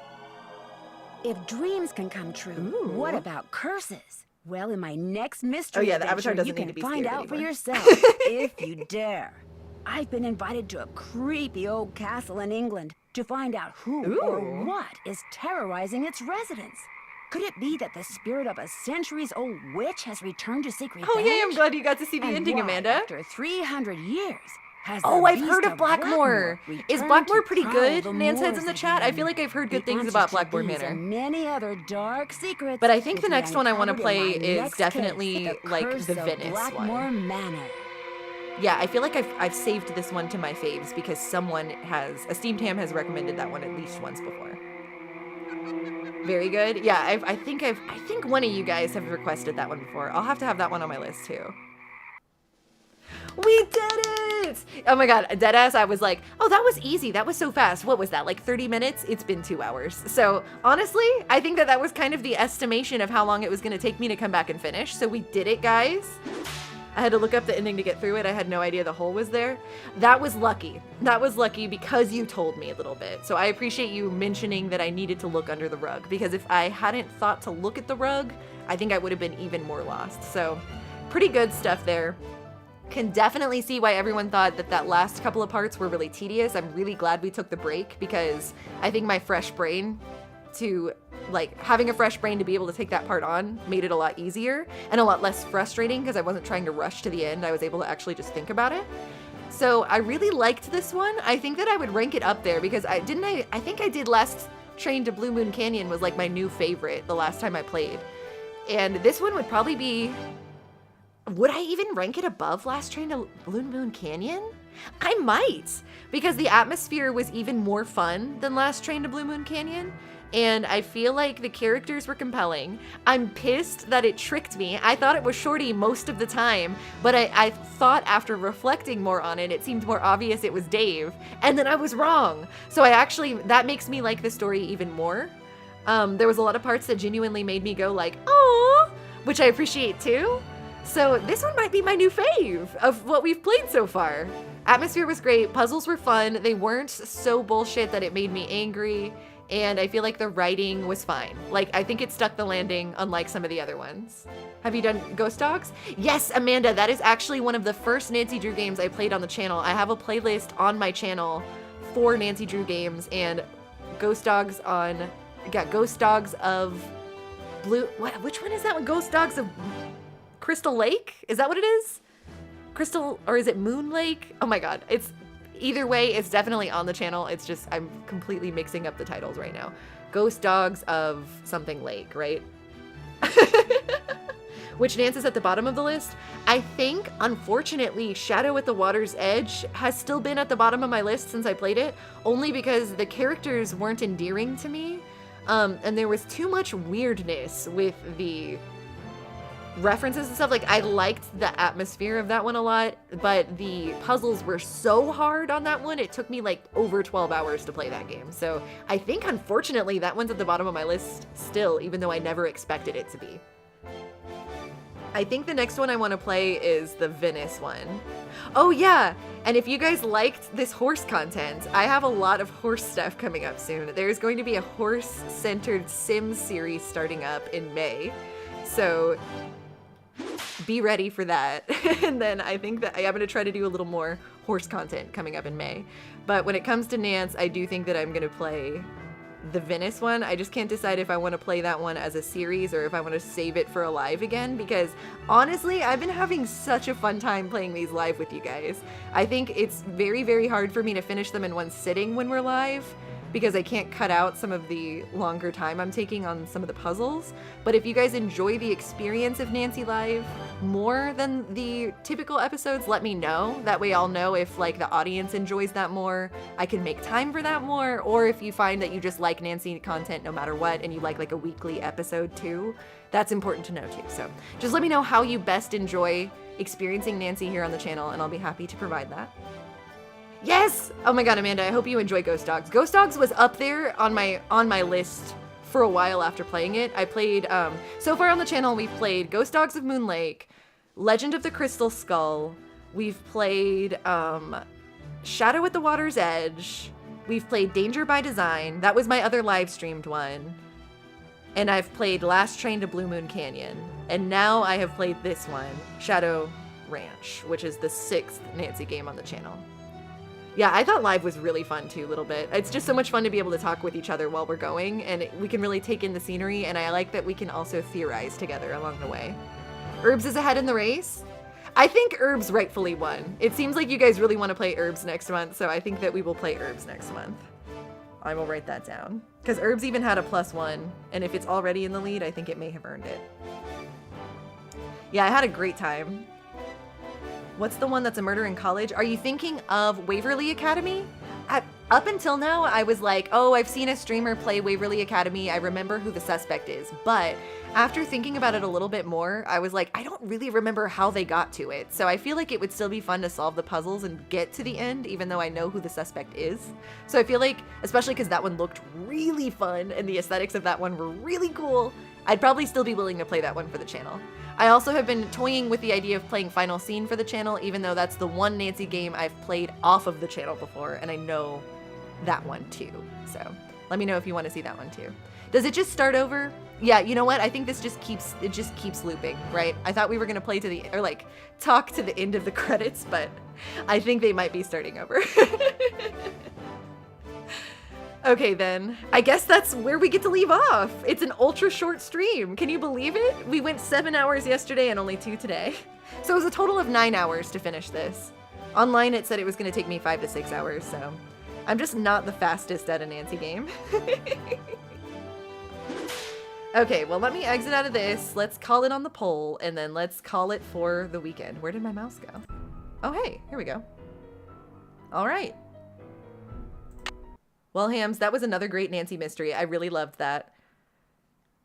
If dreams can come true, Ooh. what about curses? Well, in my next mystery Oh yeah, the avatar adventure, doesn't you need to can be find scared out for anymore. yourself, if you dare. I've been invited to a creepy old castle in England to find out who or Ooh. what is terrorizing its residents. Could it be that the spirit of a centuries-old witch has returned to seek revenge? Oh yay, I'm glad you got to see the And ending, why, Amanda. After 300 years, has Oh, the I've beast heard of Blackmore. Is returned Blackmore to pretty prowl good? the Nan says in the moors chat. I again? feel like I've heard good The things answers about to Blackmore these Manor. and many other dark secrets. But I think will the be next one I want to uncovered play in my is next definitely case, like Curse the of Venice Blackmore one. Manor. Yeah, I feel like I've saved this one to my faves because someone has, Esteemed Ham has recommended that one at least once before. Very good. Yeah, I think one of you guys have requested that one before. I'll have to have that one on my list too. We did it! Oh my god, deadass, I was like, oh, that was easy. That was so fast. What was that, like 30 minutes? It's been 2 hours. So honestly, I think that was kind of the estimation of how long it was going to take me to come back and finish. So we did it, guys. I had to look up the ending to get through it. I had no idea the hole was there. That was lucky. That was lucky because you told me a little bit. So I appreciate you mentioning that I needed to look under the rug, because if I hadn't thought to look at the rug, I think I would have been even more lost. So pretty good stuff there. Can definitely see why everyone thought that last couple of parts were really tedious. I'm really glad we took the break, because I think my fresh brain having a fresh brain to be able to take that part on made it a lot easier and a lot less frustrating, because I wasn't trying to rush to the end. I was able to actually just think about it. So I really liked this one. I think that I would rank it up there, because I think I did Last Train to Blue Moon Canyon was like my new favorite the last time I played. And this one would probably be, would I even rank it above Last Train to Blue Moon Canyon? I might, because the atmosphere was even more fun than Last Train to Blue Moon Canyon. And I feel like the characters were compelling. I'm pissed that it tricked me. I thought it was Shorty most of the time, but I thought after reflecting more on it, it seemed more obvious it was Dave. And then I was wrong. So that makes me like the story even more. There was a lot of parts that genuinely made me go like, oh, which I appreciate too. So this one might be my new fave of what we've played so far. Atmosphere was great. Puzzles were fun. They weren't so bullshit that it made me angry. And I feel like the writing was fine. Like, I think it stuck the landing, unlike some of the other ones. Have you done Ghost Dogs? Yes, Amanda, that is actually one of the first Nancy Drew games I played on the channel. I have a playlist on my channel for Nancy Drew games, and Ghost Dogs Ghost Dogs of Blue, which one is that one? Ghost Dogs of Crystal Lake? Is that what it is? Crystal, or is it Moon Lake? Oh my god, either way, it's definitely on the channel. It's just, I'm completely mixing up the titles right now. Ghost Dogs of something lake, right? Which Nance is at the bottom of the list. I think, unfortunately, Shadow at the Water's Edge has still been at the bottom of my list since I played it, only because the characters weren't endearing to me, and there was too much weirdness with the references and stuff. Like, I liked the atmosphere of that one a lot, but the puzzles were so hard on that one, it took me like over 12 hours to play that game. So I think, unfortunately, that one's at the bottom of my list still, even though I never expected it to be. I think the next one I want to play is the Venice one. Oh yeah, and if you guys liked this horse content, I have a lot of horse stuff coming up soon. There's going to be a horse-centered Sims series starting up in May. So be ready for that. And then I think that I am going to try to do a little more horse content coming up in May. But when it comes to Nance, I do think that I'm going to play the Venice one. I just can't decide if I want to play that one as a series or if I want to save it for a live again, because honestly, I've been having such a fun time playing these live with you guys. I think it's very, very hard for me to finish them in one sitting when we're live, because I can't cut out some of the longer time I'm taking on some of the puzzles. But if you guys enjoy the experience of Nancy Live more than the typical episodes, let me know. That way I'll know if like the audience enjoys that more, I can make time for that more, or if you find that you just like Nancy content no matter what and you like a weekly episode too, that's important to know too. So just let me know how you best enjoy experiencing Nancy here on the channel, and I'll be happy to provide that. Yes! Oh my god, Amanda, I hope you enjoy Ghost Dogs. Ghost Dogs was up there on my list for a while after playing it. I played, so far on the channel, we've played Ghost Dogs of Moon Lake, Legend of the Crystal Skull, we've played, Shadow at the Water's Edge, we've played Danger by Design, that was my other live streamed one, and I've played Last Train to Blue Moon Canyon, and now I have played this one, Shadow Ranch, which is the 6th Nancy game on the channel. Yeah, I thought live was really fun too, a little bit. It's just so much fun to be able to talk with each other while we're going, and we can really take in the scenery, and I like that we can also theorize together along the way. Herbs is ahead in the race. I think Herbs rightfully won. It seems like you guys really want to play Herbs next month, so I think that we will play Herbs next month. I will write that down. Because Herbs even had a +1, and if it's already in the lead, I think it may have earned it. Yeah, I had a great time. What's the one that's a murder in college? Are you thinking of Waverly Academy? Up until now, I was like, oh, I've seen a streamer play Waverly Academy. I remember who the suspect is. But after thinking about it a little bit more, I was like, I don't really remember how they got to it. So I feel like it would still be fun to solve the puzzles and get to the end, even though I know who the suspect is. So I feel like, especially because that one looked really fun and the aesthetics of that one were really cool, I'd probably still be willing to play that one for the channel. I also have been toying with the idea of playing Final Scene for the channel, even though that's the one Nancy game I've played off of the channel before, and I know that one too. So let me know if you want to see that one too. Does it just start over? Yeah, you know what? I think this just keeps looping, right? I thought we were gonna play to the, or like talk to the end of the credits, but I think they might be starting over. Okay then, I guess that's where we get to leave off. It's an ultra short stream. Can you believe it? We went 7 hours yesterday and only 2 today. So it was a total of 9 hours to finish this. Online it said it was gonna take me 5 to 6 hours, so I'm just not the fastest at a Nancy game. Okay, well, let me exit out of this. Let's call it on the poll, and then let's call it for the weekend. Where did my mouse go? Oh, hey, here we go. All right. Well, Hams, that was another great Nancy mystery. I really loved that.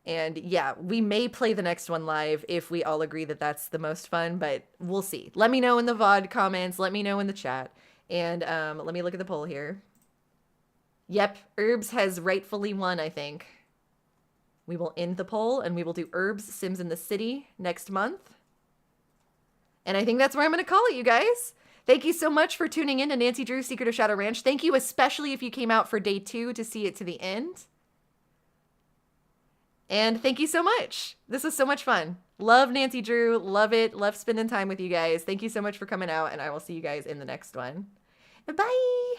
And yeah, we may play the next one live if we all agree that that's the most fun, but we'll see. Let me know in the VOD comments. Let me know in the chat. And let me look at the poll here. Yep, Herbs has rightfully won, I think. We will end the poll and we will do Herbs Sims in the City next month. And I think that's where I'm going to call it, you guys. Thank you so much for tuning in to Nancy Drew's Secret of Shadow Ranch. Thank you especially if you came out for day 2 to see it to the end. And thank you so much. This was so much fun. Love Nancy Drew. Love it. Love spending time with you guys. Thank you so much for coming out, and I will see you guys in the next one. Bye.